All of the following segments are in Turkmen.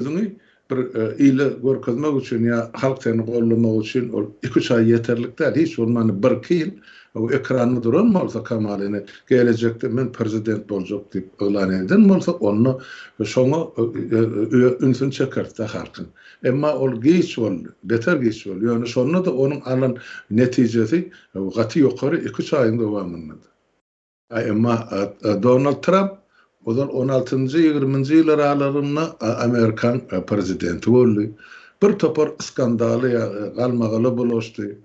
özüňi bir ýyly görkezmek üçin ýa halk seni gollamak üçin ol 2-3 ay ýeterlik däl. Hiç bolmany 1-2 ýyl o ekranyny duran bolsa kamalyny gelecekde men prezident boljak diýip öýlan eden bolsa onu şoňa ünsün çekerdi halkyň. Emma ol geç boldy, beter geç boldy. Ýöne şonu da onuň alan netijesi gaty ýokary 2-3 aýyň dowamynda. Emma Donald Trump o da 16-20 ýyl aralarynda Amerikan prezidenti boldy. Bir topar skandaly galmagaly boluşdy.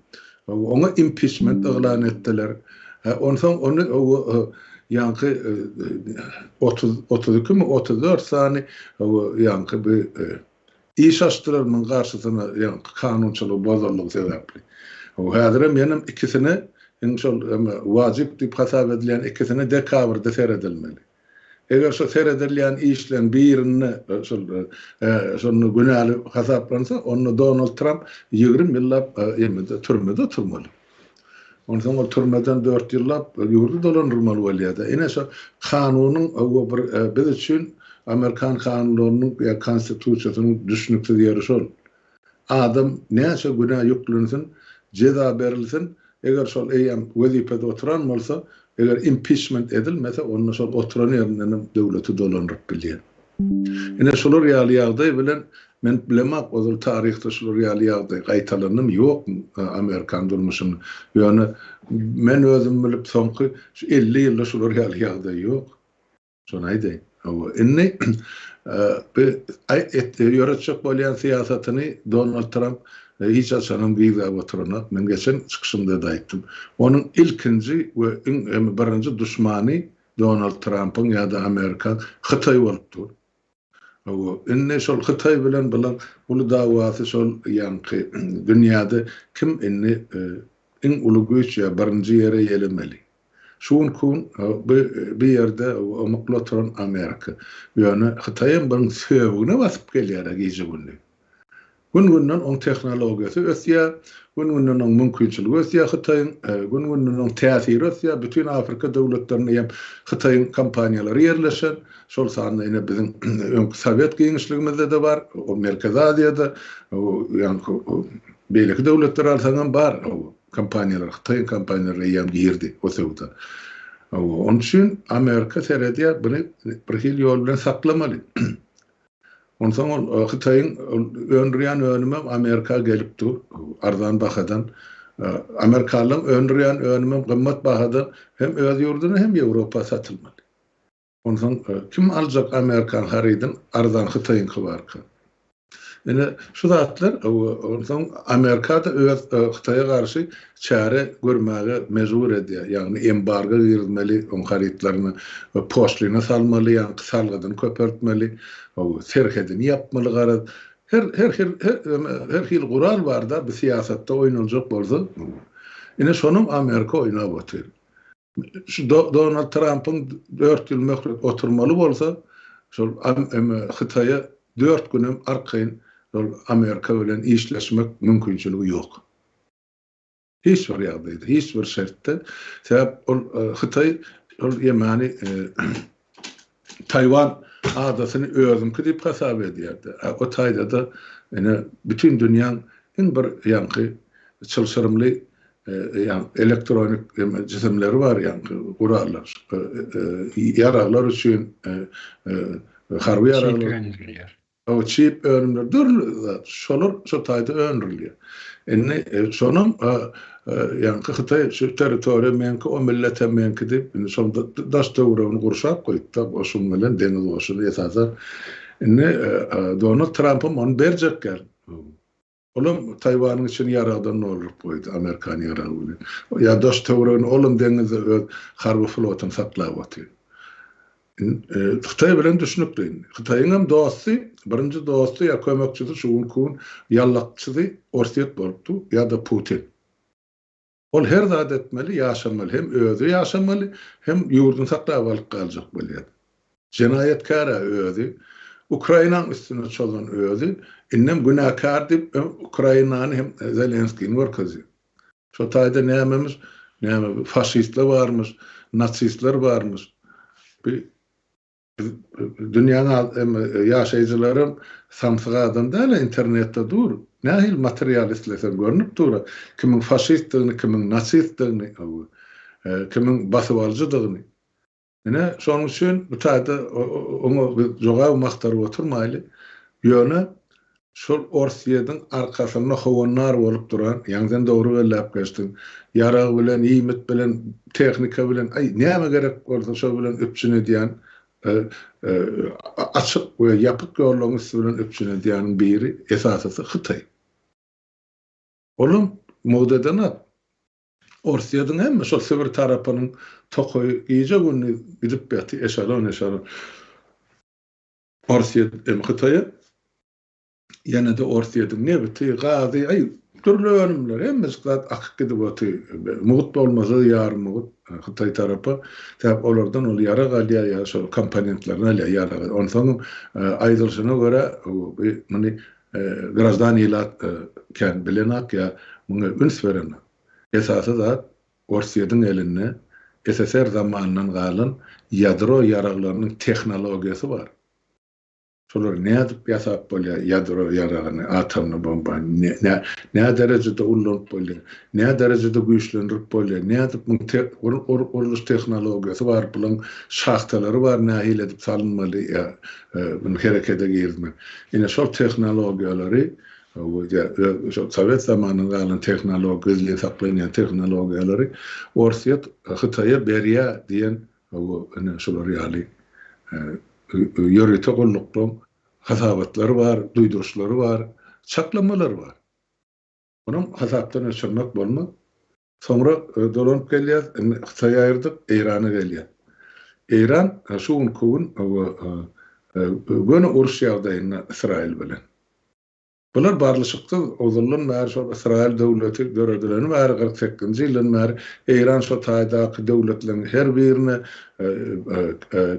Ona impeachment elan etdiler. Ondan onu ýanky 34 sany ýanky bir iş açdyrarmyň garşysyna ýanky kanunçylyk bozarlygy sebäpli. Häzir menim ikisini şol wajyp diýip hasap edilen ikisini dekabrda seredilmeli. Eger şo seredilýän işlen birini şonu günäli hasaplansa, onu Donald Trump 20 ýyllap türmede turmaly. Ondan ol türmeden 4 ýyllap ýurdu dolanyrmaly bolýar. Ene şo kanunyň biz üçin Amerikan kanunlarynyň ýa konstitusiýasynyň düşnükli ýeri şol. Adam näçe günä ýüklensin, ceza berilsin, eger şol eýem wezipede oturan bolsa, eger impeachment edilmese, onu şol oturan ýerinden döwleti dolanryp bilýär. Ene şolar ýaly ýagdaý bilen men bilemek, ozal tarihte şolar ýaly ýagdaý gaýtalanym ýok Amerikan durmuşyny. Ýöne men özüm bilip soňky 50 ýylda şolar ýaly ýagdaý ýok. Şonu aýdaýyn. Inni ýöretjek bolýan siýasatyny Donald Trump hiç açanım giýip oturanok. Men geçen çykyşymda da aýtdym. Onuň ilkinji we birinji düşmany Donald Trump'ın ýa-da Amerika Hytaý bolupdy. Inni şol Hytaý bilen bilen ulu dawasy şol ýanky dünýäde kim inni iň uly güç ýa birinji ýere ýelemeli. Şuň kun bir ýerde omukla oturan Amerika. Ýöne Hytaýyň bir söwüne basyp gelýär gece günni. Gün-günden on tehnologiýasy ösýär, gün-günden on mümkinçiligi ösýär Hytaýyň, gün-günden on täsiri ösýär. Bütün Afrika döwletlerinde hem Hytaýyň kampaniýalary ýerleşen. Şol sany ene biziň Sowet giňişligimizde de bar, o Merkezi Aziýada, ýani beýleki döwletler arasyndan bar kampaniýalar, Hytaýyň kampaniýalary ýam girdi o sowda. Onun üçin Amerika seredýär buni bir hil ýol bilen saklamaly. Ondan Hytaýyň öňrüýän önüme Amerika gelipdi, arzan bahadan. Amerikalyň öňrüýän önüme gymmat bahadan hem öz ýurduny hem Ýewropa satylmaly. Ondan kim aljak Amerikan harydyň arzan Hytaýyň kybarka. Ene şu zatlar ondan Amerika da öz Hytaýa garşy çare görmäge mejbur edýär. Ýagny embargo girilmeli, on harytlaryny poştlyna salmaly, ýa-ni salgydan köpertmeli, serhedini yapmaly garaz. Her hil gural bar da bu siýasatda oýnanjak bolsa, ene şonuň Amerika oýnap otyr. Şu Donald Trump'ın 4 ýyl möhlet oturmaly bolsa, şol Hytaýa 4 günem arkaýyn Amerika bilen işleşmek mümkinçiligi ýok. Hiç bir ýagdaýda, hiç bir şertde. Sebäp Hytaý ýemani Tayvan adasyny özümki diýip hasap edýärdi. O taýda da bütün dünýäň iň bir ýanky çylşyrymly elektronik cisimleri var, gurallar, yararlar üçün harbi yararlar. O çip önümler dururlar, şolar şu taýda öňrilýär. Şonam Hytaý şu territoriýa menki, o millete menki diýip, şonda daş döwrüni gurşap goýupdy, oşun bilen deniz goşuny esasar. Donald Trump'ym onu berjek gel. Olam Taýwanyň için ýaragdan nolup goýdy, Amerikan ýaragy. Ya daş döwrüni olam denize harby flotyny saklap otyr. Hytaý bilen düşnükli. Hytaýyň hem dosty, birinji dosty ýa kömekçisi şuň kun ýallakçysy Orset bolupdy ýa-da Putin. Ol her zat etmeli, ýaşamaly, hem özü ýaşamaly, hem ýurduny saklap alyp galjak bolýar. Jenayetkara özü, Ukrainanyň üstüne çolgan özü, innem günahkar diýip Ukrainany hem Zelenskiň görkezýär. Şo taýda näme faşistler barmyş, natsistler barmyş. dünyanın yaşayıcılarım samsıgadan da internette dur. Nahil materyalistlesen görünüp dur. Kimin faşistliğini, kimin nasistliğini, kimin basıvalıcılığını. Yine şonun üçün bu taýda onu jogaw maktarıp oturmaýly. Ýöne şol Orsiýadyň arkasyna howunlar bolup duran, ýaňdan dogry gellap geçdim. Ýarag bilen, iýmit bilen, tehnika bilen, näme gerek bolsa şol bilen öpçüne diýen, açyk we ýapyk ýollarymyz bilen öpçüne diýeniň biri esasy Hytaý. Olum modadan Orsiýadyň hemme şol Sibir tarapynyň tokoy iýje günni gidip bäti eşalon. Orsiýa Hytaýa ýene de Orsiýadyň nebeti gazy türlü önümler hemmesi akyp gidip öti mugut bolmasa ýarym mugut Hytaý tarapy täp olardan ol ýara galýa ýa şol komponentlerine ýara onsoň aýdylşyna görä meni grazdaniýlar kän bilenak ýa muňa üns beren. Esasy da Orsiýadyň elinde SSR zamanyndan galan ýadro ýaraglarynyň tehnologiýasy bar. Şolar näde ýasap bolýar ýadro ýaragyny, atomny bombany, näde derejede ullanıp bolýar, näde derejede güýçlendirip bolýar, näde uruluş tehnologiýasy bar, bulan şahtalary bar, nähil edip salynmaly ýa bunu herekete girme. Ine şol tehnologiýalary Sovet zamanının galan teknologiýaly saklanan teknologiýalary Orsiýa Hytaýa berýär diýen şolar ýaly ýörete gollukdan hasabatlary bar, duýduruşlary bar, çaklamalary bar. Onuň hasapdan öçürmek bolmak. Soňra dolanyp gelýär, Hytaýa aýyrdyk, Eýrana gelýär. Eýran şu gün göne uruş ýagdaýynda Israil bilen. Bular barlyşykda ozullan mär şol Israil döwleti göredilen mär 48-nji ýylyň mär Eýran şol taýdaky döwletleriň her birine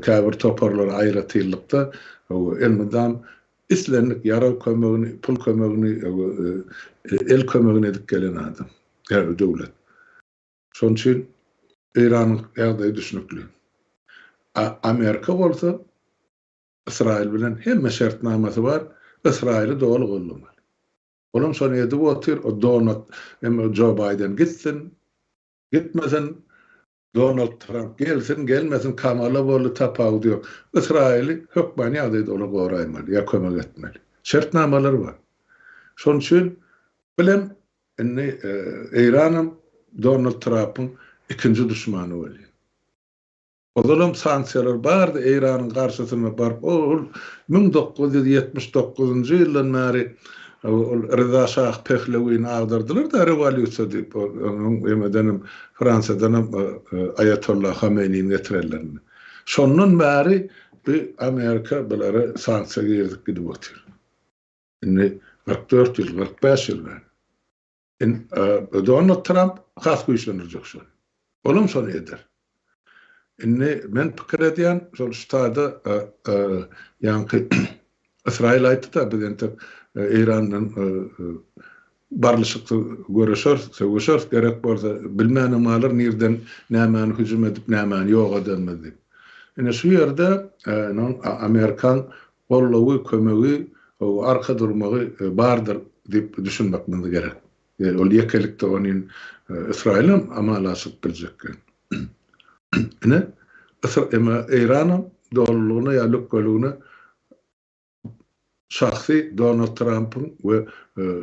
käbir toparlar aýratylykda elmydam islenlik ýara kömegini, pul kömegini, el kömegini edip gelen adam. Her döwlet. Şoň üçin Eýranyň ýagdaýy düşünükli. Amerika bolsa Israil bilen hemme şertnamasy bar. İsrail'i doğru gollamaly. Olam şonu edip otyr, o Donald Joe Biden gitsin, gitmesin, Donald Trump gelsin, gelmesin, Kamala bolu tapaw diýip, Israil'i hökman ýagdaýda ola goraýmaly, ýa kömek etmeli. Şertnamalary bar. Şoň üçin bilen Eýranyň Donald Trump'yň ikinji düşmany bolýar. Ozalam sanksiyalar bardy Eýranyň garşysyna baryp, 1979-njy ýyldan bäri Rıza Şah Pehlewiň agdardylar da rewolýusiýa diýip, emedenim Fransadan Ayatollah Hameniň getirerlerini. Şondan bäri Amerika bilary sanksiýa girdik gidip otyr. 44 ýyl, 45 ýyl bäri. Donald Trump has güýçlendirjek şol. Olam şonu eder. Men pikir edýän şol ştada ýa-ni Israil aýtdy da bizde Eýranyň barlyşykdy görüşür gerek bolsa bilmäne malar nerden nämäni hüjüm edip nämäni ýok edilmedi. Ine şu ýerde Amerikan gollawy kömegi arka durmagy bardyr diýip düşünmek gerek. Ol ýekelikde onuň Israil'im amalaşyp biljekken. Ine Eýranyň doğruluğuna ýa lükgölüğüne şahsy Donald Trump'yň we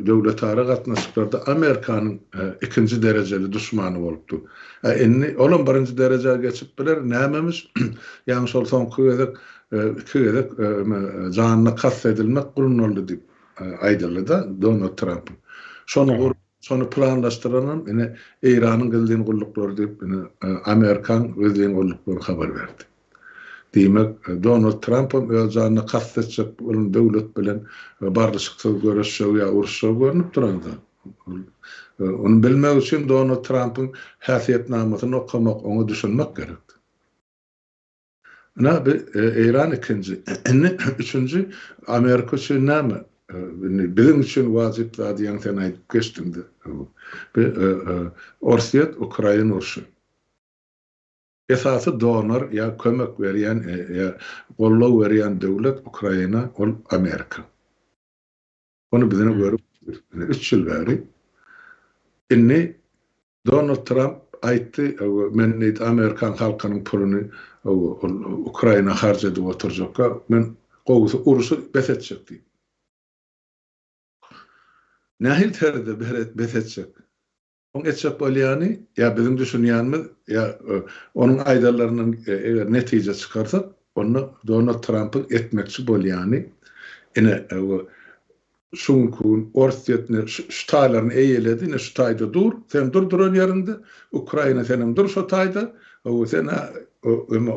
döwletara gatnaşyklarda Amerikanyň ikinji derejeli düşmany bolupdy. Olam birinji derejeye geçip biler nämemiş ýa-ni şol soňky gezek janyna kast edilmek gurunuldy diýip aýdyldy da Donald Trump. Şonu planlaşdyranan Eýranyň geldiğin gulluklar diýip Amerikan geldiğin gulluklar habar berdi. Diýmek Donald Trump'ym özüne kast etjek bolan döwlet bilen barlyşykda görüşýär ýa uruşýar görünip duranda. Onu bilmek üçin Donald Trump'yň häsiýetnamasyny okamak, onu düşünmek gerek. Eýran ikinji, üçünji Amerika üçin näme? Bizim için wajyp diýen sen aýdyp geçdiňdi. Orsiýet Ukraina uruşy. esası donor ya kömek berýän ya gollaw berýän döwlet Ukraina, ol Amerika. Onu bizine görüp 3 ýyl bäri inni Donald Trump aýtdy, men Amerikan halkynyň puluny Ukraina harç edip oturjakka, men gowsy urusy besetjek diýip. Nähil terde besetjek? On etjek bolýany, ya bizim düşünýänimiz, ya onun aýdalarynyň eger netije çykarsak, onu Donald Trump'y etmekçi bolýany, ene şunkun orsiýetine şu taýlaryny eýeledi, ne şu taýda dur, sen durduran ýerinde, Ukraina senem dur şu taýda, sen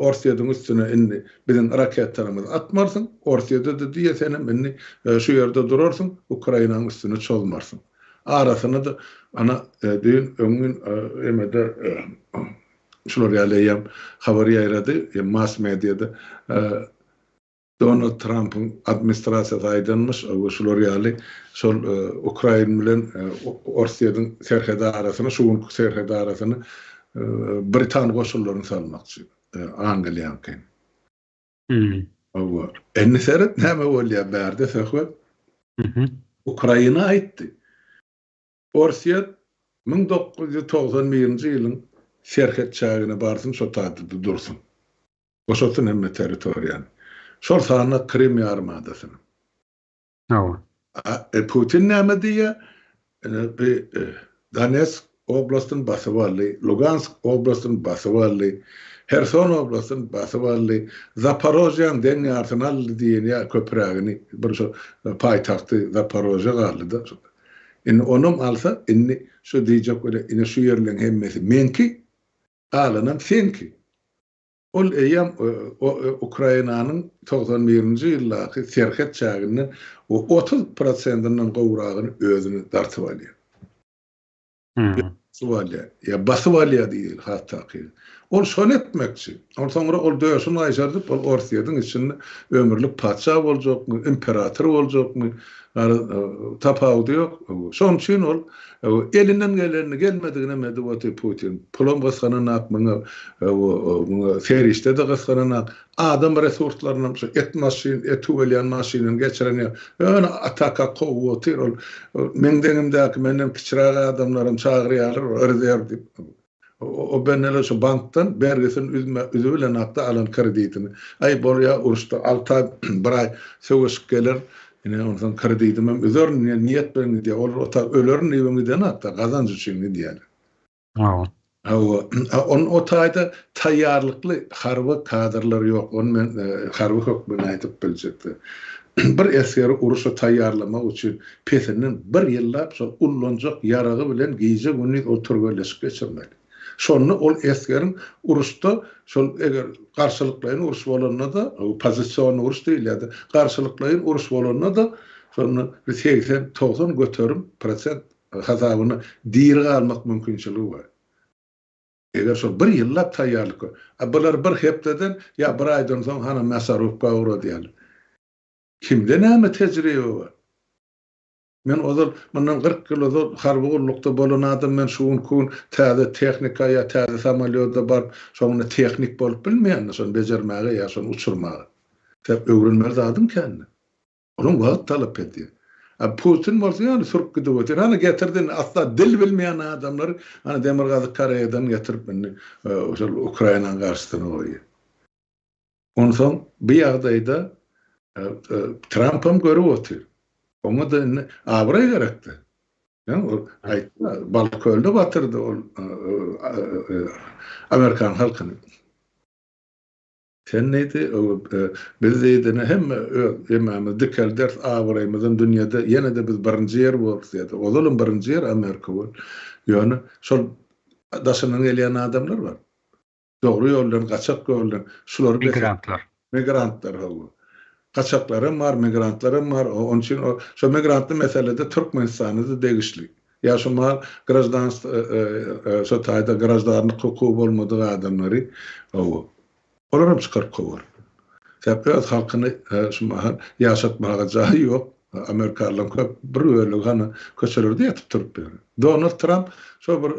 orsiýetin üstüne inni bizim raketlerimiz atmarsın, orsiýede de diýe senem inni şu ýerde durarsyň, Ukrainanyň üstüne çolmarsın. Arasyna da ana düýün öňün emede şular ýalyam habar ýaýrady, mass mediada Donald Trump'ın administrasiýasy aýdanmış, şular ýaly şol Ukraina bilen Orsiýanyň serhede arasyna, şuň serhede arasyna Britan goşullaryny salmakçy. Angliýanky. Enni seret näme bolýar bärde söhbet? Ukraina aýtdy. Orsiýet 1991-nji ýylyň serhet çägine barsyn, şo taýda dursun. Oşotun hemme territoriýany. Şol sahna Krim ýarymadasyny. Putin näme diýär? Donetsk oblastyny basyp aldy, Lugansk oblastyny basyp aldy, Herson oblastyny basyp aldy, Zaporojýa deňartyny aldy diýen köprägini, bir şo paýtagty Zaporojya galdy da. Onum alsa, şu diýjek böyle, şu ýerleň hemmesi menki, alanam senki. Ol eýam Ukrainanyň 91-nji ýyldaky serhet çäginden 30%-nyň gowragyny özüne dartyp alýar. Ya basyp alýar diýil hatda. Ol şol etmekçi. Soňra ol döýüşini aýşardyp, ol Orsiýanyň içinde ömürlük padşah boljakmy, imperator boljakmy, tapawdy ýok. Şoň üçin ol elinden gelmedigine medewati Putin. Pulun baskanyny akmyny, ferişte de gaskanyny, adam resurslaryny, et tuwelýän maşynyny geçiren ýa ataka gowwaty ol mendenimdäki menden kiçiräk adamlarym çagyrýar, ördär dip. O benele şu banktan bergesin üzü bilen akta alan kreditini. Ay bolýa uruşda 6 ay bir ay söwüş gelir. Ine ondan kreditimem üzür niyet bilen diýär. Ol ölerin ýöňünden akta gazanç üçin diýär. O taýda taýýarlykly harby kadrlar ýok. Onu men harby hökmüne aýdyp biljekdi. Bir eseri uruşa taýýarlamak üçin pesinin bir ýyllap şol ullanjak ýaragy bilen giýje günni oturgöleşip geçirmeli. Şonu ol eskerin uruşda şol eger garşylyklaryň uruş bolanda da pozisiýony uruş diýilýär. Garşylyklaryň uruş bolanda da şonu 80-90 götürüm prosent hasabyny diýerge almak mümkinçiligi bar. Eger şol bir ýyllap taýýarlyk, bular bir hepdeden ya bir aýdan soň hana masarufga ura diýär. Kimde näme tejribe bar? Men ozal bundan 40 ýyl ozal harby gullukda bolan adam men şunkun täze tehnika ýa täze samolyotda bar, şoňa tehnik bolup bilmeýän, şonu bejermäge ýa şonu uçurmagy. Täp öwrünmer zadyň kendi. Onuň wagt talap edýär. Putin bolsa surk gidip hana getirdin asla dil bilmeýän adamlar hana Demirgazy Karaýadan getirip meni şol Ukrainanyň garşysyna goýýar. Onsoň bir ýagdaýda Trump'am görüp otur. Onu da abra gerekti. Balkölde batırdı Amerikan halkını. Sen neydi? Biz deydine hem dikel ders abraymızın dünyada yine de biz birinci yer bolýar. Oğlum birinci yer Amerika bol. Yani şol daşynyň gelýän adamlar var. Dogry ýoldan, gaçak ýoldan, şular migrantlar hawa. Kaçaklarım var, migrantlarım var. Onun için şu migrantlı meselede Türkmenistan'ı da degişli. Ya şu mal grajdanst şu taýda grajdanlyk hukuky bolmadyk adamlary olaram çykarıp goýar. Sebäp halkyny şu mal ýaşatmaga jaý ýok. Amerikalılar köp bir öýle gana köçelerde ýatyp turup berýär. Donald Trump şu bir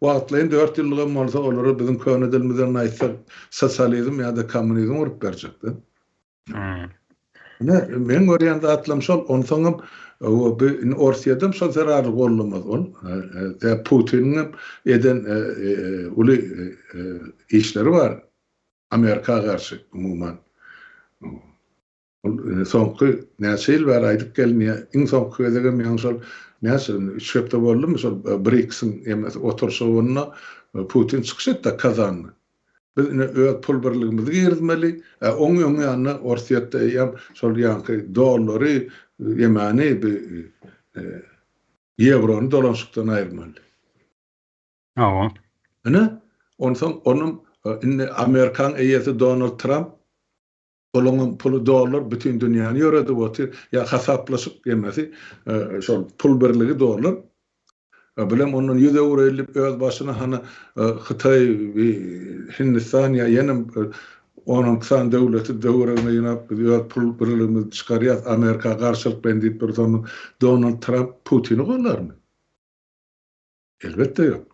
Wagtlaryň 4 ýyllygy bolsa olary bizim köne dilimizden aýtsak sosializm ýa-da kommunizm urup berjekdi. Men görýän zatlam şol, onu soňam o bir Orsiýadam şol zarary gollamaz ol. Putin'in eden uly işleri var. Amerika karşı umuman. Soňky näçe ýyl bar aýdyp gelmeýär. Iň soňky gözegen meň şol näçe şöpde boldum, şol BRICS'in emes oturşugyna Putin çykyş etdi Kazanny. Biz öz pul birligimizi girdimeli. Oň ýanyna Orsiýatda ýa şol ýanky dollary ýemani bir eurony dolanşykdan aýyrmaly. Onun Amerikan eýesi Donald Trump Olanyň pulu dollar bütün dünýäni ýöredi boty ýa hasaplaşyp gelmesi şol pul birligi dollar. Bilem onun 100 euro elip öz başyna hana Hytaý we Hindistan ýa ýene onun kısan devleti döwrüne ýynap pul birligini çykarýar Amerika garşylyk bendip bir zaman Donald Trump Putin'i gollarmy? Elbetde ýok.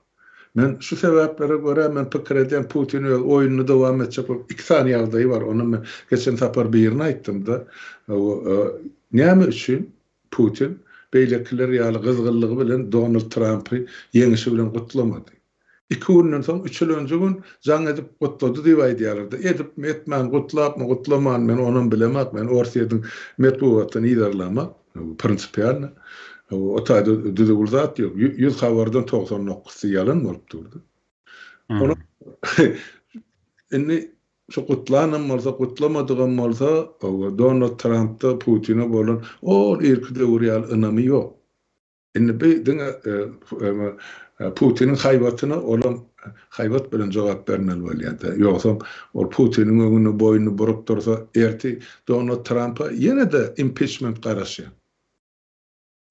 Men şu sebeplere göre men pikir edýän Putin oýunyny dowam etjek 2 sany ýagdaý bar. Onu men geçen tapar bir ýerine aýtdym da. Näme üçin Putin beýlekiler ýaly gyzgynlygy bilen Donald Trumpy ýeňişi bilen gutlamady. 2 günden soň 3 ýyl önce gün jaň edip gutlady diýip aýdýardy. Edip etmän gutlapmy gutlaman men onuň bilemek, men Orsiýadyň medeniýetini ýerlemek, prinsipial. O taýda düzgüzat ýok. 100 habardan 99 ýalan bolup durdy. Onu indi şu gutlanan bolsa, gutlamadygan bolsa, Donald Trump'da Putin'e bolan o irki döwrýal önemi ýok. Indi Putin'in haýbatyna olan haýbat bilen jogap bermeli bolýar. Ýoksa o Putin'in öňüne boýuny burup dursa, erti Donald Trump'a ýene de impeachment garaşýar.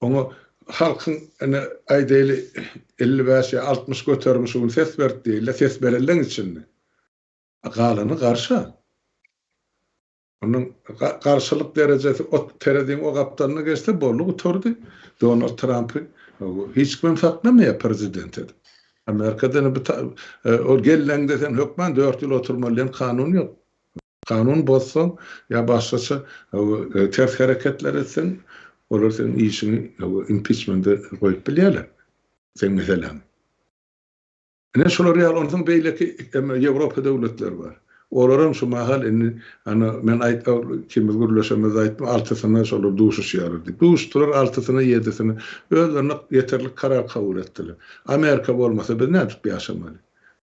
Onu halkın aýdaly 55 ýa 60 götermiş ugun ses berdi diýle ses berenden içinde. Galany garşy. Onun garşylyk derejesi o terediň o gapdanyna geçse bollugy oturdy. Donald Trump'y hiç kim saklamaýar prezident edip. Amerika'da o gelleňde sen hökmen 4 ýyl oturmaly kanun ýok. Kanun bozsaň ýa başgaça ters hareketler etsen olar sen işini impeachment'e goýup bilýärler. Sen meselem. Ene şolar ýaly onuň beýleki Ýewropa döwletleri bar. Olaram şu mahal men kimiz gürleşemiz aýtdym 6-syna şolar duşuşýardy. Duşdurar 6-syna 7-sini özlerine yeterli karar kabul etdiler. Amerika bolmasa biz nädip ýaşamaly?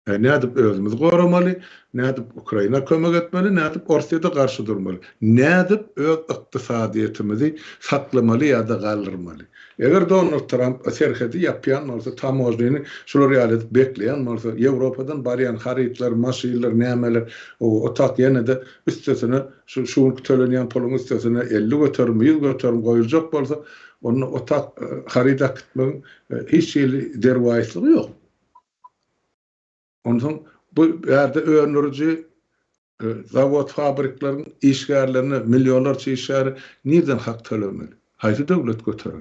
Nädip özümüz goramaly, nädip Ukraina kömek etmeli, nädip Orsiýada garşy durmaly, nädip öz ykdysadyýetimizi saklamaly ýa-da galdyrmaly. Eger Donald Trump serhedi ýapýan bolsa, tamojnyny şolar ýaly bekleýän bolsa, Ýewropadan barýan harytlar, maşynlar, nämeler, o tak ýene de üstesine şu tölenýän puluň üstesine 50 göterim, 100 göterim goýuljak bolsa, onu o tak haryta kitmeň hiç ýyly derwaýslygy ýok. Ondan bu ýerde öňürji zawod fabriklaryň işgärlerini milyonlarça işgär nerden hak tölemeli? Haýsy döwlet göterer?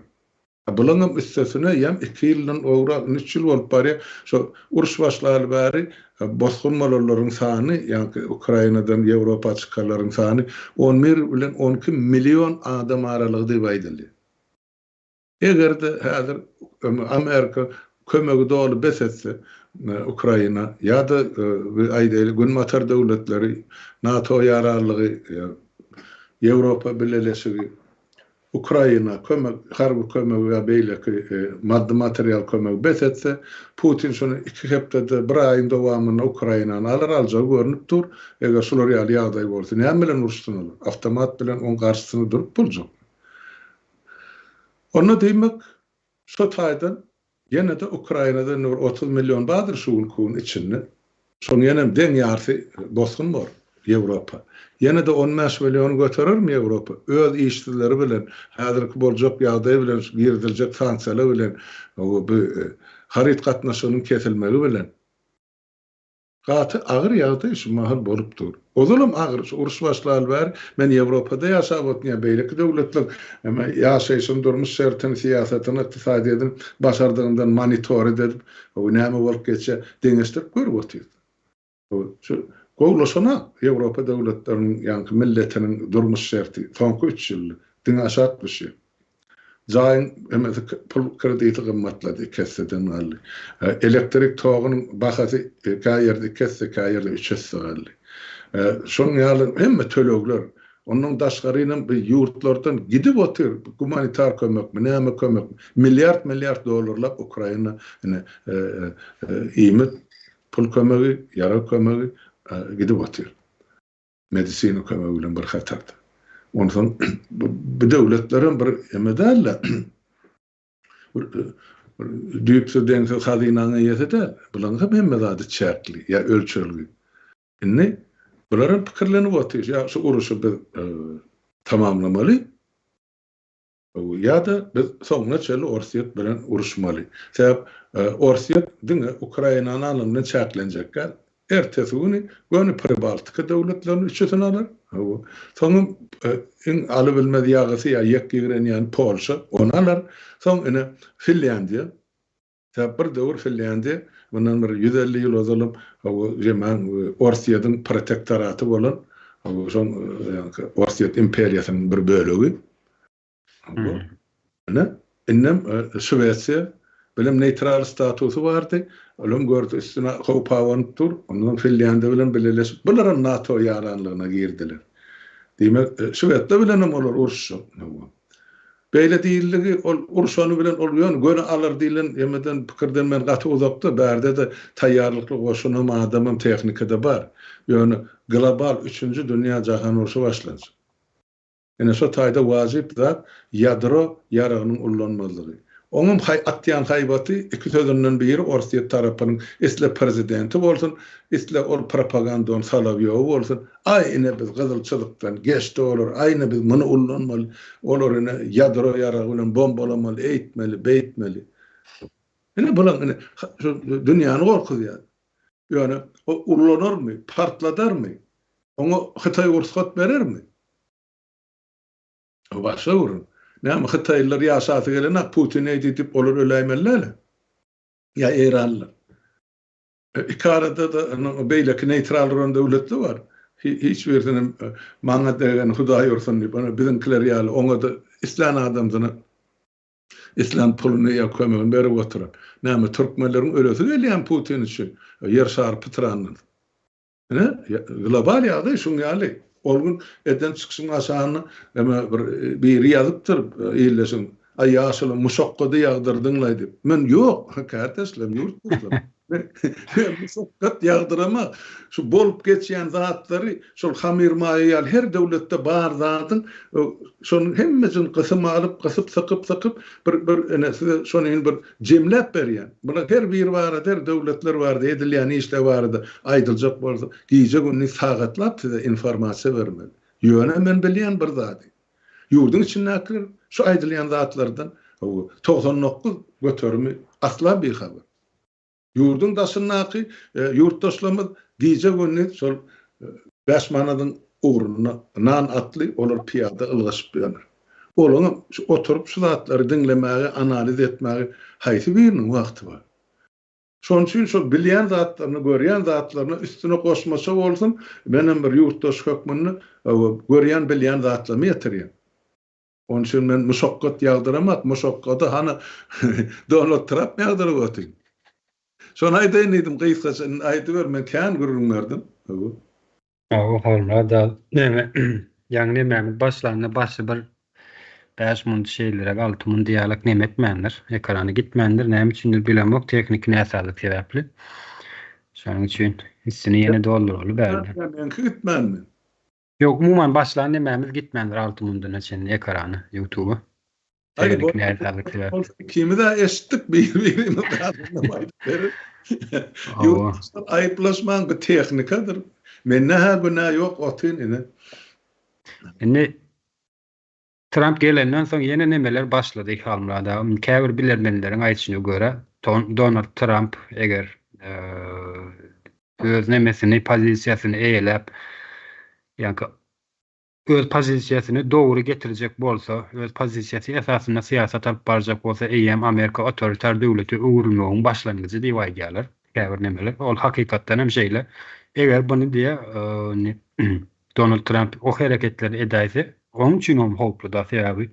Bulanam üstesine ýam 2 ýyldan owra 3 ýyl bolup barýar. Şo uruş başlary bäri bosgunmalaryň sany, ýa-ni Ukrainadan Ýewropa çykarlaryň sany 11 bilen 12 milyon adam aralygy diýip aýdyldy. Egerde häzir Amerika kömegi dolu besetse Ukraina ýa-da aýdaly gün matar döwletleri, NATO ýararlygy, Ýewropa birleşigi, Ukraina kömek, harby kömek we beýleki maddi material kömek besetse, Putin şonu 2 hepde bir aýyň dowamyna Ukrainany aljak görünüp dur. Eger şolar ýaly ýagdaý bolsa, näme bilen uruşdyň olar? Awtomat bilen on garşysyny durup boljak. Onu diýmek, şu taýdan ýene de Ukrainada 30 milyon badyr şu ülküň içinde. Şoň ýene deň ýarsy bosgun bar Ýewropa. Ýene de 15 milyon göterirmi Ýewropa? Öz işçileri bilen, häzirki boljak ýagdaý bilen, girdiljek sanksiýalar bilen, bu haryt gatnaşygynyň kesilmegi bilen. Gatı ağır ýagdaý şu mahal bolup dur. Ozalam ağır urus başlaly bar. Men Ýewropada ýaşap otňa beýleki döwletler ama ýaşaýşyn durmuş şertini siýasatyny ykdysadyýetini başardygyndan monitor edip, o näme bolup geçe deňeşdirip görüp otýar. Şu gowlaşana Ýewropa döwletleriniň ýa-ni milletiniň durmuş şerti soňky 3 ýyl diňaşat bir şey. Zayn emedi pul krediti gymmatlady kesseden aldy. Elektrik togynyň bahasy käýerde kesse käýerde 300 aldy. Şoň ýaly hemme tölegler onuň daşgarynyň bir ýurtlardan gidip otyr humanitar kömek, näme kömek, milyard dollarlap Ukraina ýene pul kömegi, ýara kömegi gidip otyr. Medisina kömegi bilen bir hatarda. Ondan bu döwletlerin bir emedälle düýpse deňse hazynany ýeteler. Bular hemme zady çäkli ýa ölçülgi. Indi buların pikirlenip otýar. Ýa şu uruşy biz tamamlamaly. Ya da biz soňuna çeli Orsiýet bilen uruşmaly. Sebäp Orsiýet diňe Ukrainanyň alymyny çäklenjekler. Ertesi günü göni Pribaltika döwletlerini üçüsini alar. Soňra iň aly bilmedi ýagasy ýa ýekgirenýän Polşa onu alar. Soň ine Finlandiýa. Sebäp bir döwür Finlandiýa bundan bir 150 ýyl özelip jemen Orsiýetyň protektoraty bolan şoň Orsiýet imperiýasynyň bir bölegi. Innem Şwesiýa bilen neutral statusy bardy. Olam gördü üstüne howpawanyp dur. Ondan Finlandiýa bilen birleşip bular NATO ýaranlygyna girdiler. Demek Şwedde bilen olar uruşy. Beýle diýildigi ol uruşany bilen ol ýöne göne alar diýilen ýemeden pikirden men gaty uzakda bärde de taýýarlykly goşuny adamym tehnikada bar. Ýöne global 3-nji dünýä jahan uruşy başlanjak. Ene şo taýda wajyp zat ýadro ýaragynyň ullanmalygy. Onun atýan haýbaty iki sözünden biri Orsiýet tarapynyň isle prezidenti bolsun, isle ol propagandaň salawyowy bolsun. Aýne biz gyzylçylykdan geçdi olur, aýne biz muny ullanmaly, olary ýadro ýarag bilen bombalamaly, eýtmeli, beýtmeli. Ene bular şu dünýäni gorkudýar. Ýöne o ullanarmy, partladarmy? Oňa Hytaý ruhsat berermi? O başa urun. Näme Hytaýlar ýaşaty gelene Putin edip olar öläýmelleri. Ya Eýranlar. İkarada da beýleki neutral döwletler bar. Hiç birini maňa degen Hudaý ursun diýip ana bizimkiler ýaly oňa da islan adamdyny islam puluny ýa-kömegini berip oturup. Näme türkmenleriň ölesi gelýän Putin üçin ýer şarpy tyranyr. Global ýagdaý şuň ýaly. Olgun eden çıksın aşağını bir ýazypdyr ýerleşin. Ay ýaşyly muşakkady ýagdyrdyňlar diýip. Men ýok, kardeşler ýurtdurlar. Muşakkat ýagdyrama. Şu bolup geçýän zatlary, şol hamir maýal her döwletde bar zatyň şonuň hemmesini gysym alyp, gysyp sakyp bir şonuň bir jemläp berýän. Bular her bir barada her döwletler barada edilýän işler barada aýdyljak bolsa, giýje günni sagatlap size informasiýa bermeli. Ýöne men bilýän bir zat. Ýurdun içindäkiler şu aýdylýan zatlardan 99 götürmi asla bir haber. Yurdun daşyndaky yurtdaşlarymyz giýje günni şol 5 manadan uğruna nan atly olar piýada ylgyşyp ýanar. Olaňa oturup şu zatlary dinlemäge, analiz etmäge haýsy biriniň wagty bar. Şoň üçin şol bilýän zatlaryny, görýän zatlaryny üstüne goşmasa bolsun, menem bir yurtdaş hökmüni görýän bilýän zatlary ýetirýän. Onun üçin men muşakkat ýagdyramat, muşakkaty hana Donald Trump ýagdyryp otýar. Şonu aýdaýyn diýdim, gysgaça aýdyber men kän gürrüňlerdim. Olmaz da ýani näme başlaryna başy bir 5 mund şeýlere 6 mund diýalak näme etmändir, ekrany gitmändir, näme üçindir bilemok teknik näsalyk sebäpli. Şonuň üçin hissini ýene dolduruly berdi. Men gitmänmi? Ýok, umuman başlary nämämiz gitmändir 6 mundyna çen ekrany YouTube. Teknik näsalyk sebäpli. Kimi de eşitdik bir-birimiz anlamaýdyk. Ýurtdaşlar aýplaşman bir teknikadyr. Men nähä günä ýok otyn ine. Indi Trump gelenden soň ýene nemeler başlady halmlarda. Käbir bilenleriň aýtýagyna görä Donald Trump eger öz nemesini, pozisiýasyny eýelep, ýa-ni öz pozisiýasyny dogry getirecek bolsa, öz pozisiýasy esasyna siýasat alyp barjak bolsa, eýem Amerika otoriter döwleti öwrülmeginiň başlangyjy diýip aýdýarlar. Käbir nemeler. Ol hakykatdan hem şeýle. Eger bunu diýe Donald Trump o hereketleri edäýse, onun üçin hem howplu da sebäbi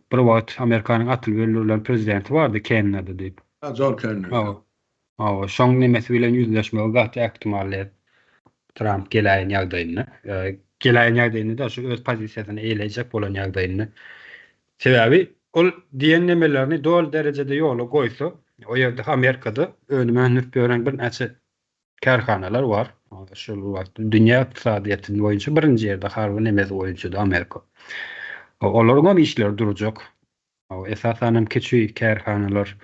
privat Amerikanyň atyl berilen prezidenti bardy Kennedy diýip. John Kennedy. Şoň nemesi bilen ýüzleşmegi gaty ähtimallet Trump gelaýan ýagdaýyny, gelaýan ýagdaýyny da şu öz pozisiýasyny eýlejek bolan ýagdaýyny. Sebäbi ol diýen nemelerini dol derejede ýola goýsa, o ýerde Amerikada önüme nüfbören bir näçe karhanalar var. Şol wagt dünýä ykdysadyýatyny boýunça birinji ýerde harby nemesi boýunça Amerika. Olaryň işler durjak. Esasen hem kiçik karhanalar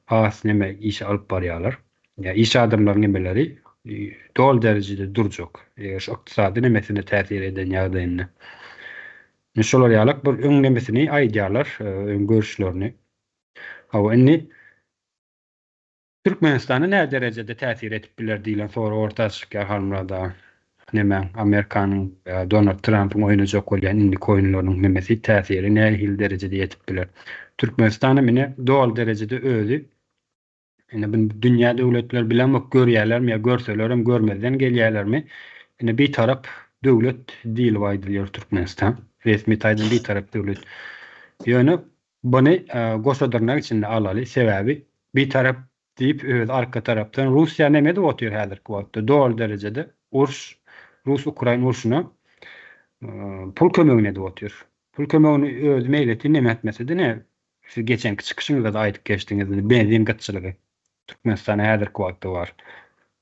has neme iş alyp barýarlar. Ya iş adamlaryň nemeleri dol derejede durjak. Şu ykdysady nemesine täsir eden ýagdaýyny. Şolar ýalyk bir öň nemesini aýdýarlar, öň görüşlerini. Indi Türkmenistana ne derecede täsir etip biler diýilen soru ortaya çykýar halmyrada. Neme Amerikanyň Donald Trump'yň oýnajak bolýan indi koýunlarynyň nemesi täsiri nähil derecede ýetip biler. Türkmenistana mine dol derecede özi. Indi bu dünýä döwletler bilen görýärlermi ýa görseler hem görmezden gelýärlermi? Indi bir tarap döwlet diýilip aýdylýar Türkmenistan. Resmi taýdan bir tarap döwlet. Ýöne bunu goşadyrnak içinde alaly sebäbi bir tarap diýip öz arka tarapdan Russiýa näme diýip otýar häzirki wagtda dol derecede Rus-Ukraina urşuna pul kömegine diýip otýar. Pul kömegini öz meýleti näme etmesede ne? Siz geçenki çykyşyňyzda da aýdyp geçdiňiz, benzin gatçylygy Türkmenistana häzirki wagtda var.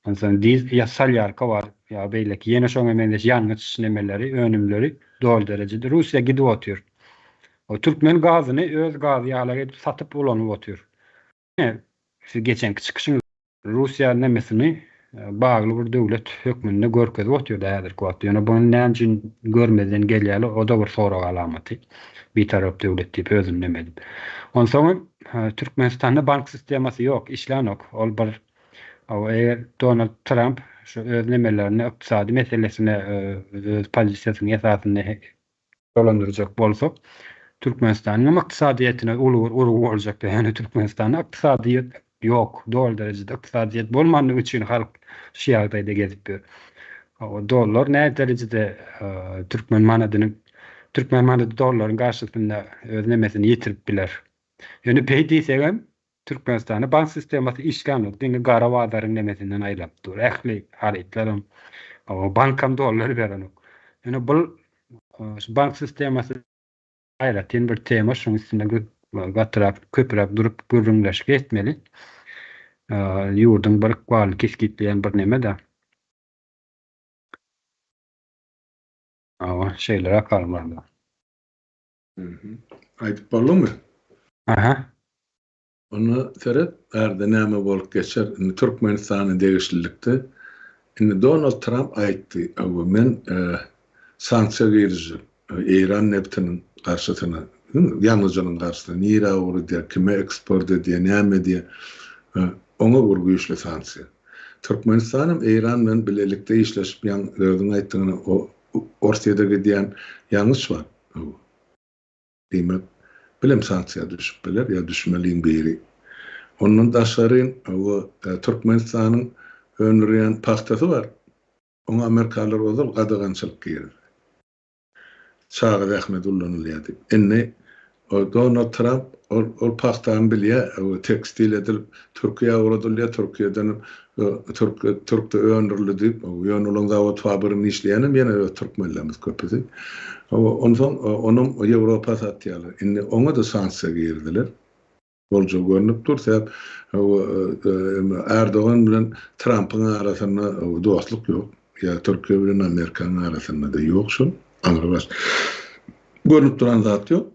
Mesela diz ýasal ýarka var. Ya beýleki ýene şoň emendes ýangyç nemeleri, önümleri dol derecede Russiýa gidip otýar. O Türkmen gazyny öz gazy ýalyga satyp ulanyp otýar. Siz geçenki çykyşyňyz Russiýa nemesini bagly bir döwlet hökmünde görkezip otýar häzirki wagtda. Ýöne bunu näme üçin görmezden gelýär, o da bir sorak alamaty. Bir tarap döwlet diýip özüm nemedi. Onsoň Türkmenistanda bank sistemasy ýok, işlenok. Ol bir eger Donald Trump şu öz nemelerini ykdysady meselesine öz pozisiýasyny esasyny dolandyrjak bolsa, Türkmenistanyň ykdysadyýatyna uruw boljak. Yani Türkmenistanyň ykdysadyýaty ýok, dol derecede ykdysadyýat bolmandygy üçin halk şu ýagdaýda gezip ber. O dollar näme derecede Türkmen manady dollaryň garşysynda öz nemesini ýitirip biler. Ýöne peýdiýsegem Türkmenistanyň bank sistemasy işlenok, diňe gara wadaryň nemesinden aýlap dur. Ähli halytlaryň bankam dollar berenok. Ýöne bu bank sistemasy aýratyn bir tema, şoň üstünde gatyrak, köpürak durup gürrüňleşik etmeli. Ýurdun bir ýaly keskitleýän bir neme de. Şeýler akalmanda. Aýdyp boldymy? Aha. Onu Ferhat erde näme bolup geçer? Türkmenistanyň degişlilikde Donald Trump aýtdy, men sanksiýa girjek. İran neftiniň garşysyna, ýalňyjynyň garşysyna nira ury diýär, kime eksport edýär, näme diýär. Oňa bir güýçli sanksiýa. Türkmenistan İran bilen bilelikde işleşip ýa-ni aýtdygyny ortaýda gidýän ýalňyş var. Demek bilim sanksiýa düşüp biler ýa düşmeliň biri. Onun daşaryn Türkmenistanyň önürýän paxtasy var. Oňa Amerikalılar ozal gadagançylyk girer. Çağrı Ahmedullanylýar. Enne Donald Trump ol paxtany bilýär, tekstil edilip Türkiýe uradylýar, Türkiýeden Türkde öňürlüdi, ýöne zawod fabrikasyny işleýänem ýene türkmenlerimiz köpüdi. Ondan onun Ýewropa satýarlar. Indi oňa da sanksiýa girdiler. Bolja görnüp dursa, Erdogan bilen Trump'yň arasynda dostluk ýok. Ya Türkiýe bilen Amerikanyň arasynda da ýok şol. Anlaýar. Görnüp duran zat ýok.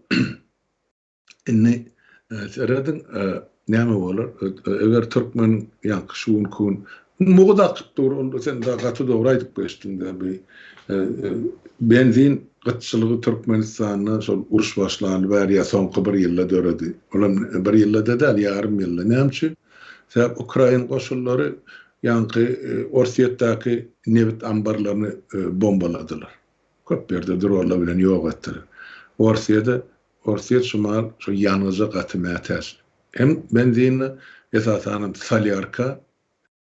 Indi seredin näme bolar? Eger Türkmen ýa-şuun kun muğdak dur, sen de gaty dogry aýdyp geçdiň bir benzin gatçylygy Türkmenistanyň şol uruş başlany bäri soňky bir ýylda döredi. Olam bir ýylda da ýarym ýylda. Näme üçin? Sebäp Ukraina goşullary yankı Orsiyettaki nevit ambarlarını bombaladılar. Köp yerde drolla bilen yok ettiler. Orsiyet şumal şu yanıza katımaya ters. Hem ben deyinle esasanın Salyarka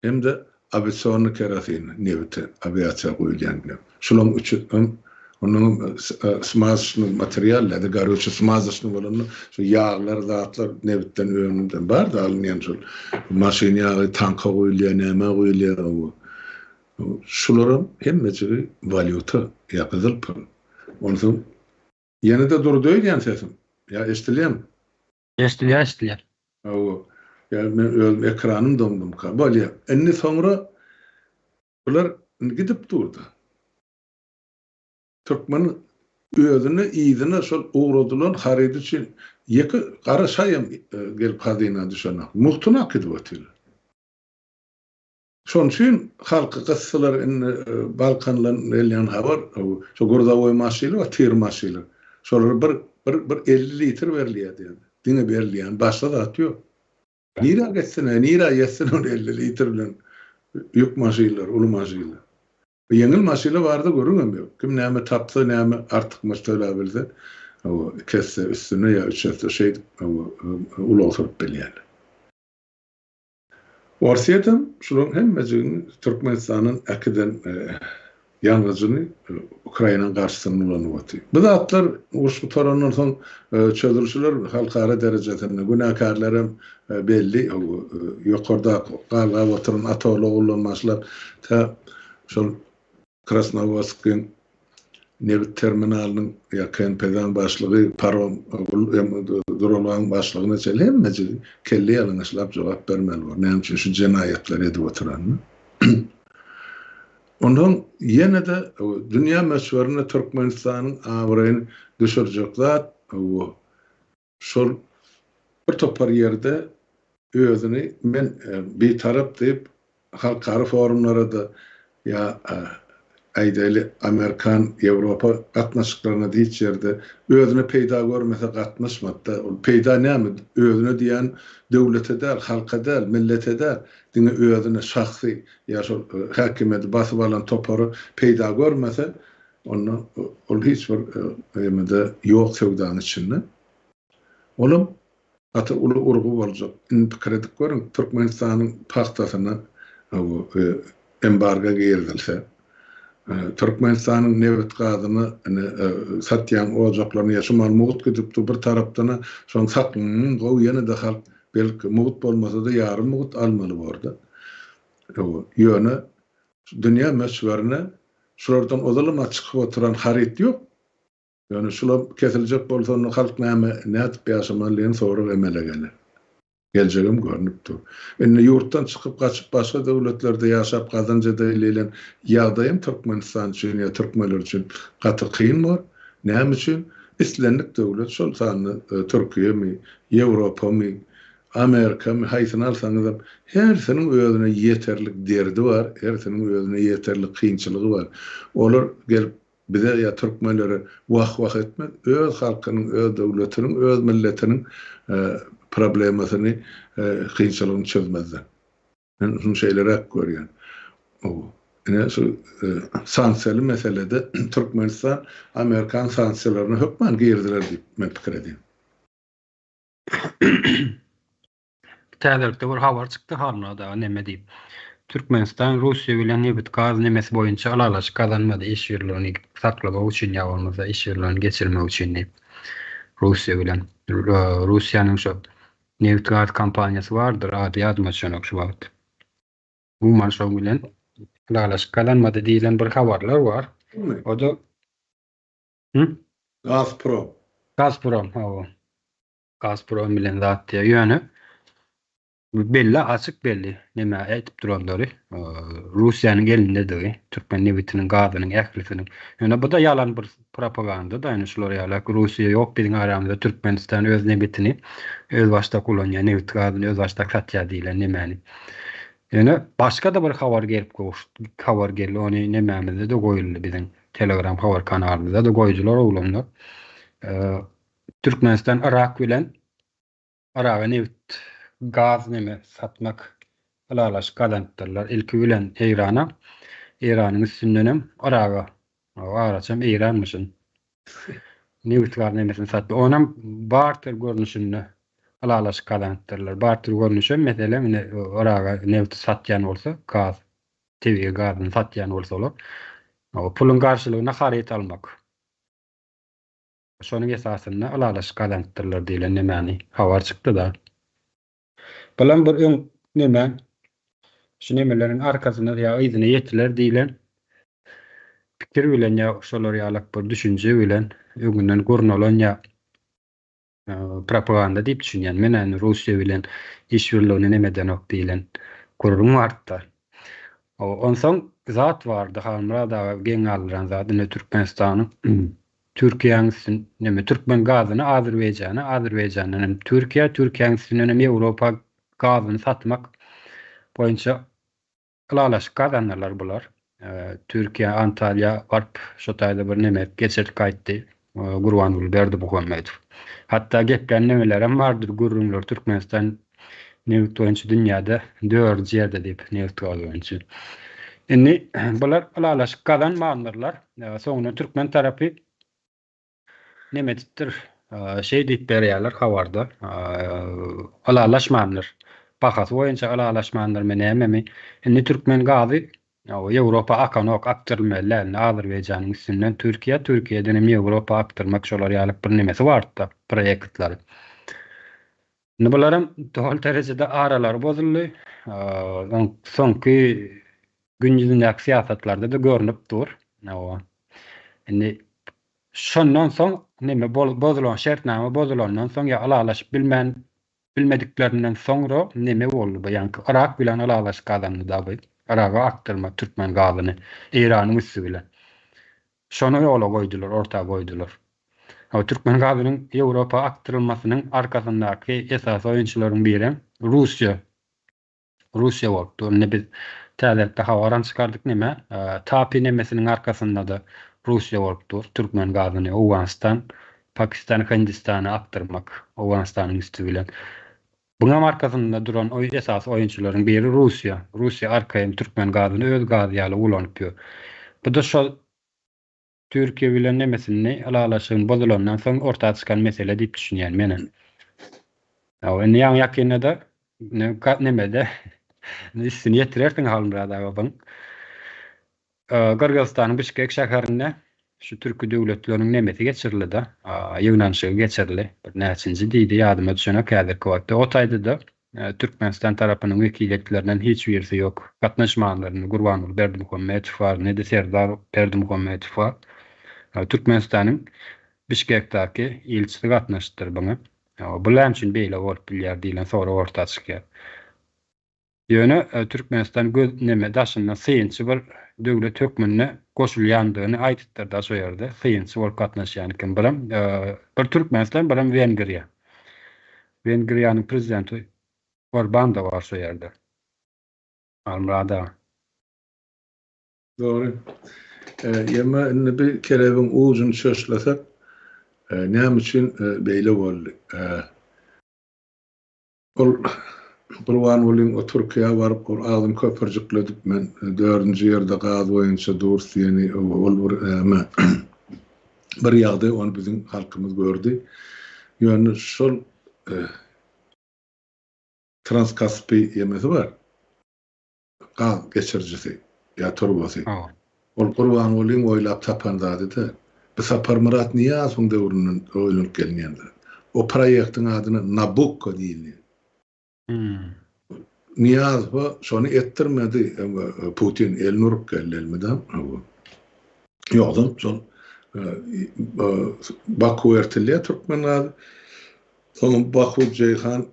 hem de Abisonu Kerasin nevite aviasiya koyulyan. Şulun üçün onun smazışının materyalleri, garıcı smazışının olanı, şu yağlar, zatlar nevitten önünden var da alınyan şu maşin yağı, tanka koyuluyor, neme koyuluyor. Şuların hemmeci valuta yapıdıl pıl. Onun için yine de durdu öyle sesim. Ya istileyem. Estiliyor. Ya ben ekranım domdum ka. Böyle enni sonra bunlar gidip durdu. Türkmen özüne iyidine şol uğradılan haridi için yeki qara şayam gelip hadina düşana. Muhtuna kidip ötüyor. Şon için halkı kıssalar Balkanların elyan haber şu Gurdavoy maşyly we tir maşyly. Şolar bir 50 litr berliýär diýdi. Diňe berliýän başga da atýar. Nira geçsene, nira yetsene 50 litr bilen yük maşylylar, uly maşylylar. Yeňil maşyly barda görüňem ýok. Kim näme tapsa, näme artykmaş töle bildi. O kesse üstüne ýa üçe şey uly oturup bilýär. Orsiyetim şunun hemmecini Türkmenistan'ın akiden yalnızını Ukrayna'nın karşısında olan vakti. Bu da atlar uçlu toranın son çöldürüşüler halkara derecesinde günahkarlarım belli yukarıda qalga oturun atolu olunmaslar ta şu Krasnovodsk'ın nevit terminalının yakın pedan başlığı parom durulan başlığına çelemmeci kelli yalınışlap cevap vermeli var. Ne için şu cinayetler edip oturan. Ondan yine de dünya meşhuruna Türkmenistan'ın ağırını düşürecekler. Şol bir topar yerde özünü ben bir taraf deyip halkara forumlara da ya aýdaly Amerikan, Ýewropa gatnaşyklarına diýip ýerde özüne peýda görmese gatnaşmakda, ol peýda näme? Özüne diýen döwlete däl, halka däl, millete däl, diňe özüne şahsy ýa şol häkimet basyp alan topary peýda görmese, onu ol hiç bir emede ýok söwdany içinde. Olum ata uly urgu boljak. Pikir edip görüň, Türkmenistanyň paxtasyna embargo girdilse, Türkmenistan'ın nevit gazyny satýan ojaklaryny ýaşamal mugut gidipdi bir tarapdan şoň satlyň gowy ýene de halk belki mugut bolmasa da ýarym mugut almaly boldy. Ýöne dünýä meşhurine şulardan odalyma çykyp oturan harit ýok. Ýöne şular kesiljek bolsa halk näme ýaşamalyny sonra emele gelir. Geljegim görnüpdi. Indi ýurtdan çykyp gaçyp başga döwletlerde ýaşap gazança edilen ýagdaýym Türkmenistan üçin ýa türkmenler üçin gaty kyn bar. Näme üçin? İslendik döwlet şol sany Türkiýe mi, Ýewropa mi, Amerika mi haýsyny alsaňyz her seniň özüne ýeterlik derdi bar, her seniň özüne ýeterlik kynçylygy bar. Olar gelip bize ya Türkmenlere wah etmez, öz halkynyň, öz döwletiniň, öz milletiniň problemasyny kynçylygyny çözmezler. Ben şu şeyleri hep görýän. Ine şu sanksiýaly meselede Türkmenistan Amerikan sanksiýalaryny hökmen girdiler diýip men pikir edýän. Täzelikde bir habar çykdy harnada näme diýip. Türkmenistan Russiýa bilen nebit gaz nemesi boýunça alalaş kazanmady iş ýerlerini saklamak üçin ýa iş ýerlerini geçirmek üçin. Russiýa bilen Russiýanyň şu nevit gaz kampaniýasy bardyr, ady ýadyma düşenok şu wagt. Bu maşo bilen alalaş kazanmady diýilen bir habarlar bar. O da Gazprom bilen zat diýe ýöne belli, açık belli. Näme aýdyp duranlary Russiýanyň elindedir. Türkmen nevitiniň gazynyň ählisiniň. Ýöne bu da ýalan bir propaganda da. Ýöne şular ýalan Russiýa ýok biziň aramyzda Türkmenistan öz nevitini öz başda kullanýan, nevit gazyny öz başda satýar diýilen nämäni. Ýöne başga da bir habar gelip habar geldi. Ony nämämizde de goýuldy biziň Telegram habar kanalymyzda da goýdular oglanlar. Türkmenistan Irak bilen Irak'a nevit gaz neme satmak alalaş kazandylar. Ilki bilen İran'a, İran'ın üstündenem araga. Araçam İranmışyn. Newtgar nemesini satdy. Onam barter görnüşünde alalaş kazandylar. Barter görnüşü mesele mine araga newt satýan bolsa, gaz, tebiga gazyny satýan bolsa olar. O pulun garşylygyna haryt almak. Şonuň esasynda alalaş kazandylar diýilen nämäni habar çykdy da. Bilen bir öň näme şu nemelerin arkasında ya ýyzyna ýetdiler diýilen pikir bilen ya şolar ýalyk bir düşünje bilen öňünden görünen ya propaganda diýip düşünýän menen Russiýa bilen iş birligine nemeden ok diýilen gurrun artdy. Onsoň zat bardy hamra da geň alyran zadyny Türkmenistanyň Türkiýanyň näme Türkmen gazyny Azerbaýjanyň Türkiýanyň näme Ýewropa gazyny satmak boýunça alalaş kazandylar bular. Türkiýe, Antalya, Arp şo taýda bir näme geçirdik aýtdy. Gurbanguly Berdimuhammedow. Hatda geplen nemeler hem bardyr gurrunlar Türkmenistan neft boýunça dünýäde 4 ýerde diýip neft gazy boýunça. Indi bular alalaş kazanmagandyrlar. Soňra Türkmen tarapy nemetdir şey diýip berýärler habarda. Alalaşmandyr. Bahas boýunça alalaşmandyr menemi. Indi Türkmen gazy Ýewropa akanok aktyrmalar, Azerbaýjanyň üstünden Türkiýeden hem Ýewropa aktyrmak şolar ýalyk bir nemesi bardy, proýektlary. Indi bularym total derejede aralar bozuldy. Soňky günýüzündäki siýasatlarda da görünip dur. Indi şondan soň neme bozulan şertname bozulandan soň ya alalaşyp bilmediklerinden soňra neme boldy? Ýani Irak bilen alalaş kazandy da bu. Araga aktyrma Türkmen gazyny İranyň üstü bilen. Şonu ýola goýdular, orta goýdular. Türkmen gazynyň Ýewropa aktyrylmasynyň arkasyndaky esas oýunçylaryň biri Russiýa bolupdy. Ony biz täzelikde habaran çykardyk näme? Tapi nemesiniň arkasynda da Russiýa bolupdy. Türkmen gazyny Awganistan, Pakistan, Hindistany aktyrmak Awganistanyň üstü bilen. Buňa arkasynda duran esas oýunçylaryň biri Russiýa. Russiýa arkaýym Türkmen gazyny öz gazy ýaly ulanyp ýör. Bu da şol Türkiýe bilen nemesini alalaşygyň bozulandan soň ortaga çykan mesele diýip düşünýän menen. Indi ýa-ýakynda da nemede isini ýetirerdiň halmyrada babaň. Gürgistanyň Bişkek şäherinde şu türkü döwletleriň nemeti geçirildi da, ýygnanşygy geçirildi. Bir näçinji diýdi ýadyma düşenek häzirki wagtda. O taýda da Türkmenistan tarapynyň wekilletlerinden hiç birisi ýok. Gatnaşmanlaryny Gurbanguly Berdimuhammedow bar, ne de Serdar Berdimuhammedow bar. Türkmenistanyň Bişkekdäki ilçisi gatnaşdyr buňa. Bular üçin beýle bolup bilýär diýilen sonra ortaga çykýar. Ýöne Türkmenistan göz neme daşyndan syýynçy bir döwlet hökmüne goşulýandygyny aýtdyr da şo ýerde. Syýynçy bolup gatnaşýan kim bilen bir Türkmenistan bilen Wengriýa. Wengriýanyň prezidenti Orbán da bar şo ýerde. Almyrada. Doğru. Ýa-ma indi bir kerebiň uzun söýlesak, näme üçin beýle boldy? Gurbangulyň o Türkiýe baryp ağzyn köpürjükledip men 4-nji ýerde gazy boýunça Dursyny ol bir ýagdaý onu biziň halkymyz gördü. Ýöne şol Transkaspi ýemesi bar. Gaz geçirjisi ýa turbosy. Ol Gurbangulyň oýlap tapan zady-da. Bu Sapar Murat Niýazowyň döwründen oýlanyp gelýändi. O proýektiň adyny Nabucco diýilýär. Niýazow şonu ettirmedi Putin elnur gelmeden. Ýogdum şol Baku ertile Türkmenler soň Baku Ceyhan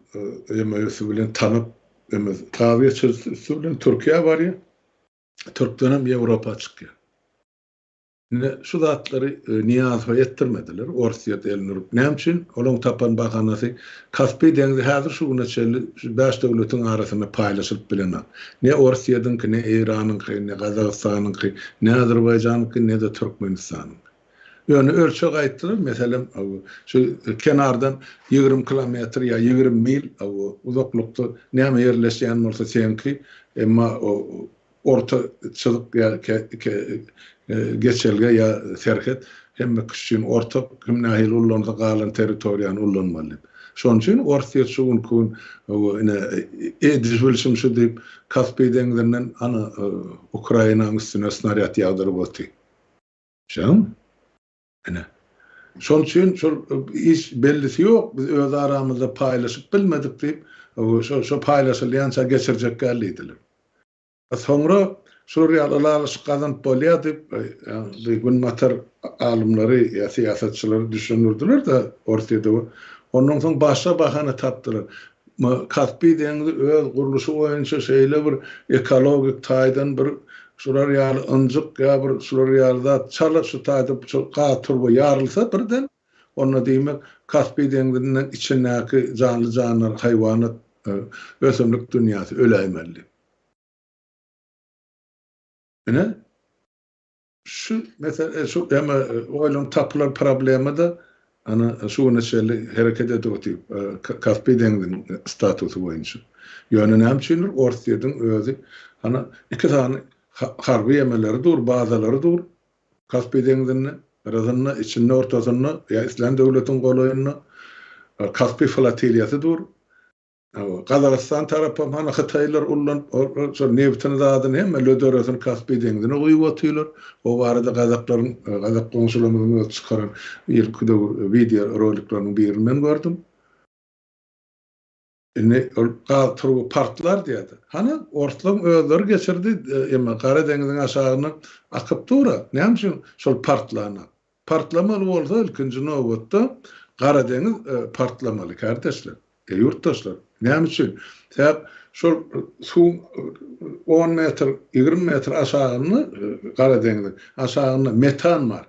ýemesi bilen tanyp tabiýet sözü bilen Türkiýe bar ýa. Türkmenem Ýewropa çykýar. Şu zatlary Niýazow ettirmediler. Orsiýet elinirup. Näme üçin? Olaň tapan bahanasy Kaspy deňizi häzir şu güneçli 5 döwletiň arasyna paýlaşyp bilenler. Ne Orsiýadyňky, ne Iranyňky, ne Gazagystanyňky, ne Azerbaýjanyňky, ne de Türkmenistanyňky. Yani ölçek aýtdylar, meselem şu kenardan 20 kilometr ya 20 mil uzaklykda näme yerleşýän bolsa senki, emma orta çylyk ya geçelge ya serket hemme kişinin orta kimnahil ullansa galan territoriýany ullanmaly. Şoň üçin orta şuun kun ine edizbilşim şu diýip Kaspy deňizinden ana Ukrainanyň üstüne snaryat ýagdyryp otdy. Şoň ene. Şol üçin şol iş bellisi ýok. Biz öz aramyzda paýlaşyp bilmedik diýip şo paýlaşylýança geçirjek geldiler. Sonra şu reallar şykazan bolýar diýip gün matar alymlary ýa siýasatçylary düşünürdiler de ortada. Ondan soň başga bahana tapdylar. Kaspy deňizi öz guruluşy boýunça şeýle bir ekologik taýdan bir şular ýaly ınjyk ýa bir şular ýalda çalyk şu taýda gaturby ýarylsa birden onda diýmek Kaspy deňizinden içindäki canly janlar, haýwanat, ösümlik dünýäsi öläýmeli. Ene şu mesela şu hem oýlum tapylar problemi de ana şu näçeli hereket edýär Kaspy deňiziniň statusy boýunça. Ýöne näme ortaýyň özü ana iki tane harby ýemeleri dur, bazalary dur. Kaspy deňiziniň razanna içinde ortasyna ýa İslam döwletiň golaýyna Kaspy flotilýasy dur. Qazaqstan tarapy mana Hitaýlar ullan şo neftin zadyny hemme lödörösün Kaspy deňizine goýup otýarlar. O barada Qazaklaryň Qazaq konsulamyny çykaran ilki video roliklaryny birini men gördüm. Ine turgu partlar diýdi. Hana ortalyk özleri geçirdi, emma Kara deňiziň aşagyna akyp dura. Näme üçin şol partlarna? Partlamaly bolsa ilkinji nowatda Kara deňiz partlamaly kardeşler, ýurtdaşlar. Näme üçin? Täp şol suw 10 metr, 20 metr aşagyny Kara deňiziň aşagyna metan bar.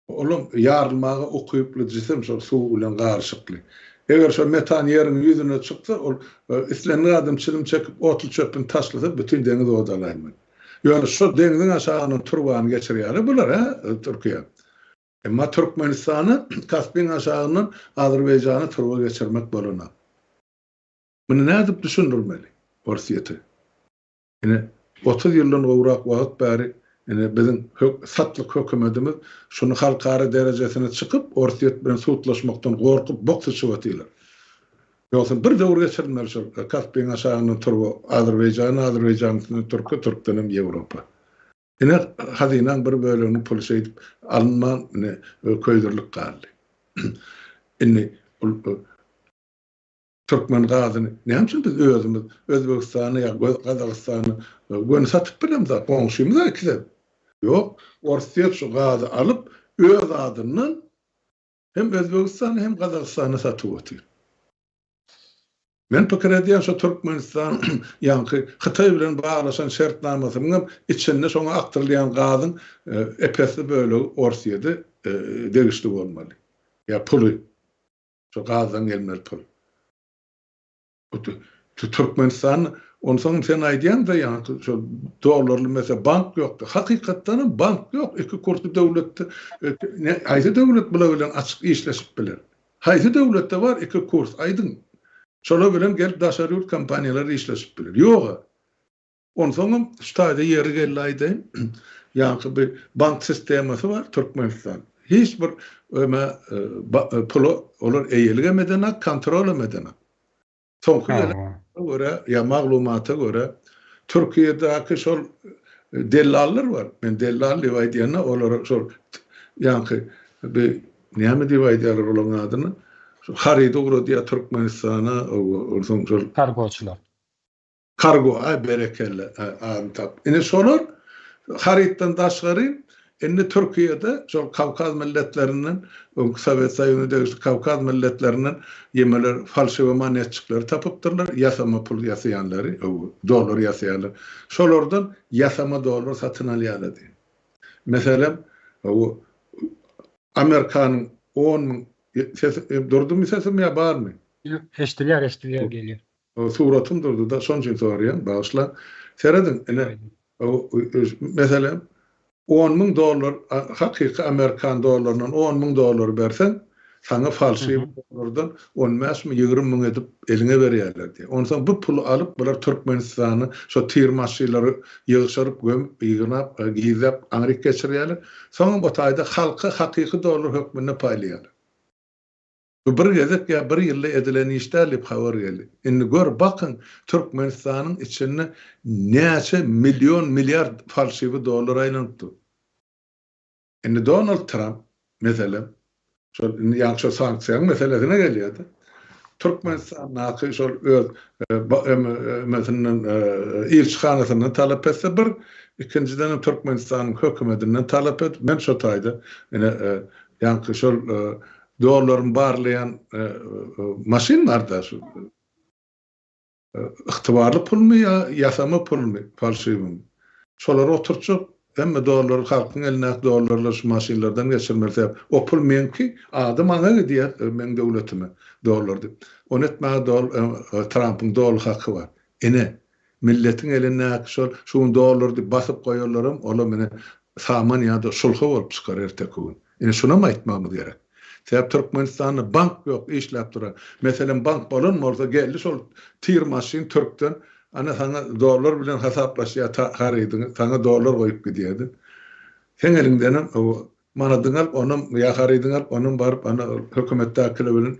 Olum ýarylmagy okuyuply jisim şol suw bilen garşykly. Eger şo metan ýeriniň ýüzüne çyksa, ol islenýän adam çylim çekip otly çöpüni taşlasa bütün deňiz odalanmaly. Ýöne şo deňiziň aşagyny turbany geçirýär bular Türkiýe. Emma Türkmenistany Kaspyň aşagyny Azerbaýjany turba geçirmek bolana. Muny nädip düşündirmeli orsiýety? Ine 30 ýyldan gowrak wagt bäri bizim satlyk hökümetimiz şunu halkara derejesine çıkıp ortaýet bilen suwtlaşmakdan gorkup boksaşyp atýarlar. Ýoksa bir döwür geçirdiler şu Kaspyň aşagyny turba Azerbaýjanyň Türkden hem Ýewropa. Ine hazynyň bir bölümini polisiýa edip Alman köýdürlük galdy. Ine Türkmen gazyny näme üçin biz özümiz Özbekistany ýa Qazaqstany gönü satyp bilemza goňşymyza ikide. Ýok, ortaýet şu gazy alyp öz adynyň hem Özbekistany hem Qazaqstany satyp otýar. Men pikir edýän şu Türkmenistan ýa-ni Hitaý bilen baglaşan şertnamasynyň içinde şoňa aktyrylýan gazyň epesli bölegi ortaýety degişli bolmaly. Ýa puly şu gazyň gelmeli pul. Türkmenistan ondan sen aýdýan da ýa şu dolarly mesela bank ýokdy. Hakykatdan bank ýok. Iki kurtly döwletde aýdy döwlet bilen açyk işleşip biler. Haýdy döwletde var iki kurs aýdyn. Şola bilen gelip daşary ýurt kompaniýalary işleşip biler. Ýok. Ondan ştaýda ýeri gelýärdi. Ýa bir bank sistemasy var Türkmenistan. Hiç bir pulu olar eýilgemeden, kontrol etmeden. Soňky göre ya maglumata göre Türkiýedäki şol dellallar var. Men dellal diýip aýdýan olar şol ýa-ni bir näme diýip aýdýarlar olaň adyny? Şu harita urady Türkmenistana orson şol kargoçular. Kargo berekelle antap. Ine şolar haritadan daşgary indi Türkiýede şol Kavkaz milletlerinden, Sovet Soýunyňda Kavkaz milletlerinden yemeler falşywy monetçiklary tapypdyrlar, ýasama pul ýasaýanlary, dolar ýasaýanlar. Şolardan ýasama dolar satyn alýarlar. Meselem Amerikanyň 10 durdumy sesim ýa barmy? Eşdilýär gelýär. Suratym durdu da şoň üçin soraýan, bagyşla. Seredin ene meselem $10,000 hakiki Amerikan dolarından $10,000 bersen sana falsy dolardan 20,000 edip eline berýärler diýe. Ondan bu pulu alıp bular Türkmenistany şo tir maşynlary ýygyşyryp gömüp ýygnap gizlep Amerika geçirýärler. Soňra bu taýda halka hakiki dolar hökmüne paýlaýarlar. Bu bir gezek ya bir ýylda edilen işlerle habar geldi. Indi gör bakın Türkmenistanyň içinde näçe milyon milyar falsy dolar aýlandy. Indi Donald Trump mesela şol ýaňşy sanksiýa meselesine gelýärdi. Türkmenistan naky şol öz meselen ilçhanasyny talap etse bir ikinciden Türkmenistanyň hökümetinden talap et. Men şo taýda ýaňky şol dolaryn barlayan maşinlarda şu ihtibarly pulmy ýasama pulmy falsymy şolar oturçup hem dolar halkyň eline dolarlar şu maşinlerden geçirmeli. O pul menki adam ana diýär men döwletime dolardy. Onu etmäge Trump'ın dolar hakkı var. Ene milletin eline şu dolardy basyp goýarlarym olar meni saman ýa-da sulha bolup çykarar tekün. Ene şuna mı aýtmamyz gerek? Sebäp Türkmenistanda bank ýok, işläp durar. Meselen bank bolanmasa geldi şol tir maşin Türkden ana sana dolar bilen hesaplaşýa haraýdyň, sana dolar goýup gidýärdi. Sen elinden o manadyň alyp onuň ýa haraýdyň alyp onuň baryp ana hökümetdäkiler bilen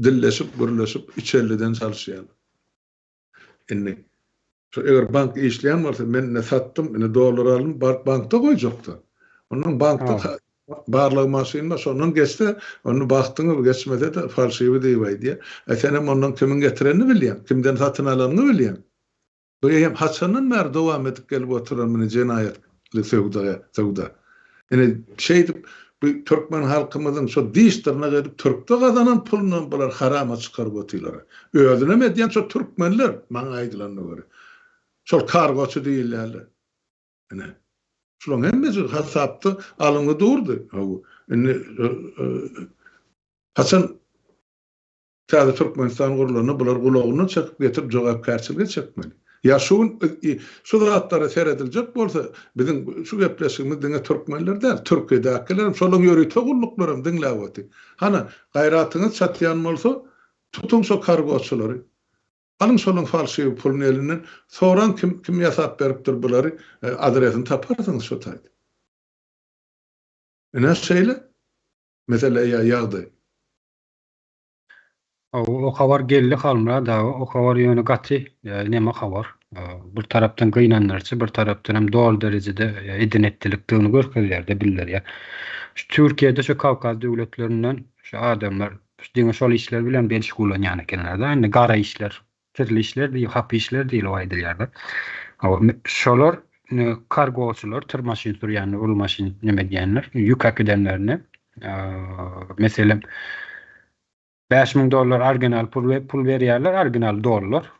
dilleşip, gürleşip içerliden çalışýar. Indi şu eger bank işleýän bolsa men ne satdym, ne dolar alym, bankda goýjakdy. Onuň bankda barlyg maşyny şondan geçse, onu bakdyň geçmede de falsyby diýip senem ondan kimin getirenini bilýän, kimden satyn alanyny bilýän. Bu hem Hasan'ın mer dowam edip gelip oturan meni jenayetli sowda. Yani bu Türkmen halkymyzyň şo diýişdirine gelip Türkde gazanan pulundan bular harama çykaryp otyrlar. Özüne medýän şo türkmenler maňa aýdylanyna görä. Şol kargoçy diýilýärler. Yani şoň hemmesi hasapdy alyny durdy. Hasan täze Türkmenistan gurulanyny bular gulagyny çykyp getirip jogapkärçilige çekmeli. Ya şu zatlara seyredilecek bolsa bizim şu gepleşigimiz diňe Türkmenler däl, Türkiýedekilerim şolaryň ýöreýte gullyklaryny diňläp oty. Hana gaýratyňyz çatýan bolsa tutuň şo kargoçylary. Alyň şolaryň falsy puluny elinden soran kim ýasap beripdir bulary adresini taparsyňyz şo taýda. Ene şeýle mesele ýagdy. O habar geldi halmra da o habar ýöne gaty näme habar bir tarapdan gynanlarçy bir tarapdan hem doğal derecede edinettilikdigini görkezlerde bilirler ya. Şu Türkiýede şu Kavkaz döwletlerinden şu adamlar diňe şol işler bilen meşgulanýan ekenler da, indi gara işler, türli işler diýip hap işler diýip aýdylýar. Şolar kargoçylar, tır maşyn sürýänler, ul maşyn näme diýenler, ýük akedenlerini meselem $5,000 arginal pul berýärler, arginal dolar.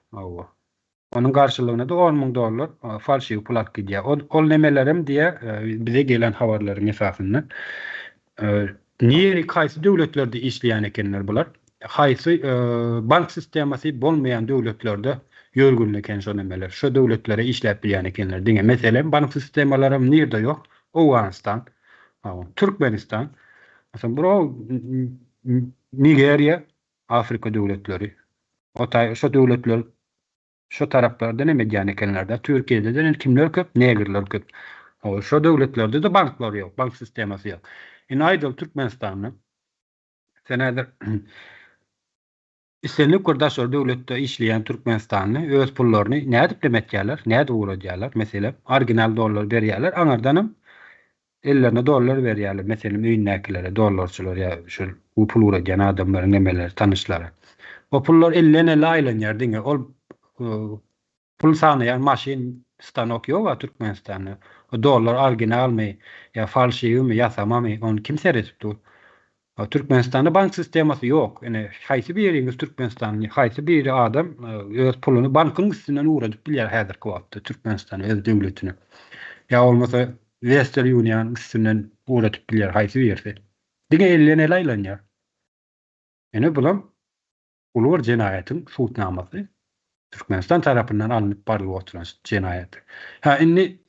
Onun garşylygyna da $10,000 falsy pul alyp gidýär. Ol nemelerim diye bize gelen habarlaryň esasynda niýeri kaýsy döwletlerde işleýän ekenler bular. Haýsy bank sistemasy bolmaýan döwletlerde ýörgünli eken şo nemeler. Şo döwletlere işläp bilýän ekenler. Diňe meselem bank sistemalarym nirde ýok? Awganistan, Türkmenistan, mesela buro Nigeriya, Afrika döwletleri. Şo döwletler şo taraplarda näme diýän ekenler da Türkiýede de kimler köp, negerler köp. Şo döwletlerde de banklar ýok, bank sistemasy ýok. Aýdal Türkmenistanyň senedir istenip gurdaşlar döwletde işleýän Türkmenistanyň öz pullaryny näde diplomatýarlar, näde uğradýarlar? Meselem original dolar berýärler, aňardanam ellerine dolar berýärler. Meselem öýündäkilere, dolarçylar ýa şu bu pul uğradýan adamlaryň nemeleri, tanışlary. O pullar ellerine aýlanýar diňe. Ol pul sanaýan maşin stanok ýok Türkmenistanyň. O dolar originalmy ýa falsymy ýasamamy onu kim seretipdir? Türkmenistanda bank sistemasy ýok. Yani haýsy bir ýeriňiz Türkmenistanyň, haýsy bir adam öz puluny bankyň üstünden uğradyp bilýär häzirki wagtda Türkmenistan öz döwletini. Ya olmasa Western Union üstünden uğradyp bilýär haýsy bir ýerde. Diňe ellerine aýlanýar. Yani bulam ulur jenaýatyň suwtnamasy Türkmenistan tarapyndan alınıp barlyp oturan jenaýat. Indi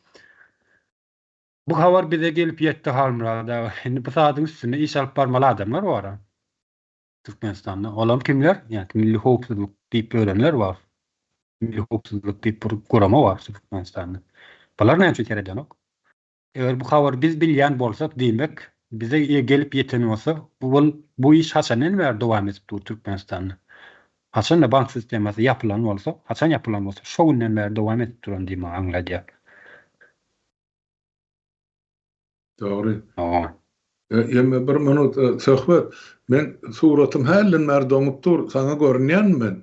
Bu habar bize gelip yetti halmurada. Şimdi bu saatin üstünde iş alıp barmalı adamlar var. Türkmenistan'da. Olam kimler? Yani milli hoğutsuzluk deyip öğrenler var. Milli hoğutsuzluk deyip bir kurama var Türkmenistan'da. Bunlar ne için kereden ok? Eğer bu haber biz bilýän bolsak demek, bize gelip yeten olsa, bu iş haçan ver dowam edip dur Türkmenistan'da. Haçan da bank sistemasi yapılan olsa, haçan yapılan olsa, şo günden beri dowam edip duran diýme aňladýar. Doğru. Aa. Ýeme bir minut söhbet. Men suratym hällen mer doňupdur, sana görnýänmen.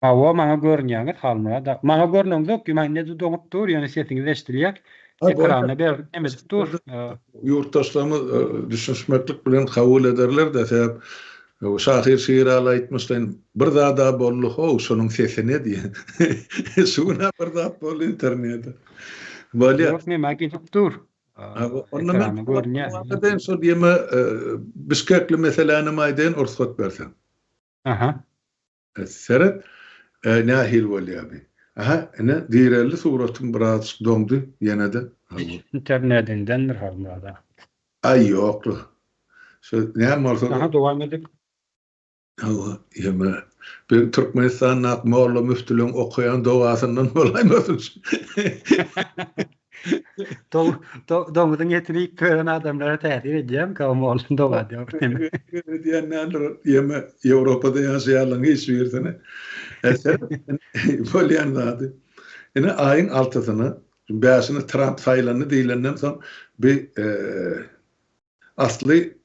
Awa maňa görnýär halmara da. Maňa görnýär zok, maňa näde doňup dur, ýani setiniz eşdilýär. Ekrana ber, emez dur. Yurttaşlarımız düşünmeklik bilen kabul ederler de sebep o Şahir Şiiraly aýtmyşdan bir zada bolluq o şonuň sesine diýen. Şuna bir zat bol internetde. Bolýar. Yok ne makin dur. Ondan görnýär. Şol diýme Bişkekli meselany maýdan ursat bersen. Aha. Seret nahil bolýar. Aha, ene diýerli suratym biraz doňdy ýene-de. İnternetindendir halmara. Ay ýoklu. Şo näme bolsa Aha dowam edip. Hawa ýeme bir Türkmenistanyň molla müftülüň okuyan dogasyndan bolaýmasyn. Doňudyň ýetirik gören adamlara täsir edýär, kawam bolsun doga diýär. Diýenler ýeme Ýewropada ýaşaýarlar hiç ýerdene. Bolýan zady. Ene aýyň altysyny, bäşini Trump saýlany diýilenden soň bir asly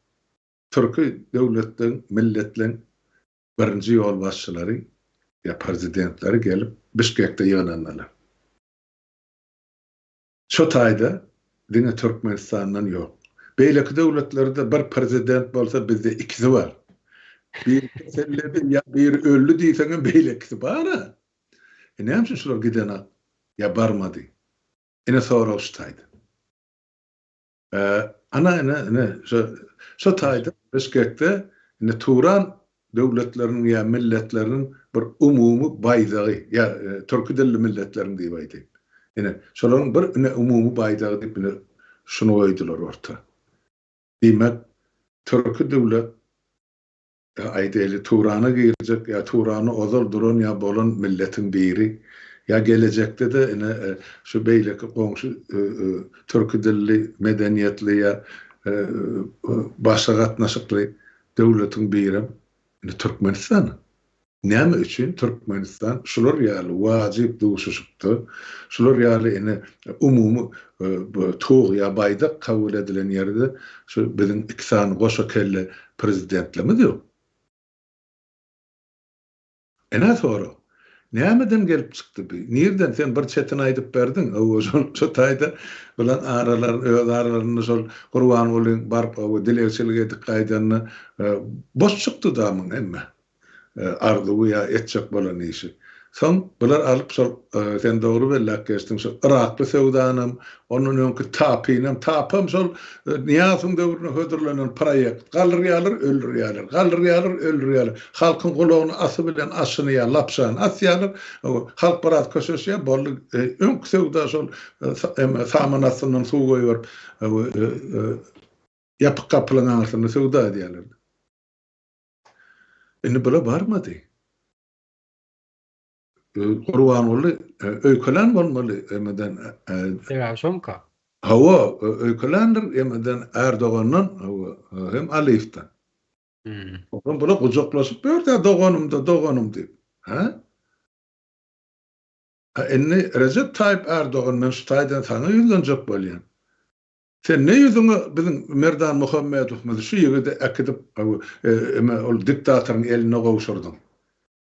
Türki döwletden, milletlen birinji ýol başçylary ýa prezidentleri gelip Bişkekde ýyglananlar. Şo taýda diňe Türkmenistandan ýok. Beýleki döwletlerde bir prezident bolsa bizde ikisi bar. Bir selledi ýa bir öllü diýseňe beýlekisi bar. Näme üçin şolar gidene ýa barmady? Ene Soros taýda. Ana ene şo taýda Bişkekde ene Turan döwletleriniň ýa milletleriniň bir umumy baýdagy ýa türki dilli milletlerin diýip aýdym. Ene şolaryň bir umumy baýdagy diýip şunu goýdular orta. Demek türki döwlet aýdyly Turana girjek ýa Turany ozal duran ýa bolan milletin biri ýa gelecekde de ene şu beýleki goňşy türki dilli medeniýetli ýa başga gatnaşykly döwletiň biri Türkmenistan. Näme üçin Türkmenistan şular ýaly wajyp duşuşupdy. Şular ýaly ene umumy toğ ýa baýda kabul edilen ýerde şu biziň ikisany goşa kelle prezidentlemi diýip. Ene sonra nämeden gelip çykdy bu? Nerden sen bir çetin aýdyp berdin? O şo taýda bilen öz aralaryny şol Gurban bolyň barp o dilerçilik edip gaýdanyny boş çykdy damyň emme. Arzuwy ýa etjek bolan işi. Soň bular alyp şol sen dogry bellek geçdiň şol Irakly sewdanam, onuň öňkü tapam şol Niýazyň döwrüne hödürlenen proýekt. Gallerýalar öldürýärler. Halkyň gulagyny asy bilen aşyny ýa lapşan asýarlar. Halk barat köşeşe bolly öňkü sewda şol samanasynyň suw goýup ýapyk kapylaryň arasynda sewda edýärler. Indi bula barmady. Gurban boly öýkelen bolmaly emeden Şonka. Hawa öýkelendir emeden Erdoganyň hem Aliyevden. Oňa bula gujoklaşyp berdi doganym diýip. Ha? Indi Recep Tayyip Erdogan men şu taýdan sana ýüzlenjek bolýan. Sen ne yüzüňe biziň Merdan Muhammedow şu ýerde akydip ol diktatorun eline gowşurdyň.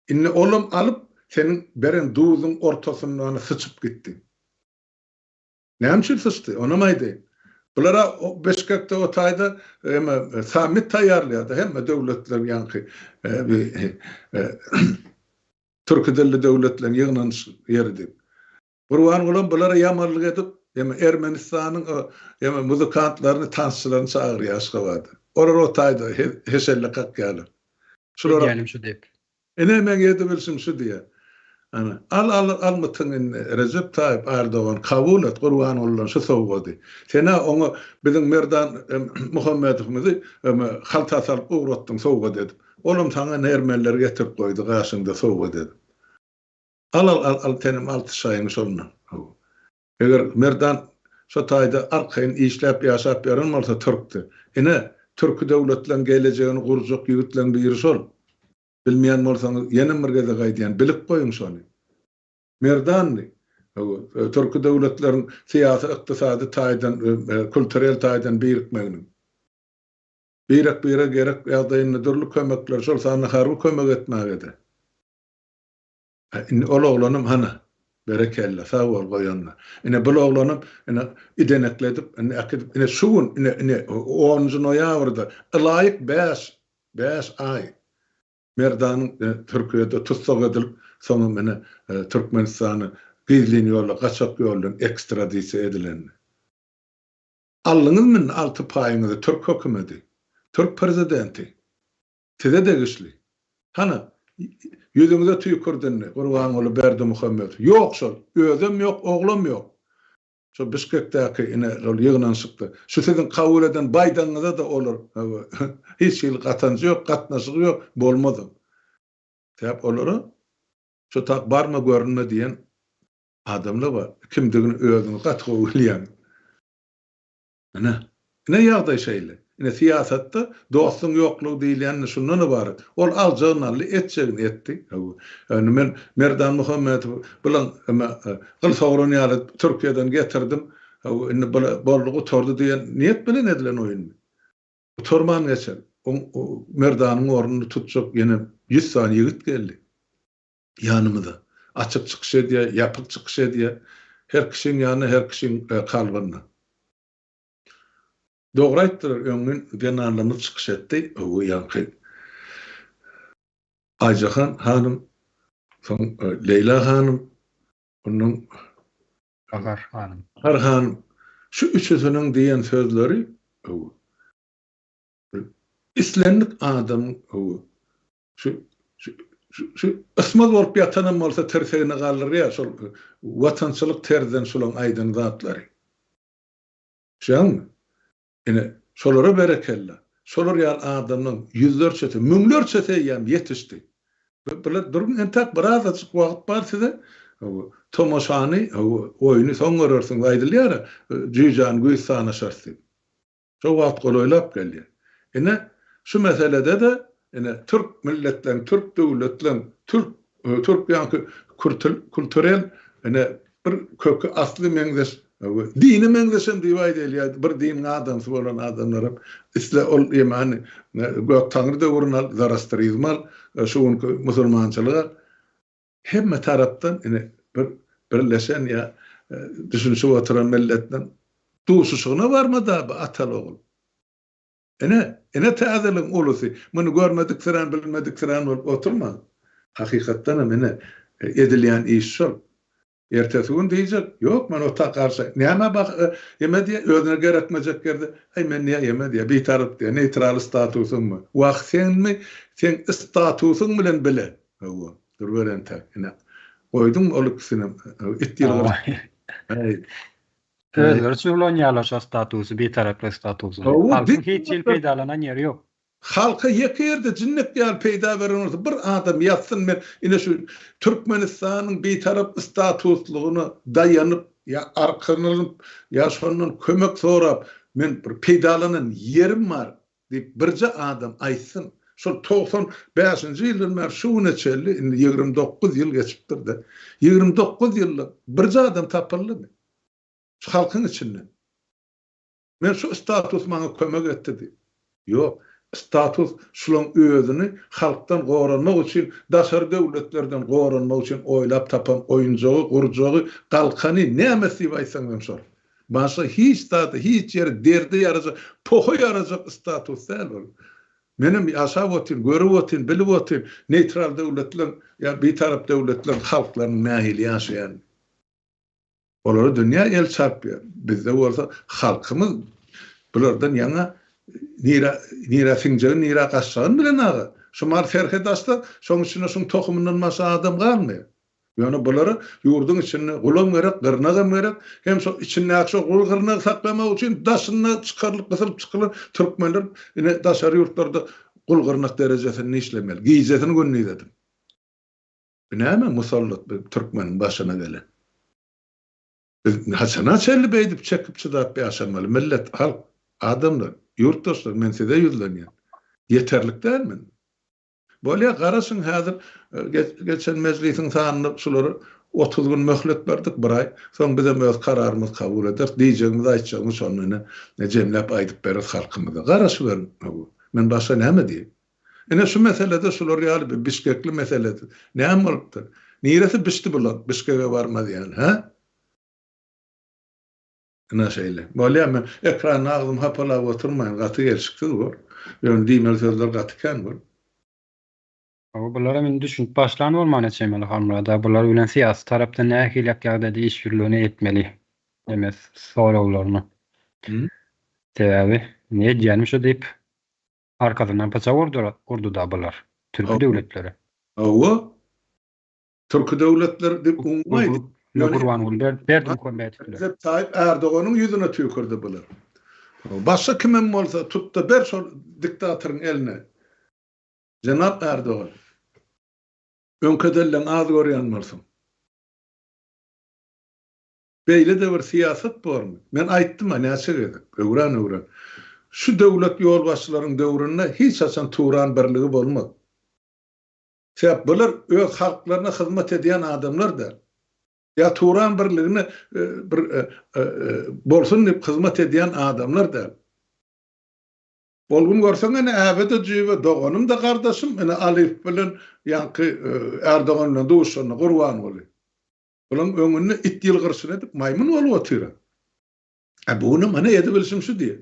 Inni olam alyp senin beren duýuzyň ortasyndan sıçyp gitdi. Näme üçin sıçdy? Ona maýdy. Bulara Bişkekde o taýda samit taýýarlaýardy. Hemme döwletler ýanky türki dilli döwletler ýygnanyş ýerdi. Gurban bolan bulara ýamanlyk edip Ermenistanyň muzikantlaryny, tansçylaryny çagyrýar Aşgabatda. Olar o taýda heşelle kakýarlar. Şulara gelip şu diýip. Ene men ýerde bilsim şu diýe. Ana almatın Recep Tayyip Erdoğan kabul et Kurban olan şu sowgady. Sena onu bizim Merdan Muhammedowmizi haltasal uğrattın sowgady dedim. Olum sana nermeller getirip koydu karşında sowgady dedim. Al tenim 6 sayını sonuna. Eger Merdan şu taýda arkayın işläp ýaşap ýaran bolsa Türkdi. Ine Türk döwletlerini geleceğini gurjak ýigitlerin biri sol. Bilmeýän bolsaňyz ýene bir gede gaýdýan bilip goýuň şonu. Merdanly Türk döwletlerini syýasy, ykdysady taýdan, kulturel taýdan birikmegini. Birek gerek ýagdaýyny dürli kömekler şol sany harby kömek etmägede. Ol oglanım hana berekella sağ ol goýanlar. Ine bu oglanım ine idenekledip ine şuun ine 10 noýabrda laýyk 5 ay Merdan Türkiýede tutsak edilip soňra mene Türkmenistany gizlin ýolla gaçak ýoldan ekstradisiýa edilen. Allyňyz men 6 paýyňyzy Türk hökümeti, Türk prezidenti. Tede de güçli. Hana yüzüňize tüýkürdinni, Gurban oly Berdi Muhammed. Ýok şol, özüm ýok, oglam ýok. Şo Bişkekdäki ine ol ýygynan çykdy. Şu siziň kabul eden baýdaňyza da olur. Hiç ýyl gatanjy ýok, gatnaşygy ýok, bolmady. Täp olary şu tak barma görünme diýen adamlar bar. Kimdigini özüni gatga bilýän. Ine ýagdaý şeýle. Ine siýasatda dostluň ýoklugy diýilýän şundan ibaret. Ol aljagyny etjegini etdi. Yani men Merdan Muhammedow bilen gyl sowrany ýaly Türkiýeden getirdim. Ine bollugy tordy diýen niýet bilen edilen oýun. Torman geçer. O Merdanyň ornuny tutjak ýene 100 sany ýigit geldi. Ýanymyza. Açyk çykyş edýär, ýapyk çykyş edýär. Her kişiň ýanyna, her kişiň kalbyna. Dogry aýtdylar, öňün genarlyny çykyş etdi. O ýanky Aýjahan hanym, soň Leyla hanym, onuň Agar hanym. Har hanym. Şu üçüsiniň diýen sözleri islendik adam şu ısmaz bolup ýatanam bolsa tersegine galyr ýa şol watançylyk terden şolaň aýdyn zatlary. Şoňmy? Ine şolara berekella. Şolar ýa adamyň ýüzlerçe, müňlerçe ýam ýetişdi. Böyle durun entak biraz açyk wagt bar size. Tomoşany oýuny soňgörürsiň aýdylýar. Jyjan güýsana şarsy. Şo wagt golaýlap geldi. Ine şu meselede de ine Türk milletlerin, Türk döwletlerin, Türk ýa-ni kulturel ine bir kökü asly meňzeş dini meňzeşem diýip aýdylýar. Bir din adam bolan adamlar isle ol ýemany gök taňry döwrüne Zoroastrizmal, şuň musulmançylyga hemme tarapdan ine birleşen ýa düşünşi oturan milletden duşuşyna barmada atal ogul. Ene täzeliň ulusy. Muny görmedik filan bilmedik filan bolup oturma. Hakykatdan ene edilýän iş şol. Ertesi gün diýjek, ýok men ota garşy. Näme bak ýemedi özüne gerekmejek yerde. Ay men niýe ýemedi? Bitarap diýe neutral statusymy? Wagt sen statusyň bilen bile. Dur beren tak. Ene oýdum oluksyny itdiýär. Ay Özleri suwlanýarlar şu statusy, betaraply statusy. Halkyň hiç ýyl peýdalanan ýeri ýok. Halka ýeke ýerde jinnet ýal peýda beren bolsa bir adam ýatsyn men ine şu Türkmenistanyň betarap statuslugyny daýanyp ýa arkanyp ýa şondan kömek sorap men bir peýdalanan ýerim bar diýip birje adam aýtsyn. Şol 95-nji ýyldan bäri şu neçeli 29 ýyl geçipdir de 29 ýyllyk birje adam tapyldy. Halkyň içinden. Men şu status maňa kömek etdi. Ýok, status şulaň özüni halkdan goranmak üçin, daşary döwletlerden goranmak üçin oýlap tapan oýunjagy, gurjagy, galkany näme diýip aýtsaň şol. Başga hiç status, hiç ýere derdi ýarajak, pohy ýarajak status däl. Menim ýaşap otyn, görüp otyn, bilip otyn, neutral döwletler ýa betarap döwletler halklaryň nähili ýaşaýan. Olara dünýä el çarpýar. Bizde bolsa halkymyz bulardan ýana nira finjegi, nira gaçsagyny bilen aga. Şomar ferhet asda, şoň üçin şoň tohumyndan maşa adam galmaýar. Yani bunları yurdun içine gulam gerek, gırnagam gerek. Hem so içine şu gul gırnag saklamak için daşına çıkarılıp kısılıp çıkılır. Türkmenler yine daşarı yurtlarda gul gırnag derecesini işlemeli. Giyizetini gönleydedim. Näme musallat Türkmenin başına gelen. Hasana çelli beydip çekip çıdap bir aşamalı. Millet, halk, adamlar, yurttaşlar, men size yüzlenýär. Yeterlik değil mi? Böyle karasın hazır geçen meclisin sanını şuları 30 gün möhlet verdik bir ay. Son bize öz kararımız kabul eder. Diyeceğimiz aytacağımız sonuna cemlep aytıp berer halkımıza. Karası verin. Men başka näme diýeyim? Ene şu meselede şular ýaly bir Bişkekli meselede. Näme bolupdyr? Niresi bişti bulan? Bişkek'e varmaz yani. Ha? Ene şeýle. Böyle men ekrana ağzım hapalap oturmaýyn. Gaty gelşikdi bu. Ýöne diýmeli sözler gatykan bu. Bulara men düşünüp başlany bolmagy çemeli halmada. Bular bilen siýasy tarapdan nähilek ýagdaýda iş ýürlüğüne etmeli. Emes, sorawlaryny. Täbi, ne diýenim şu diýip arkadan paça urdu da bular. Türk döwletleri. Awa Türk döwletleri diýip uňmaýdy. Gurban berdim kömekler. Recep Tayyip Erdoğan'ın yüzüne tükürdü bular. Başka kimin bolsa tuttu ber şol diktatörün eline. Cenap Erdoğan. Önkadellen az görýän bolsam. Beýle de bir siýasat bormy? Men aýtdym näçe gerek. Öwran. Şu döwlet ýolbaşçylaryň döwründe hiç haçan Turan birligi bolmaz. Sebäp bular öz halklaryna hyzmat edýän adamlar da. Ya Turan birligini bolsun diýip hyzmat edýän adamlar da. Bolgun görseň ene äbede jyby doganym da gardaşym ene Alif bilen ýanky Erdoğan bilen duşany gurban boly. Bulan öňünde it ýyl gyrşyn edip maýmun bolup otyrar. Bunu mana ede bilsim şu diýe.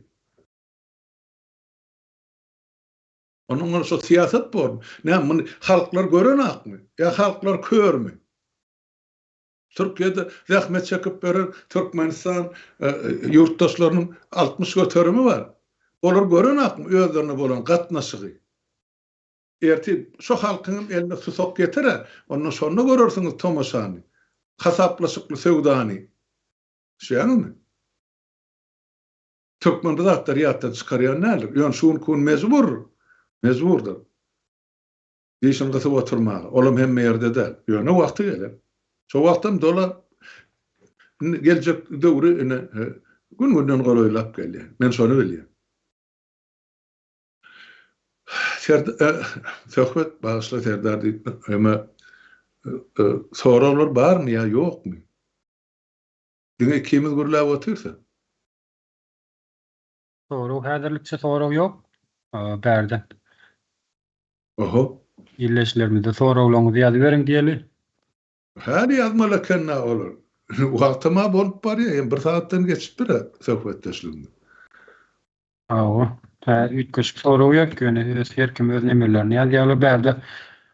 Onun şu siýasat bor. Näme halklar gören akmy? Ya halklar körmü? Türkiýede zähmet çekip berer Türkmenistan yurttaşlarynyň 60 göterimi bar. Olar gören akmy özlerine bolan gatnaşygy. Erti şu halkyň eline susap getere, ondan sonra görersiňiz tomaşany. Hasaplaşykly sewdany. Şeýlemi? Türkmen redaktör ýatdan çykarýan näler? Ýön şuň kun mezburdur. Diýişin gysyp oturmagy. Olam hemme ýerde däl. Ýöne wagty geler. Şo wagtdan dolar geljek döwri ene gün-günden golaýlap gelýär. Men şonu bilýär. Söhbet başla Serdar diýip ama sorawlar barmy ýa ýokmy? Diňe kimiz gurlap otursa? Soraw häzirlikçe soraw ýok. Berden. Oho. İlleşlerimizde sorawlaryňyzy ýazyp beriň diýeli. Her ýazmaly kenna olur. Wagtyma bolup barýar, bir saatdan geçip bir söhbetdeşliginde. Awa, ütkeşik soraw ýok, ýöne her kim öz nemelerini ýazýarlar. Berde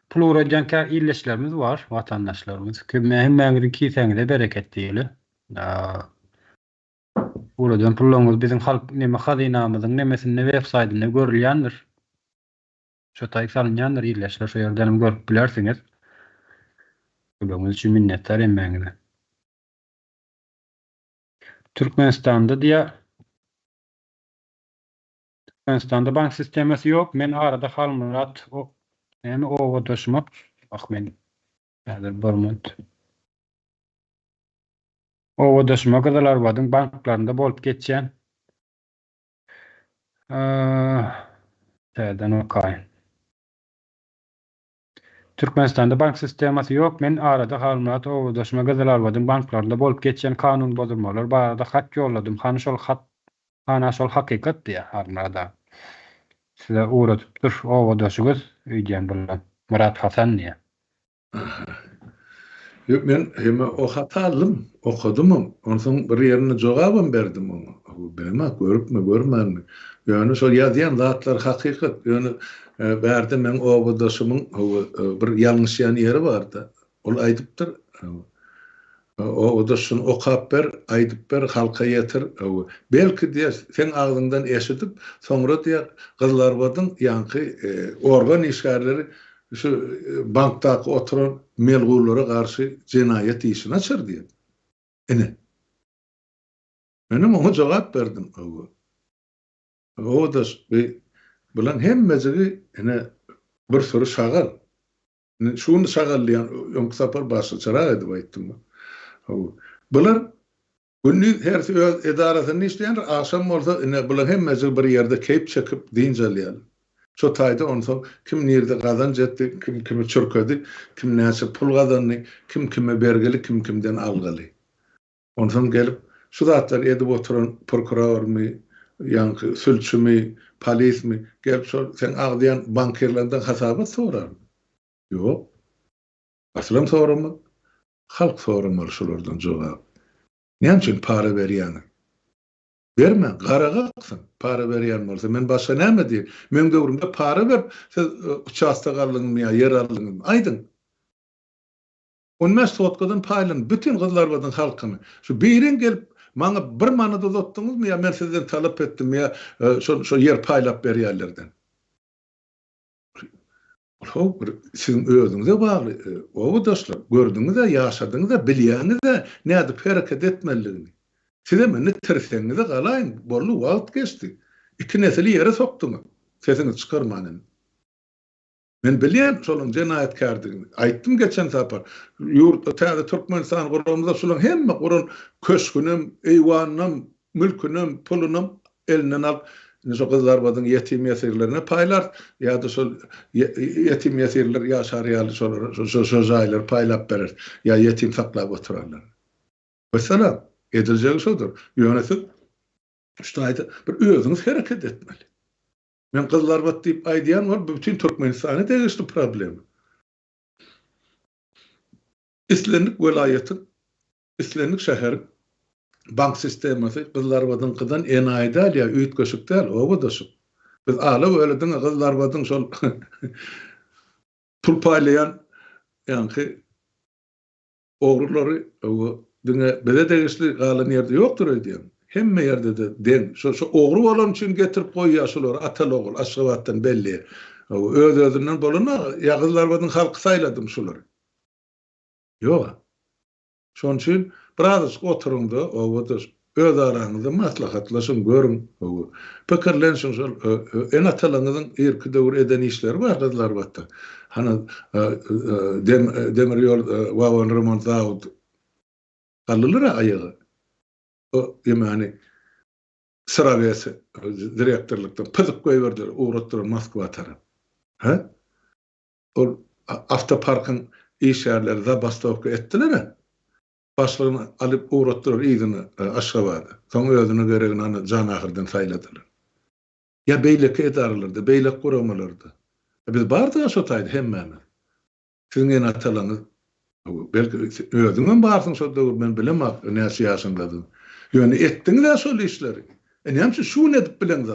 pluraljanka illeşlerimiz var, vatandaşlarymız. Hemmäňiň kiseňizde bereket diýeli. Buradan pullaňyz bizim halk neme hazinamyzyň nemesinde websaýtynda görülýändir. Şu taýyp salynýandyr illeşler, şu ýerden görüp bilersiňiz. Bularymyz üçin minnetdar emmäňize. Türkmenistanda bank sistemesi ýok. Men arada Halmurat näme owa doşmak. Men häzir Bormont. Owa doşmak adalar badyň banklarynda bolup geçýän. Täden okay. Türkmenistanda bank sistemasi ýok. Men arada Halmurat owa doşmak adalar badyň banklarynda bolup geçýän kanun bozulmalar barada hat ýolladym. Hana şol hakykat diýär Halmurada. Size uğratıpdır. Owa doşugyz öýdýän bilen. Murat Hasan diýär. Men hemme o hatalym, okudum. Ondan bir ýerine jogabam berdim onu. Benim görüpmi, görmänmi? Ýöne şol ýazýan zatlar hakykat. Ýöne berde men owa doşumyň bir ýalňyşýan ýeri bardy. Ol aýdypdyr. O doşun okap ber, aýdyp ber, halka ýetir. Belki diýär, sen agzyndan eşitip, soňra diýär, gyzlar badyň ýanky organ işgärleri şu bankdaky oturan melgullara karşı cinayet işini açır diye. Ene. Benim ona cevap verdim. O da bulan hemmesi ene bir soru şagal. Şunu şagallayan öňsapar başy çara edi aýtdym. Bular günni her edarasyny işleýän akşam bolsa ene bular hemmesi bir ýerde keyip çekip diňjelýär. Şo taýda onsoň kim nerede gazanç etdi, kim kimi çürkedi, kim näçe pul gazandy, kim kime bergeli, kim kimden algaly. Onsoň gelip şu zatlar edip oturan prokurormy, ýa-ni sülçümi, polismi gelip sen agdýan bankerlerden hasabat sorar. Yok. Aslan sorumlu. Halk sorumlu şolardan jogap. Näçe para berýän? Berme, garaga aksın. Para berýän bolsa men başga näme diýip? Men döwrümde para berip, siz uçakda galyňmy ýa yer alyňmy? Aýdyn. Onmas sotkadan paýlan bütün gyzlar bolan halkyny. Şu birin gelip maňa bir manada uzatdyňyzmy ýa men sizden talap etdim ýa şo yer paýlap berýärlerden. Sizin özüňize bagly. O dostlar, gördüňiz-de, ýaşadyňyz-da, bilýäňiz-de näde hereket etmeliligini. Size meni tirseňiz-de galaýyn, bolly wagt geçdi. İki nesili ýere sokdumy. Sesini çykarmaň. Men bilýän şolaň jenaýetkardygyny. Aýtdym geçen sapar. Ýurt täze Türkmenistan guramyzda şolaň hemme guran köşkünüm, eýwanynym, mülkünüm, pulunum elinden alyp Şo gyzlar bolan ýetim ýasirlerine paýlar, ýa-da şol ýetim ýasirler ýaşar ýaly şo jaýlar paýlap berer, ýa ýetim saklap oturarlar. Mesela ediljek şodur. Ýönetim şu taýda bir özüňiz hereket etmeli. Men gyzlar bot diýip aýdýan bar bütün Türkmenistany degişli problem. Islendik welaýaty, Islendik şäher bank sistemasy gyzlar bolan enaýdal ýa üýt köşükdäl, o da şu. Biz ala öýleden gyzlar bolan şol pul paýlayan ýa-ni oğrulary düňe bede degişli galan ýerde ýokdur diýen. Hemme ýerde de den. Şo oğru bolan üçin getirip goýýar şolary atal ogul Aşgabatdan belli. Öz-özünden bolana ýa gyzlar bolan halky saýladym şolary. Ýok. Şoň üçin biraz oturunda, o da öz araňyzda maslahatlaşyň, görüň. Pikirlenşiň şol en atalaňyzyň erki döwür eden işleri bar gyzlar batda. Hana demir ýol wagon remont zawod galylar aýagy. O ýemani Sıravesi direktorlukdan pyzyp goýberdiler, uğratdylar Moskwa tarap. Ha? Ol avtoparkyň iş ýerleri zabastovka etdiler. Başlygyny alyp uğratdylar ýygyny Aşgabada. Soň özüne geregini ana janahyrdan saýladylar. Ya beýleki edaralarda, beýlek guramalarda. Biz bardyk şo taýda hemmemiz. Sizin atalaňyz belki özüňden barsyň şo döwür men bilemok näçe ýaşandadyň. Ýöne etdiňiz şol işleri. Näme şu edip bileňiz?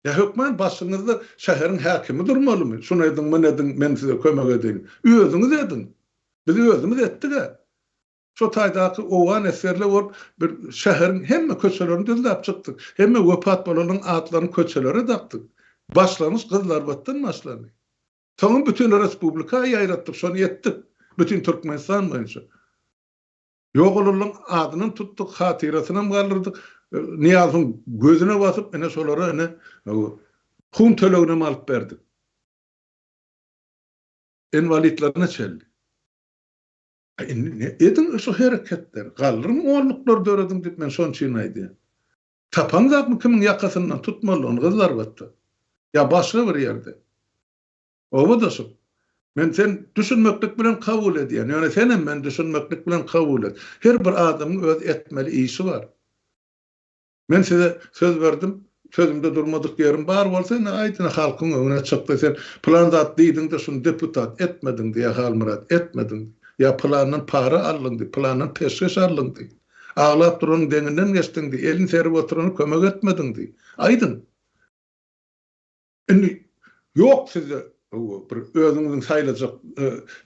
Ya hökmen başyňyzda şäheriň häkimi durmalymy? Şunu edin, men size kömek edeyim. Özüňiz edin. Biz özümüz etdik. Şo taýdaky owan eserler bolup bir şäheriň hemme köçelerini düzläp çykdyk. Hemme wepat bolanyň atlaryny köçelere dakdyk. Başlanyş gyzlar batdan başlandy. Soň bütün respublika ýaýratdyk, şonu etdik. Bütün Türkmenistan boýunça. Ýogulyň adyny tutdyk, hatirasyny galdyrdyk. Niýazyň gözüne basyp ene şolara ene hum tölegini alyp berdik. Envalidlerine çeldi. Edin şu hareketler, galrym oğurluklar döredim diýip men şon üçin aýdy. Tapanzakmy kimiň ýakasyndan tutmaly onu gyzlar batdy. Ya başga bir ýerde. O da şu. Men sen düşünmeklik bilen kabul edýän. Ýöne senem men düşünmeklik bilen kabul et. Her bir adamyň öz etmeli işi bar. Men size söz verdim. Sözümde durmadyk ýerim bar bolsa, aýdyna halkyň öňüne çykdy sen plandat diýdiň de şunu deputat etmedin diýe halmyrat etmedin. Ya plandan para alındı, plandan peşkeş alındı. Ağlap duran deňinden geçdiňdi, elin serip oturany kömek etmediňdi. Aýdyn. Indi ýok size bir özüňiziň saýlajak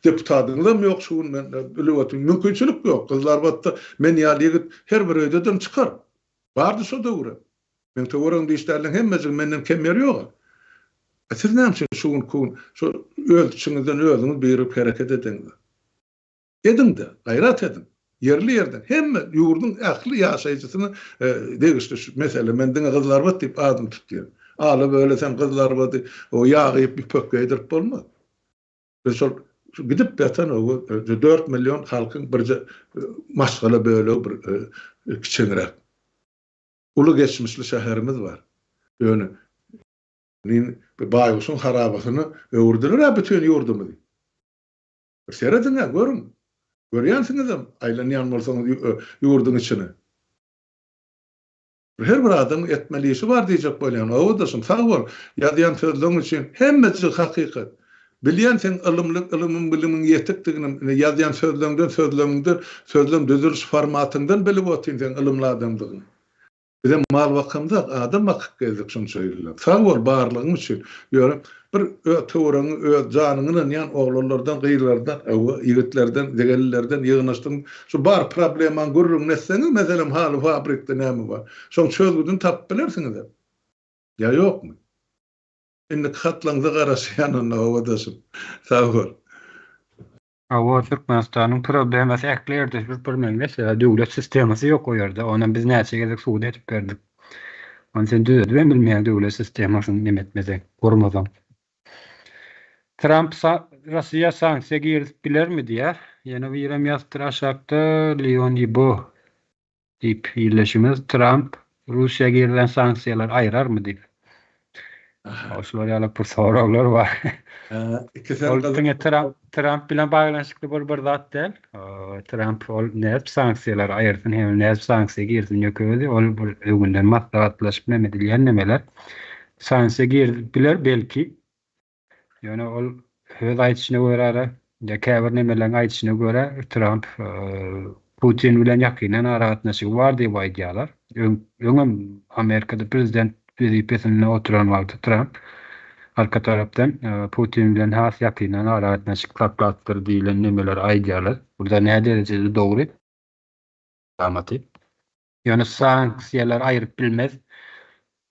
deputatyňyzam ýok şuň men bilip oturum. Mümkinçilik ýok. Gyzlar batda men ýaly her bir öýdeden çykar. Bardy şo döwre. Men töwreň diýişleriniň hemmesi menden kemmer ýok. Siz näme şuň şu ölçüňizden özüňiz berip hareket edin. Edin de, gayrat edin. Yerli yerden. Hemme ýurdun akly ýaşaýjysyny degişdi. Mesela menden gyzlar bat diýip adım tutýar. Aly böyle sen gyzlar bat o ýagyp bir pökge edip bolmaz. Şol gidip ýatan o 4 milyon halkyň birje maşgala böyle bir kiçiňrek. Ulu geçmişli şäherimiz bar. Ýöne Baýoşyň harabasyny öwürdiler bütün ýurdumy. Seredin görün. Görýänsiňizem aýlanýan bolsaňyz ýurdun içine. Her bir adam etmelisi var diýjek bolýan. O da şun sag bol. Ýadýan sözleň üçin hemmesi hakykat. Bilýän sen ilmim bilimiň ýetikdigini ýadýan sözleňden düzüliş formatyndan bilip otyn sen ilimli adamdygyny. Bize mal bakımda adam bakıp geldik şunu söylediler. Sağ ol barlığın için. Diyorum bir ötüğürünü, canının yan oğullardan, gıyırlardan, yiğitlerden, degellilerden yığınlaştım. Şu bar probleman görürüm neseniz, mesela halı fabrikte ne mi var? Son çözgüdün tap bilirsiniz hep. Ya yok mu? Şimdi katlandı karası yanına ovadasın. Sağ ol. Awa Türkmenistan'ın problemesi eklerdi. Bir mesela devlet sistemasi yok o yerde. Ona biz näçe gezek suud etip berdik. Onu sen düzedip bilmeýän devlet sistemasyny nemetmezek, gormazam. Trump Russiýa sanksiýa girip bilermi diýär. Ýene birem ýazdyraşakda Leon Ibo diýip ýerleşimiz Trump Russiýa girilen sanksiýalar aýrarmy diýip. Oşlar ýalyp bir soraglar bar. Trump bilen baýlanşykly bir zat däl. Trump ol näp sanksiýalar aýyrtyn hem näp sanksiýa girsin ýökedi. Ol bir öňünden maslahatlaşyp näme diýen nemeler. Sanksiýa girip biler belki. Ýöne ol höz aýtyşyna görä ya käbir nemeler aýtyşyna görä Trump Putin bilen ýakynan aragatnaşyk bar diýip aýdýarlar. Öňem Amerikada prezident wezipesinde oturan wagtda Trump arka tarapdan Putin bilen has ýakynan aragatnaşyk taplatdyr diýilen nemeler aýdýarlar. Burada näme derejede dogry? Amaty. Ýöne sanksiýalar aýryp bilmez.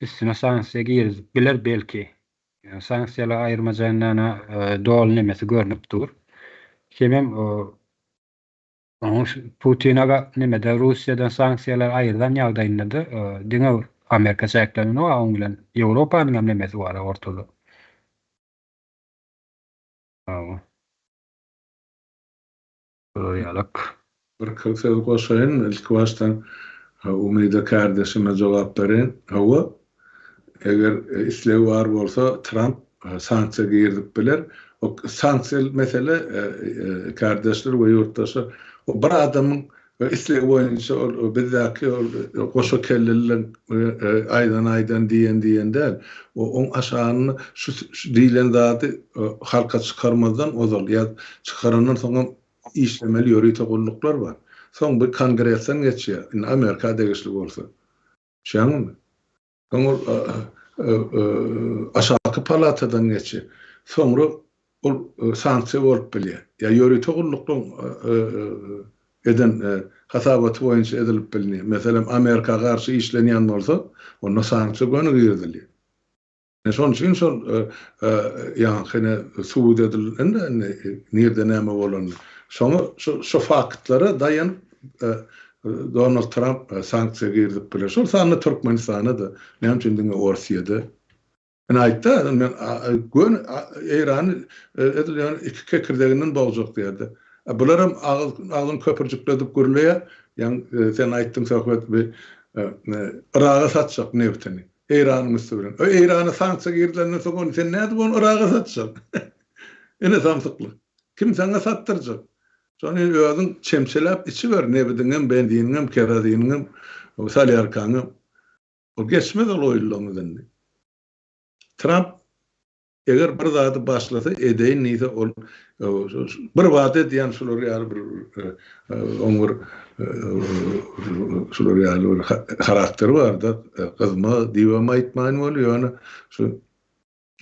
Üstüne sanksiýa girip biler belki. Sanksiýalar aýyrmajanyna dol nemesi görnüp dur. Hemem Putin'a nemede Russiýadan sanksiýalar aýyrdan ýagdaýynda diňe Amerika çäklerini o bilen Ýewropanyň nemesi bar ortada. Ýalyk bir kılsız goşaýyn ilk baştan umyda kardeşime jogap beren. Hawa eger islew bar bolsa Trump sanksiýa girip biler. O sanksiýa mesele kardeşler we ýurtdaşlar o bir adamyň islew boýunça o bizdäki goşa kelleler aýdan diýen däl. O aşagyny şu diýilen zaty halka çykarmazdan ozal ýa çykarandan soňra işlemeli ýöri togulluklar bar. Soň bir kongresden geçýär. Amerika degişli bolsa. Şaňmy? Soň aşaky palatadan geçýär. Soňra ol sanksiýa bolup bilýär. Ya ýöri togullukdan eden hasabat boýunça edilip bilinýär. Meselem Amerika garşy işlenýän bolsa, onda sanksiýa göňüldirilir. Şoň üçin şol ýa-ni suud edilen nerede näme bolan. Şu faktlara dayan Donald Trump sanksiýa girip biler. Şol sany Türkmenistana da näme üçin diňe Orsiýada. Men aýtda men Eýran edilen iki kekirdeginden bawjak diýerdi. Bularam ağzyn köpürjükledip gürleýär. Ýa sen aýtdyň söhbet bir Iraga satjak newtini. Eýranyň üstüne. O Eýrana sanksiýa girilenden soň sen näde bunu Iraga satjak? Ene samsykly. Kim sana sattyrjak? Şonu özüň çemçelap içi ber nebediňem bendiňem keradiňem o salyarkanyň. O geçmez ol oýlanmadan. Trump eger bir zady başlasa edeýin niýse ol bir wagt diýen şular ýaly bir oňur şular ýaly bir karakteri bar da gyzma diýwem aýtmaýan bolýar. Şu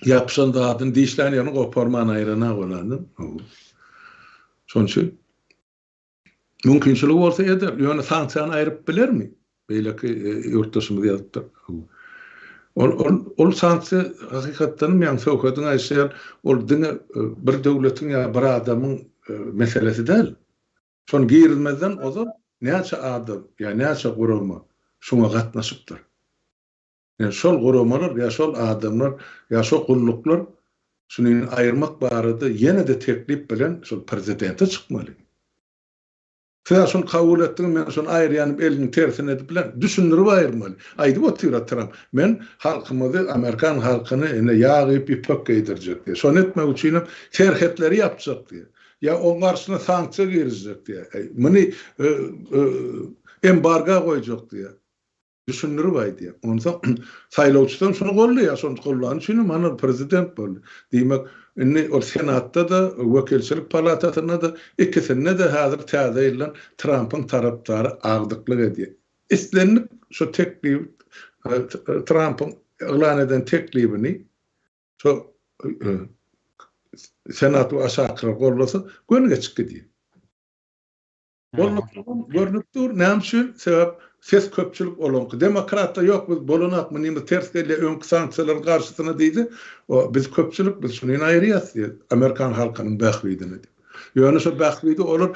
ýapşan zadyn diýişlerini ýany goparman aýrana bolandym. Şoň üçin mümkinçilik bolsa eder. Ýöne sanksiýany aýryp bilermi? Beýleki ýurtdaşymyz ýazypdyr. Ol sanksiyya hakykatdan men söwkatyn aýşýar, ol dine bir döwletiň ýa bir adamyň meselesi däl. Şonu girilmezden ozan näçe adam ýa näçe gurama şoňa gatnaşypdyr. Yani şol guramalar ýa şol adamlar ýa şol gulluklar şunu aýyrmak barada ýene de teklip bilen şol prezidente çykmaly. Sen şunu kabul ettin, men şunu aýrýanyp elini tersine edip bilen düşündirip aýyrmaly. Aýdyp oturatram. Men halkymyzy, Amerikan halkyny ene ýagyp ipek geydirjek diýe. Şonu etmek üçin terhetleri ýapjak diýe. Ya on karşısına sanksiya girecek diye. Mını embargo koyacak diye. Düşünür vay diye. Ondan saylovçudan şunu gollaýar, şonu gollaýan üçin mana prezident boldy. Diýmek, o senatta da, wekilçilik palatasyna da ikisine de häzir täze ýylan Trump'ın tarapdary agdyklyk edýär. Islenip şu teklip Trump'ın elan eden teklibini şu Senatı aşağı gollasa gönüge çykdy diýip. Görnüp dur, näme sebäp ses köpçülik olanky. Demokratda ýok, biz bolanakmy, näme ters gelýär öňkü sanksiýalaryň garşysyna diýdi. O biz köpçülik, biz şunu aýrýas diýip, Amerikan halkynyň bähwidini diýip. Ýöne şu bähwidi olar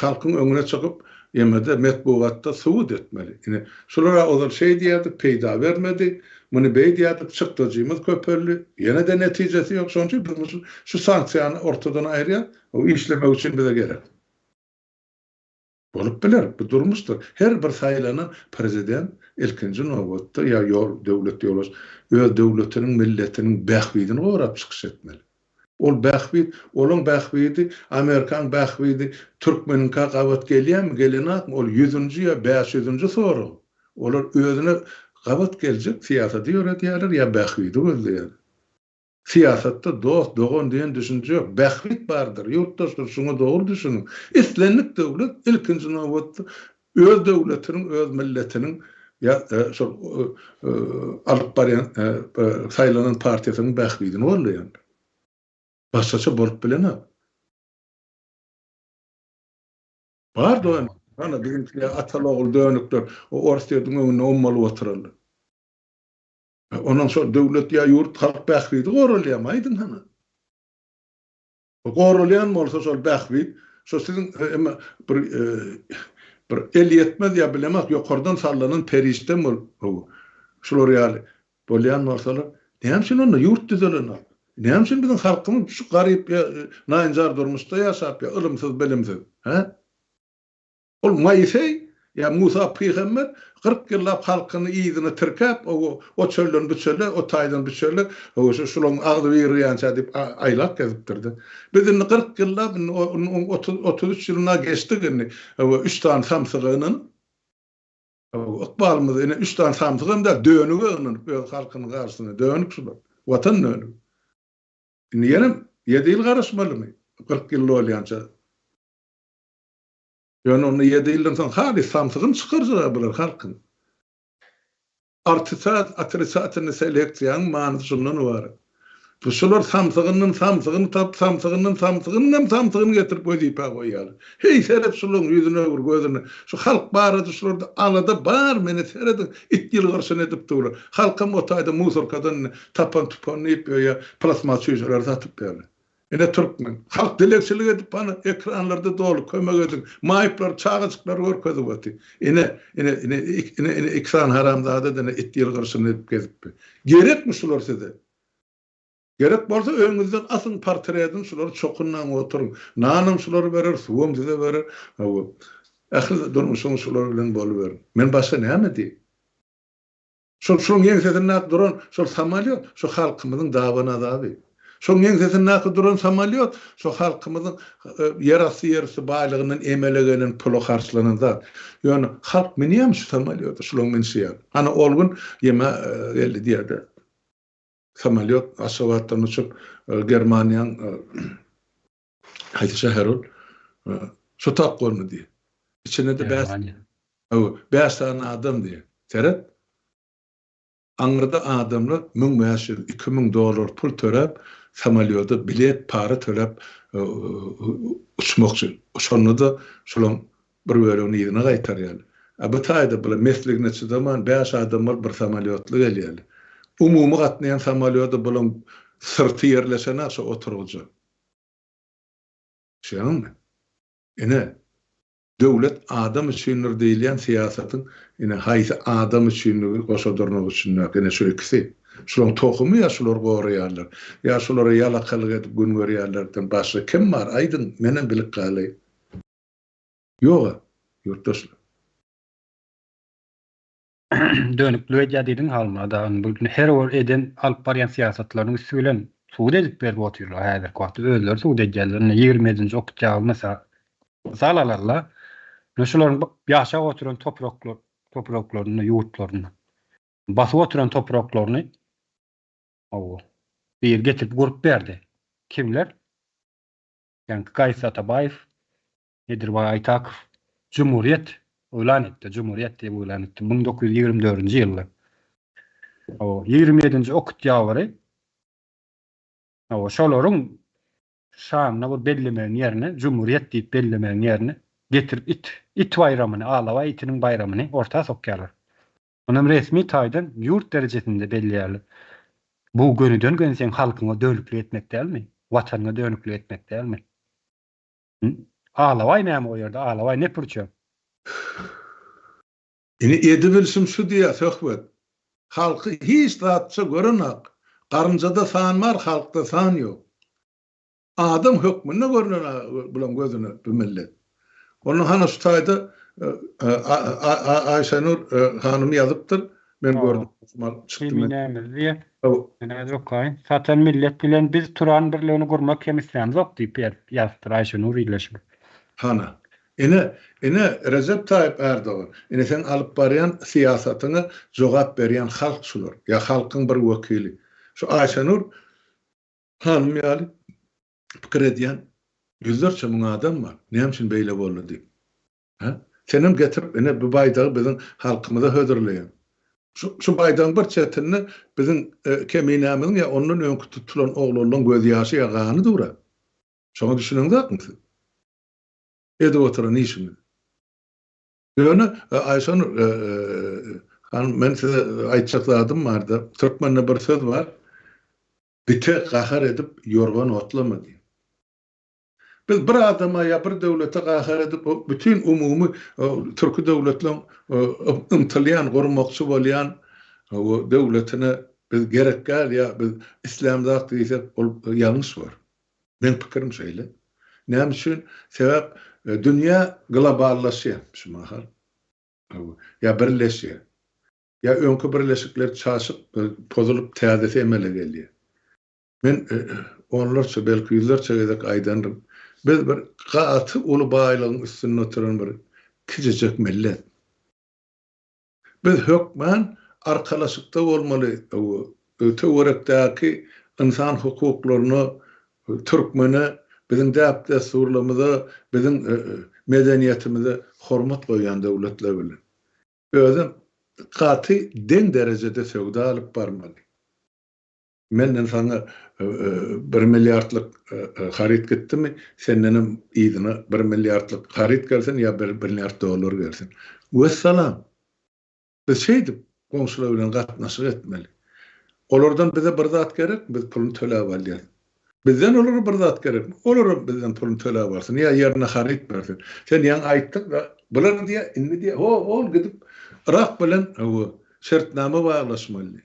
halkyň öňüne çykyp ýemede metbuatda suwud etmeli. Ine şolara ozal şey diýerdi, peýda bermedi. Bunu beýdiýatyp çykdyjymyz köpelli. Ýene de netijesi ýok. Şoň üçin biz şu sanksiýany ortadan aýrýar, o işlemek üçin bize gerek. Bolup biler, bu durmuşdur. Her bir saýlanan prezident ilkinji nowatda ýa döwlet ýolaş, öz döwletiniň, milletiniň bähwidini gorap çykyş etmeli. Ol bähwid, olaň bähwidi, Amerikan bähwidi, Türkmeniň kaqawat gelýärmi, gelenakmy, ol 100-nji ýa 500-nji soru. Olar özüne gabat geljek siýasaty ýöretýärler ýa bähwidi gözleýär. Siyasatda dost, dogan diýen düşünje ýok. Bähwit bardyr. Ýurtdaşlar şuňa dogry düşünin. Islenlik döwlet ilkinji nowatda öz döwletiniň, öz milletiniň ýa şol alyp barýan saýlanan partiýasynyň bähwidini gorlaýar. Başgaça bolup bilenä. Bar doýan, ana bizimkiler atalagul dönükler, o orstýadyň öňüne ommaly oturarlar. Ondan sonra döwlet ýa ýurt halk bähwidi goralýamaýdyň hana. O goralýan bolsa şol bähwid, şo siziň bir el ýetmez ýa bilemek ýokardan sallanan perişte bol. Şolar ýaly bolýan bolsalar, näme üçin onda ýurt düzelenär? Näme üçin biziň halkymyz şu garyp ýa naýanjar durmuşda ýaşap ýa ilmsiz bilimsiz, ha? Ol Maýsey ýa Musa Peýgamber 40 ýyllap halkyny ýygyny tirkäp, o çölden bu çöle, o taýdan bu çöle, şolaryň agdy ýerýänçä diýip aýlap gezipdirdi. Biziň 40 ýyllap 33 ýylyna geçdigini, 3 tane samsygynyň ykbalymyz ene 3 tane samsygyn da dönügini öz halkynyň garşysyna dönük şular. Watan dönük. Niýenem 7 ýyl garaşmalymy? 40 ýyl bolýança. Yani onu 7 ýyldan soň hali samsygyn çykarjak bular halkyn. Atrisatyny seleksiýanyň manysy şundan ibaret. Bu şolar samsygyny getirip öýdüp goýýar. Hey serep şolaryň ýüzüne gözüne. Şu halk barada şolary alada bar meni seredi it ýyl garşyna edip durlar. Halkym otaýda muzorkadan tapan tupan ýa plasma çöýüşler satyp berýär. Ene Türkmen. Halk dilekçilik edip bana ekranlarda dolu kömek edin. Mayıplar, çağıcıklar görkezip ötü. Ene ekran haramzada dene it ýyl garşyna edip gezip. Gerek mi şular size? Gerek bolsa öňüňizden asyn portredin şulary çokundan oturuň. Nanam şulary berer, suwum size berer. Ähli durmuşyň şular bilen boluber. Men başga näme diýip? Şol ýeňseden duran şol samalyot, şu halkymyzyň dawana daby. Şoň ýeňseden duran samalyot, şu halkymyzyň ýerasy ýersi baýlygyndan emelegenen pulu harçlananda. Ýöne halk minýem şu samalyota, şol menşiýär. Ana ol gün ýeme geldi diýerdi. Samalyot aşawatdan uçup Germaniýanyň haýsy şäherol şu tapgolmy diýip. İçine de 5 tane adam diýip. Seret Angrada adamlar 1000-2000 dolar pul törep, samalyota bilet para törep uçmak üçin. Şonu da şolaň bir bölüni ýygyna gaýtarýar. Bu taýda bu meslegine zaman 5 adamlar bir samalyotla gelýär. umumy gatnayan samolyota bulan sırtı yerlese nasıl oturulacak? Şeýle. Ine döwlet adam üçindir diýilýän siýasatyň ine haýsy adam üçinligi goşadyrnyk üçin ine şu ikisi. Şular tohumy ya şular goraýarlar. Ya şulara ýalakalyk edip gün görýärlerden başga kim bar? Aýdyn menen bilip galy. Ýok, ýurtdaşlar. Dönüklüğe jadydyn halmada bu her ol eden alyp barýan siýasatlaryň üstülen suud edip berip oturýarlar häzirki wagtda özleri suud edýärler. 20-nji okutjagy mysal alarlar. Şolaryň ýaşap oturan topraklaryny, ýurtlaryny, basyp oturan topraklaryny bir getirip gurup berdi. Kimler? Yani Gaýsy Atabaýew, Edirbay Aýtakow, Cumhuriyet ulan etdi. Cumhuriyet diýip ulan etdi 1924-nji ýylda. 27-nji okutjagary şolaryň şanyna bu bellemeň ýerine, Cumhuriyet diýip bellemeň ýerine getirip it bayramyny, Alawa itiniň bayramyny orta sokýarlar. Onuň resmi taýdan ýurt derejesinde belleýärler. Bu gönüden sen halkyňa dönükli etmek dälmi? Watanyňa dönükli etmek dälmi? Alawa näme o ýerde? Alawa ne purça? Ine edebilsim şu diýär söhbet. Halky hiç rahatça görünek. Garynjada san bar, halkda san ýok. Adam hökmüne görünen bilen gözüne bu millet. Onu hana şu taýda Ayşenur hanım ýazypdyr. Men gördüm. Näme diýe? Näme okaý. Satan millet bilen biz turan birligini gurmak hem isläm zok diýip ýazdyr Ayşenur iýleşip. Hana. Ine Recep Tayyip Erdoğan. Ine sen alyp barýan siýasatyny jogap berýän halk şular. Ya halkyň bir wekili. Şu Ayşenur hanım ýaly pikir edýän yüzlerçe müň adam bar. Näme üçin beýle boldy diýip. Ha? Senem getirip ine bu baýdagy biziň halkymyza hödürleýän. Şu baýdagyň bir çetini biziň keminämiň ya onuň öňkü tutulan oglanyň göz ýaşy ýagany dura. Şoňa düşüneňizmi? Ede oturan işimi. Ýöne Ayşenur men size aýtjakladım barda. Türkmende bir söz bar. Bite gahar edip yorgan otlama diýip. Biz bir adama ya bir döwlete gahar edip bütün umumy türkü döwletleriň ymtylýan, gurmakçy bolýan o döwletine biz gerek gel ya biz İslamdak diýsek ýalňyş bar. Men pikirim şeýle. Näme üçin? Sebäp dünýä globallaşýar şu mahal. Ya birleşýär. Ya öňkü birleşikler çaşyp pozulup täze emele gelýär. Men onlarça belki yüzlerce gedek aýdanrym. Biz bir gaty uly baýlygyň üstünde oturan bir kijejek millet. Biz hökmen arkalaşykda bolmaly. Töwerekdäki insan hukuklaryny türkmene biziň däpde surlamyda, biziň medeniýetimizde hormat goýan döwletler bilen. Özüm gaty den derejede söwda alyp barmaly. Menden sana 1 milyardlyk harit gitdimi? Sendenim ýygyna 1 milyardlyk harit gelsin ya 1 milyard dolar gelsin. Vesselam. Biz şeýdip goňşular bilen gatnaşyk etmeli. Olardan bize bir zat gerek, biz pulunu töläp alýar. Bizden olara bir zat gerek. Olara bizden pulunu töläp alsyn. Ya yerine harit bersin. Sen ýa aýtdyk da bular diýe, indi diýe, ol gidip Irak bilen şertname baglaşmaly.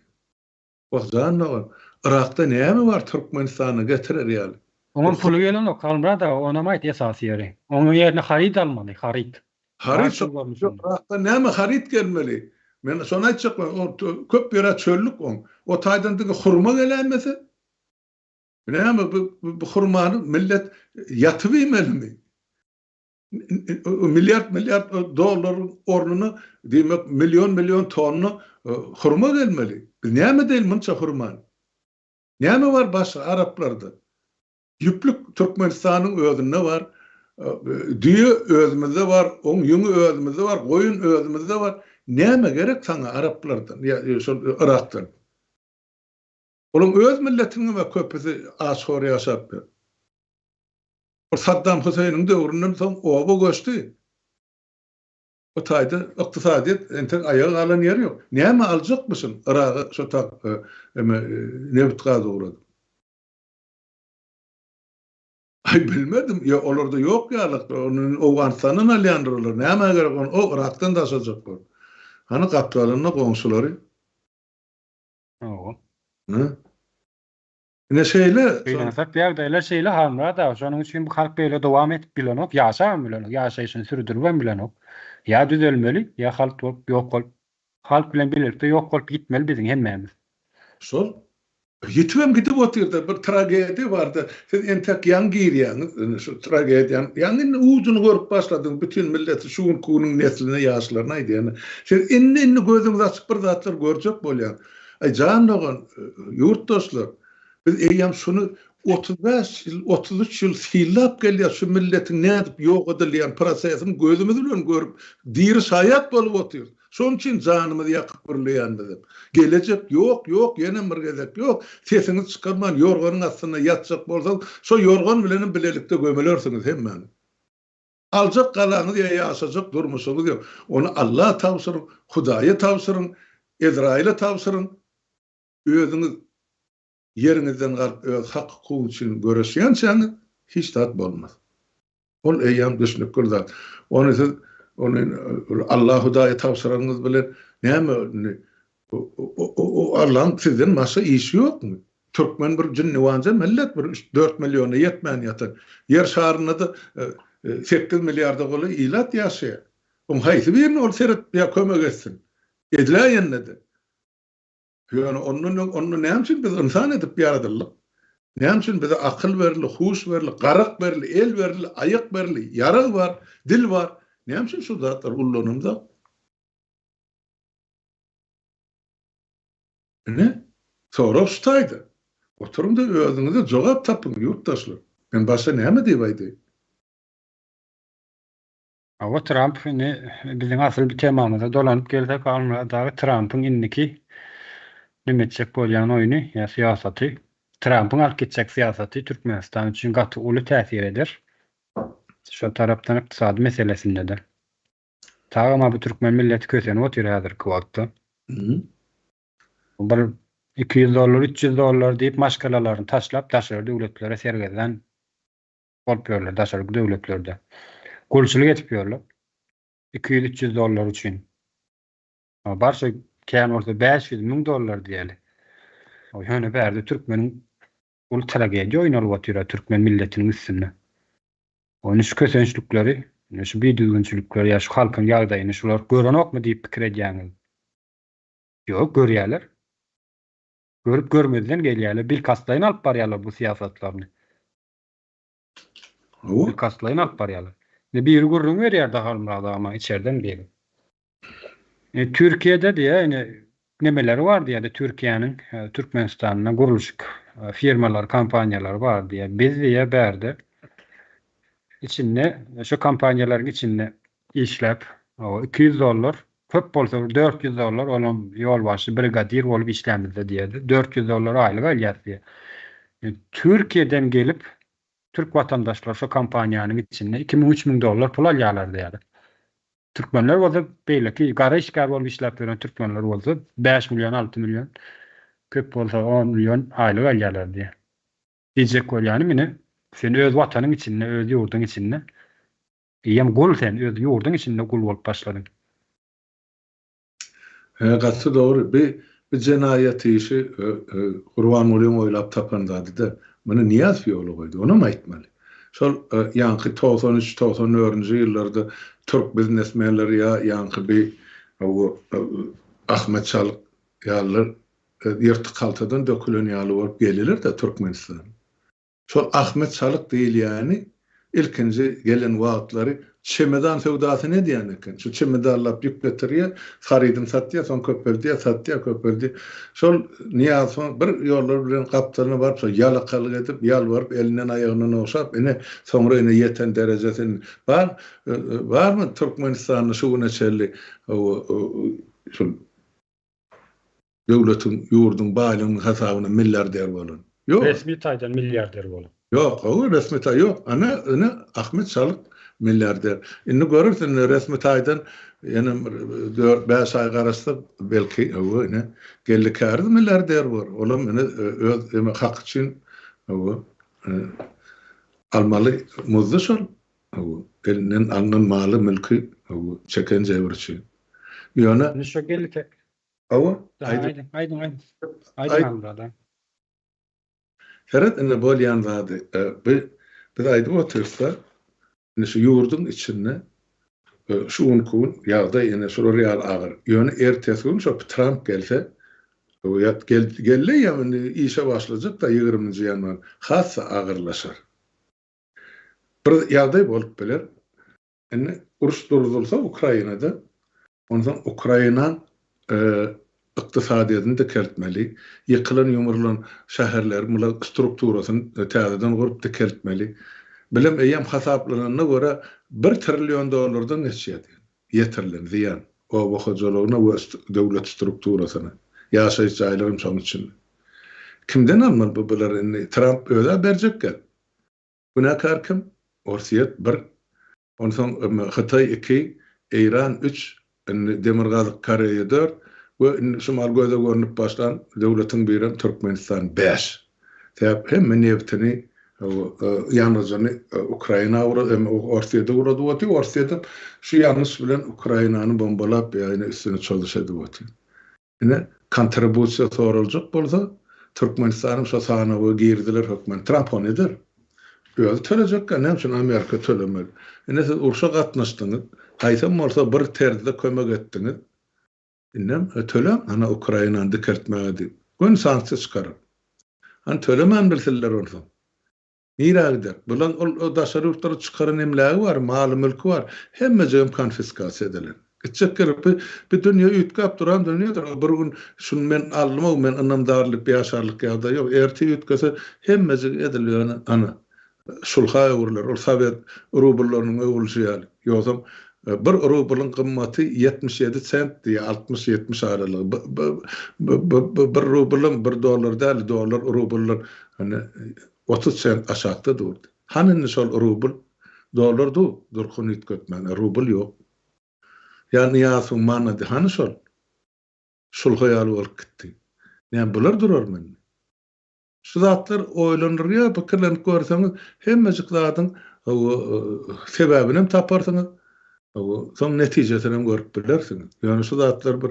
Wagtdan Irak'ta näme bar Türkmenistany getirer ýaly. Onuň pulu gelen ok, almada ona maýt esasy ýeri. Onuň ýerine harit almaly, harit. Harit Irak'ta näme harit gelmeli? Men şonu aýtjak, o köp ýere çöllük on. O taýdandygy hurma gelenmese? Näme bu hurmany millet ýatyp ýemelimi? Milyard dolar ornuny diýmek milyon tonu hurma gelmeli. Biz näme diýil munça hurma? Näme bar başga Araplarda? Ýüplük Türkmenistanyň özünde bar, düýe özümizde bar, oň ýüňi özümizde bar, goýun özümizde bar. Näme gerek sana Araplardan ýa şol Irakdan? Olaň öz milletiniň we köpüsi aşgor ýaşap. Saddam Hüseyniň döwründen soň oba göçdi. O taýda ykdysadyýet entek ayağa alan ýeri ýok. Näme aljak mısın? Iraga şu tak nebit gazy urady. Ay bilmedim. Ya olarda ýok ýalyk. Onun Awganystanyň alýandyrylar. Näme gerek onu o Irakdan da aşajak bol. Hany gapdalyny goňsulary. O. Hı? Ne şeýle? Beýleňsek ýagdaýlar şeýle halmara da. Şonuň üçin bu halk beýle dowam edip bilenok, ýaşam bilenok, ýaşaýyşyny sürdürben bilenok. Ya düzelmeli, ya halk ýok bolup, halk bilen birlikde ýok bolup gitmeli biziň hemmämiz. Sol. Gitmem gidip otyrda bir tragedi bardy. Siz entek ýan girýäňiz, şu tragediýany, ýani ujuny görüp başladyň bütün milleti şuň kunyň nesline ýaşlaryna aýdýany. Siz inni gözüňiz açyp bir zatlar görjek bolýan. Ay janlygan ýurtdaşlar, biz eýýam şunu 35 ýyl, 33 ýyl hilap gelýär şu milletiň nädip ýok edilýän prosesin gözümüz bilen görüp diri şaýat bolup otyrdy. Şoň üçin janymyzy ýakyp birleýändim. Gelecek ýok, ýene bir gezek ýok. Sesiňiz çykarman ýorganyň astyna ýatjak bolsaň, şo ýorgan bilen bilelikde gömelersiňiz hemmäni. Aljak galaňyz ýaşajak durmuşyňyz ýok. Onu Allah tawsyryň, Hudaýa tawsyryň, Ezrail'e tawsyryň. Özüňiz yerinizden galyp öz hak hukuky üçin göreşýänçäňiz hiç tat bolmaz. Ol eýýam düşünüp gurdat. Onu siz Allah Hudaýa tawsyryňyz bilen näme o Allah'ın sizden masa işi ýokmy? Türkmen bir jinniwanja millet bir 4 milyona yetmän ýatar. Yer şaryna da 8 milyarda goly ilat ýaşaýar. Haýsy birini ol seret ýa kömek etsin. Edilýände. Yani onun näme üçin biz insan edip ýaradylyk? Näme üçin bize akyl berildi, huş berildi, garak berildi, el berildi, aýak berildi, ýarag bar, dil bar. Näme üçin şu zatlar ullanymda? Ne? Sorap şutaýdy. Oturumda özüňize jogap tapyň ýurtdaşlar. Men başga näme diýip aýdy? Awa Trump biziň asyl bir temamyza dolanyp gelsek almadagy Trump'yň inniki nimetjek bolýan oýuny ýa siýasaty, Trump'yň alyp geçjek siýasaty Türkmenistan üçin gaty uly täsir eder. Şu tarapdan ykdysady meselesinde de. Taýama bu Türkmen milleti kösenip otyr häzirki wagtda. Bir $200, $300 diýip maşgalalaryny taşlap daşary döwletlere sergeden bolýarlar, daşary döwletlerde. Gulçylyk etip ýörler. $200-300 üçin. Barşa kän bolsa $500,000 diýeli. O ýöne bärde Türkmeniň ul tragediýa oýnalyp otyr Türkmen milletiniň üstünde. Onu şu kösençlikleri, şu biýdügünçilikleri ýa şu halkyň ýagdaýyny şular görenokmy diýip pikir edýäňiz. Ýok, görýärler. Görüp görmezden gelýärler. Bil kaslaýyn alyp barýarlar bu siýasatlaryny. Bil kaslaýyn alyp barýarlar. Ne bir gurrun berýär da halmada ama içeriden biri. Türkiye'de diye nemeleri var diye de Türkiye'nin Türkmenistan'ına guruluşuk firmalar, kampanyalar var diye biz diye berde içinde şu kampanyaların içinde işlep o $200 köp bolsa $400 olan yolbaşı brigadir olup işlemizde diye de $400 aylık alýar diye. Türkiye'den gelip Türk vatandaşlar şu kampanyanın içinde $2,000-3,000 pul alýarlar diýär. Türkmenler bolsa beýleki gara işgär bolup işläp beren türkmenler bolsa 5 milyon 6 milyon köp bolsa 10 milyon aylyk alýarlar diýär. Diýjek bolýany mene sen öz watanyň içinde, öz ýurduň içinde ýem gol sen öz ýurduň içinde gol bolup başladyň. Gatty dogry. Bir jenaýat işi Gurban Mollaň oýlap tapandady-da. Mana niýat ýoly goýdy. Onu aýtmaly. Şol ýanky 93-94-nji ýyllarda Türk biznesmenleri ýanky bir Ahmet Çalık ýalyr ýerti kaltadan dökülen ýaly bolup gelirler de Türkmenistana. Şol Ahmet Çalık diýilýäni ilkinji gelen wagtlary çemedan fewdasy ne diýen eken. Şu çemedanlap ýük getirýär, xarydyny satýar, soň köpeldiýär, satýar, köpeldi. Şol niýat bir ýollar bilen gapdalyna baryp, şol ýalakalyk edip, ýalbaryp, elinden aýagynan oşap, soňra ýeten derejesini barmy Türkmenistanyň şu neçeli şol döwletiň ýurduň baýlygynyň hasabyna milliarder bolan. Ýok, resmi taýdan milliarder bolan. Yok, o resmi taý yok. Ana Ahmet Çalık milyarder. Inni görürsen resmi taýdan ýene 4-5 ay garasda belki o ine gellikärdi milyarder bar. Olam ine öz hak üçin o almaly muzdy şol. O elinden alınan maly mülki o çeken jebirçi. Ýöne Ne şu gelike. o Aydın albrada. Heret ine bolýan zady. Bir aýdy otursa şu ýurdun içinde şu unkun ýagda ene şu real agyr. Ýöne ertesi gün şu Trump gelse o gelle ýa işe başlajak da 20-nji ýanwar hassa agyrlaşar. Bir ýagdaý bolup geler. Ene uruş durdurulsa Ukrainada ondan Ukraina iqtisadiýatyny dikeltmeli, ýykylan ýumurlan şäherler mula strukturasyny täzeden gurup dikeltmeli. Bilim eýem hasaplanyna görä $1 trillion geçýär. Ýetirlen ziýan. O wagtjylygyna we döwlet strukturasyna. Ýaşaýyş jaýlarym şoň üçin. Kimden almaly bu bilerini? Trump öýle berjekler. Günäkär kim? Orsiýet 1. Ondan Hytaý 2, Iran 3, Demirgazyk Koreýa 4 we şumal göze görünüp başlan döwletiň biri Türkmenistan 5. Täp hemme nebtini ýalnızca Ukraina ortaýda urady boty, ortaýda şu ýalnız bilen Ukrainany bombalap ýa-ni üstüne çalışady boty. Ine kontribusiýa soraljak bolsa Türkmenistanyň şu sanawy girdiler hökmen Trump onedir. Öýle tölecek näme üçin Amerika tölemeli. Ine siz urşa gatnaşdyňyz, haýsam bolsa bir terde kömek etdiňiz. Innem tölem ana Ukrainany dikertmäge. Gün sanksiýa çykarar. Han tölemän bilseler olsa. Niragder. Bulan o daşarıwtary çykaran emlägi bar, maly mülki bar. Hemme konfiskasiýa edilen. Geçekler bir dünýä ütkap duran dünýädir. Bir gün şunu men almam, men anamdarlyk, ýaşarlyk ýa-da ýok. Erti ütkese hemme edilýär ana. Sulha öwürler, ol Sowet rubllarynyň öwülşýäli. Ýogsam bir rublyň gymmaty 77 sent diýe 60-70 aralygy. Bir rublyň $1 däl, dollar rublyň hani 30 sent aşağıda durdu. Hanın şol rubl dolar durkun itkötmän rubl ýok. Yani ýasyn manady hanı şol. Sulha ýaly bolup gitdi. Näme bular durar men. Şu zatlar oýlanýar, pikirlenip görseňiz hemmejiklaryň sebäbini taparsyňyz. Soň netijesini görüp bilersiňiz. Ýani şu zatlar bir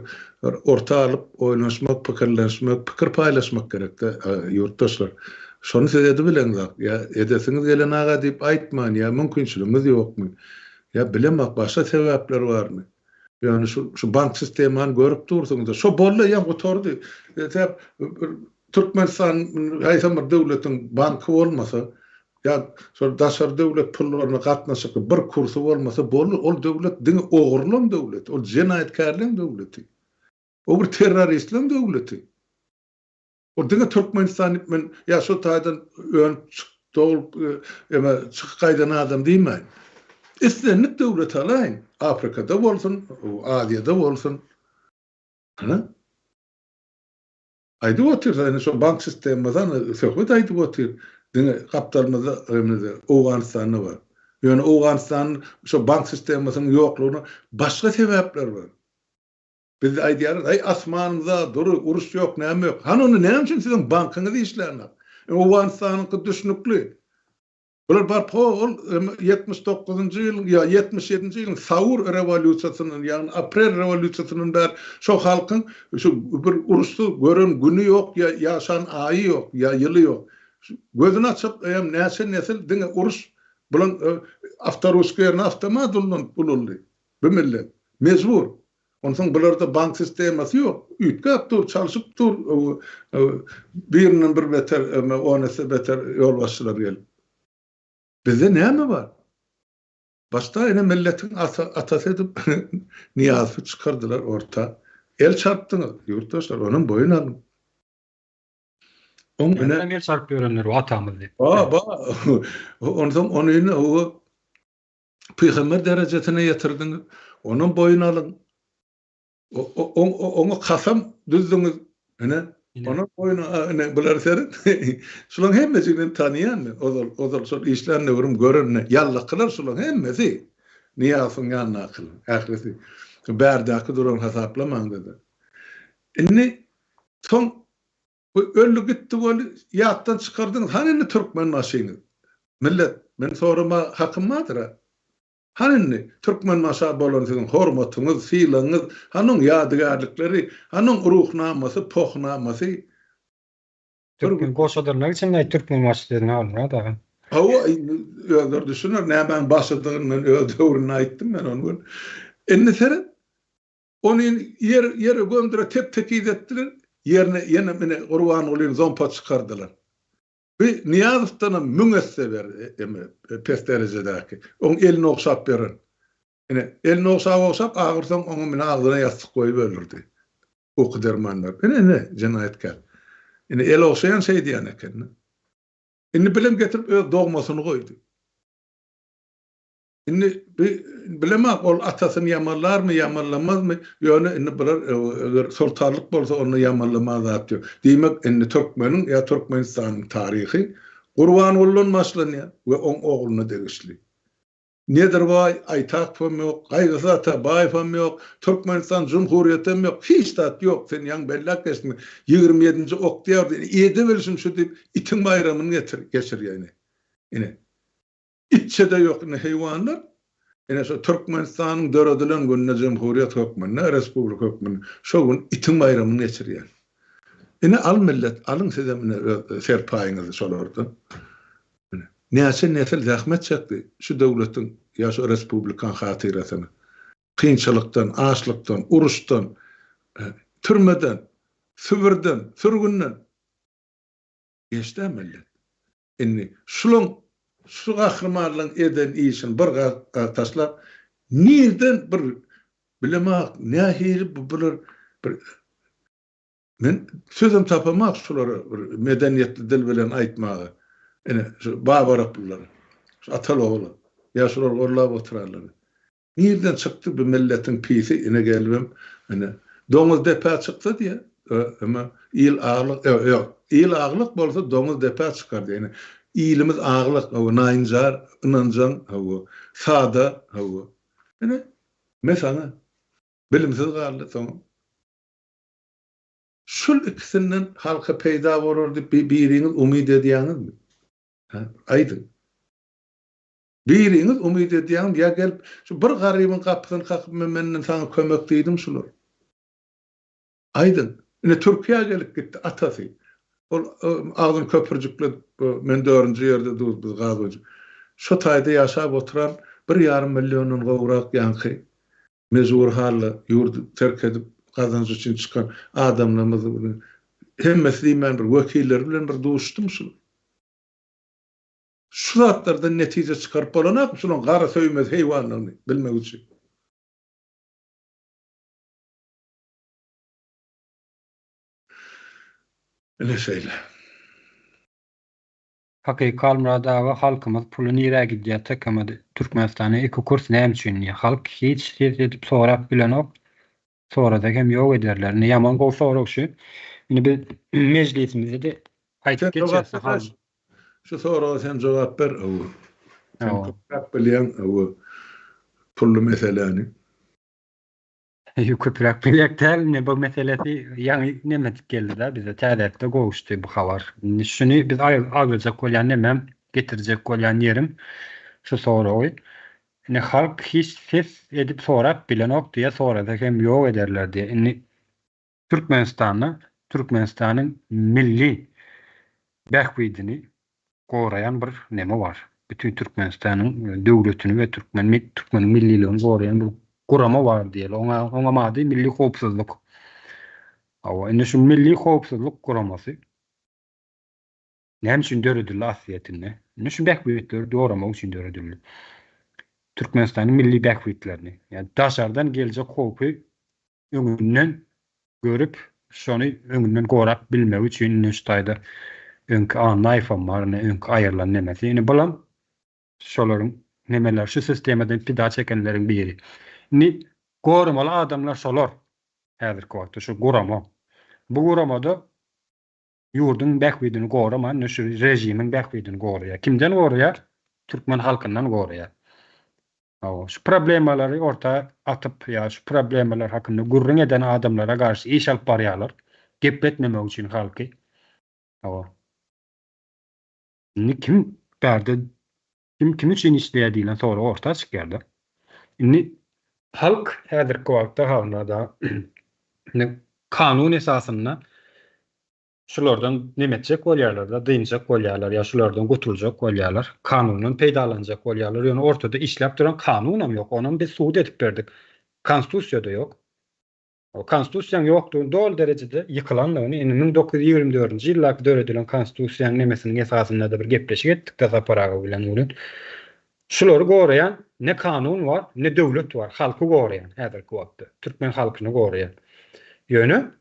orta alyp oýlanşmak, pikirlenşmek, pikir paýlaşmak gerekde ýurtdaşlar. Şonu siz edip bileňiz. Ya edesiňiz gelen aga diýip aýtman, ya mümkinçiligimiz ýokmy? Ya bilemek başga sebäpler barmy? Ýani şu bank sistemini görüp dursaňyz, şo bolla ýa gotordy. Türkmenistan haýsam bir döwletiň banky bolmasa, ya şol daşar döwlet pullaryny gatnaşyk bir kursy bolmasa, ol döwlet diňe ogurlan döwlet, ol jenaýetkärliň döwleti. O bir terroristliň döwleti. O diňe Türkmenistan men ya şu taýdan ön dolup çykaýdan adam diýmeň. Islenip döwlet alaýyn. Afrikada bolsun, Aziýada bolsun. Ana? Aýdy otur, şu bank sistemimizden söhbet aýdy otur. Diňe kaptalmada Awganistany bar. Ýöne Awganistan şu bank sistemimiziň ýoklugyny başga sebäpler bar. Biz aýdýar, asmanymyzda durup uruş ýok, näme ýok. Han onu näme üçin siziň bankyňyz işlärler? Awganistanyň düşnükli. Bular bar 79-njy ýyl ýa 77-nji ýylyň Saur rewolýusiýasynyň ýa-ni Aprel rewolýusiýasynyň ber şo halkyň şu bir uruşdy gören güni ýok ýa ýaşan aýy ýok ýa ýyly ýok. Gözüni açyp näsil diňe uruş bulan avtoruskýerine avtomat bulundy. Bu millet mezbur. Ondan bularda bank sistemasi ýok. Ütkap dur, çalyşyp dur. Birinin bir beter, onesi beter ýol başçylar gelip. Bizde näme bar? Başta ene milletin atasy edip niýazy çykardylar orta. El çarpdyňyz, ýurtdaşlar, onun boyun alın. Ondan el çarpy görenler o atamyz diýip. Ondan onu Peygamber derejetine ýetirdiňiz. Onun boyun alın. Onu kasam düzdüňiz. Ene Onun oyunu ne bular serin. Şulan hemmesini tanıyan mı? Odal sol işlerini vurum görünne. Yalla kılar şulan hemmesi. Niyasın yanına kılın. Ahireti. Berdaki durum hesaplaman dedi. Inni son öllü gitti böyle yattan çıkardınız. Hani Türkmen maşini? Millet men soruma hakkım vardır ha. Hani Türkmen maşa bolan sizin hormatınız, fiiliniz, hanın yadigarlıkları, hanın ruhnaması, pohnaması. Türkmen goşadırlar için Türkmen maçlarını alır da. Hava öder düşünür. Ne ben başladığını öldüğünü aittim ben onu. Enne seren onun yere gömdüre tek ettiler. Yerine yine beni Kurban olayım zompa çıkardılar. Bir Niyazov'tan müngesse verdi pes derecedeki. Onun elini oksap verin. Yani elini oksap ağırsan onun mine ağzına yastık koyup ölürdü. O kıdırmanlar. Ne cinayetkar. Yani el oksayan şey diyen eken. Inni bilim getirip doğmasını koydu. Inni bilemek ol atasını yamarlar mı yamarlamaz mı? Yani inni bilir sultanlık bolsa onu yamarlamaz atıyor. Demek inni Türkmenin ya Türkmenistan'ın tarihi Kurban olun maslanıyor ve on oğlunu degişli. Nedir vay aytak fam yok, kaygısı ata bay fam yok, Türkmenistan Cumhuriyetim yok, hiç tat yok. Sen yan bellak kesme 27. oktyabr iyide bilsin şu deyip itin bayramını geçir yani. Yine iççede yok ne hayvanlar. Yine şu Türkmenistan'ın döredilen gününe Cumhuriyet hükmüne, Respublik hükmüne şu gün itin bayramını geçir yani. Yine al millet, alın sizemine serpayınızı şolardı. Nesil zahmet çekti şu devletin ya şu Respublikan hatiratını. Kıyınçılıktan, açlıktan, uruştan, türmeden, süvürden, sürgünden geçti millet. Inni şu kahramanlığın eden iyisini bir taşlap nereden bir bilemek ne hili bir men sözüm tapamak şuları medeniyetli dil bilen aytmağı. Yani şu Babaraklıları, şu Ataloğlu, yaşlılar orlap oturarlar. Nereden çıktı bu milletin pisi? Yine gelmem. Hani domuz depa çıktı diye. Ama il ağırlık yok. İl ağırlık bolsa domuz depa çıkardı. Yani ilimiz ağırlık. O naincar, inancan, o sağda, o. Yani mesela bilimsiz kaldı tamam. Şul ikisinden halka peyda olurdu biriniz umid ediyorsunuz mu? Aydın. Biriniz umid ediyorsunuz ya gel şu bir garibin kapısını kakıp menden sana kömekteydim şular. Aydın. Yine Türkiye gelip gitti atası. Ağzın köpürcükle men 4. yerde dur biz gazıcı. Şu tayda yaşap oturan 1,5 milyonun gowrak yankı mezur halı yurdu terk edip kazancı için çıkan adamlarımızı hem mesleğimen bir vekiller bilen bir dostum şu. Şu zatlardan netice çıkarıp olanak şunun gara söymez hayvanlarını bilmek için. Ne şeyler. Hakykal murada we halkymyz pulunu ýere gidýär takamady. Türkmenistana iki kurs näme üçin? Halk hiç edip sorap bilenok. Sonra da hem ýok ederler. Ne ýaman gowy sorag şu. Ine bir meclisimizde de aýtyp geçerse hal. Şu soraga sen jogap ber. Sen Ýa. köprak bilýän pullu meseleni. Köprak bilekler ne bu meselesi yani ne geldi bize tədette goşdy bu habar. Şunu biz ayrıca kolyan nemem getirecek kolyan yerim şu soruyu. Ne halk hiç ses edip sorap bilenok diye sonra da hem ýok ederler diye. Türkmenistan'ın milli behwidini gorayan bir neme var. Bütün Türkmenistan'ın döwletini ve Türkmen milliliğini gorayan bir kurama var diye. Ona mady milli howpsuzlyk. Awa indi şu milli howpsuzlyk kuramasy näme üçin döredildi asliyetinde? Ne şu behwitleri doğramak üçin döredildi. Türkmenistan'ın milli behwitlerini, yani daşardan gelecek howpy öňünden görüp şonu öňünden gorap bilmek üçin näştaýda öňkü naýfam bar, öňkü aýyrlan nemesi. Ýani bulam şolaryň nemeler şu sistemadan pida çekenleriň biri. Ni goramaly adamlar şolar. Häzirki wagtda şu gorama. Bu goramada Yurdun bähwidini gorama, şu rejimin bähwidini goraya. Kimden goraya? Türkmen halkından goraya. Şu problemleri ortaya atıp ya şu problemler hakkında gurrun eden adamlara karşı iş alıp barýarlar. Gepletmemek için halky. Ni kim berdi? Kim için işleýärdilen sonra ortaya çykýardy. Inni halk häzirki wagtda halnada kanun esasında şulardan nimetjek bolýarlar da, dynjak bolýarlar, ya şulardan gutulacak bolýarlar, kanunun peýdalanjak bolýarlar. Ýöne ortada işläp duran kanunam ýok. Onuň biz suwd edip berdik. Konstitusiýada ýok. O konstitusiýaň ýokdugyny dol derejede ýykylanlygyny 1924-nji ýyllarda döredilen konstitusiýanyň nemesiniň esasynda da bir gepleşik etdik da zaparaga bilen ulan. Şulary goraýan ne kanun bar, ne döwlet bar. Halky goraýan häzirki wagtda. Türkmen halkyny goraýan. Ýöne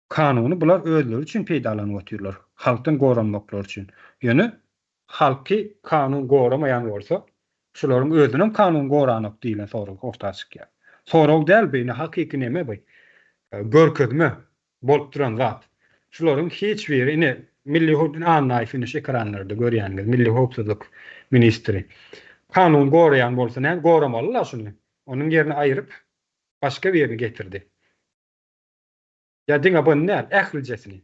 kanuny bular özleri üçin peýdalanyp oturýarlar. Halkdan goranmaklar üçin. Ýöne halky kanun goramayan bolsa, şularyň özünem kanun goranyp diýilen soragy ortaya çykýar. Sorag däl beýne hakyky neme bu? Görkezme bolup duran zat. Şularyň hiç birini Milli Hukuk Anayşyny ekranlarda görýänler. Milli Hukuk Ministri. Kanun gorayan bolsa näme goramalylar şunu. Onuň ýerine aýryp başga bir ýerine getirdi. Ya diňe bu näme? Ählijesini.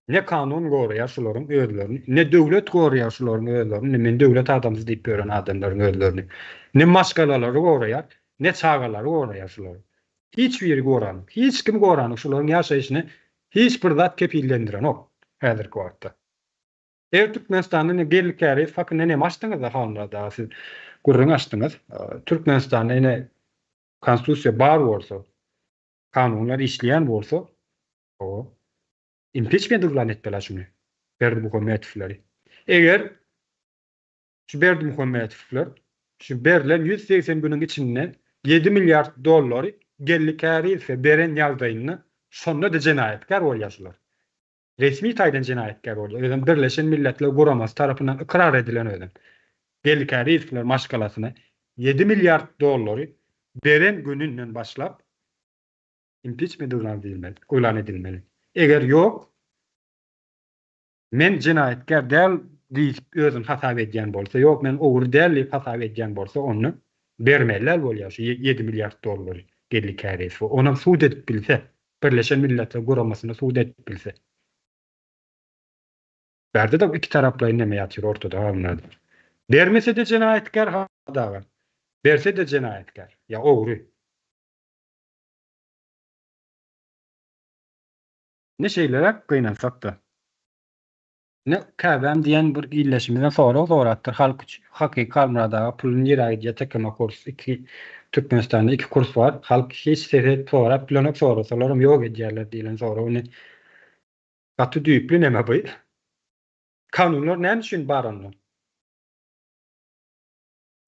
Ne kanun goraýar şularyň özlerini, ne döwlet goraýar şularyň özlerini, ne men döwlet adamyz diýip gören adamlaryň özlerini. Ne maşgalary goraýar, ne çağalary goraýar şulary. Hiç biri goranok, hiç kim goranok şularyň ýaşaýyşyny hiç bir zat kepillendiren ok häzirki wagtda. Türkmenistanyň gellikleri fakyn näme açdyňyz da hallarda siz gurrun açdyňyz. Türkmenistanyň ene konstitusiýa bar bolsa, kanunlar işleýän bolsa, o impeachment ulan etdiler şunu. Berdimuhamedovleri. Eger şu Berdimuhamedovler şu berilen 180 günün içinden 7 milyar dollary gellikleri ise beren ýagdaýyny sonda da jenayetkar bolýarlar. Resmi taýdan jenayetkar bolýar. Özüm Birleşen Milletler Guramasy tarapyndan ikrar edilen ödem. Gellikleri ise maşgalasyna 7 milyar dollary beren gününden başlap impeachment ulan edilmeli. Eger ýok, men jenayetkar däl diýip özüm hata edýän bolsa, ýok men ogry däl diýip hata edýän bolsa, onu bermeler bolýar şu 7 milyar dollary gellikleri. Ona suwd edip bilse, Birleşen Milletler Guramasyna suwd edip bilse. Berde de iki taraply näme ýatyr ortada halnada. Bermese de jenayetkar hadaga. Berse de jenayetkar. Ya ogry. Ne şeylere gynansak da. Ne käbem diýen bir illeşimizden soratdyr halk üçin. Hakyky kalmada pulun ýerine tekeme kurs 2 Türkmenistanda 2 kurs bar. Halk hiç sehet sorat bilenek sorasalarym ýok edýärler diýilen sora ony gaty düýpli näme bu? Kanunlar näme üçin baranlar?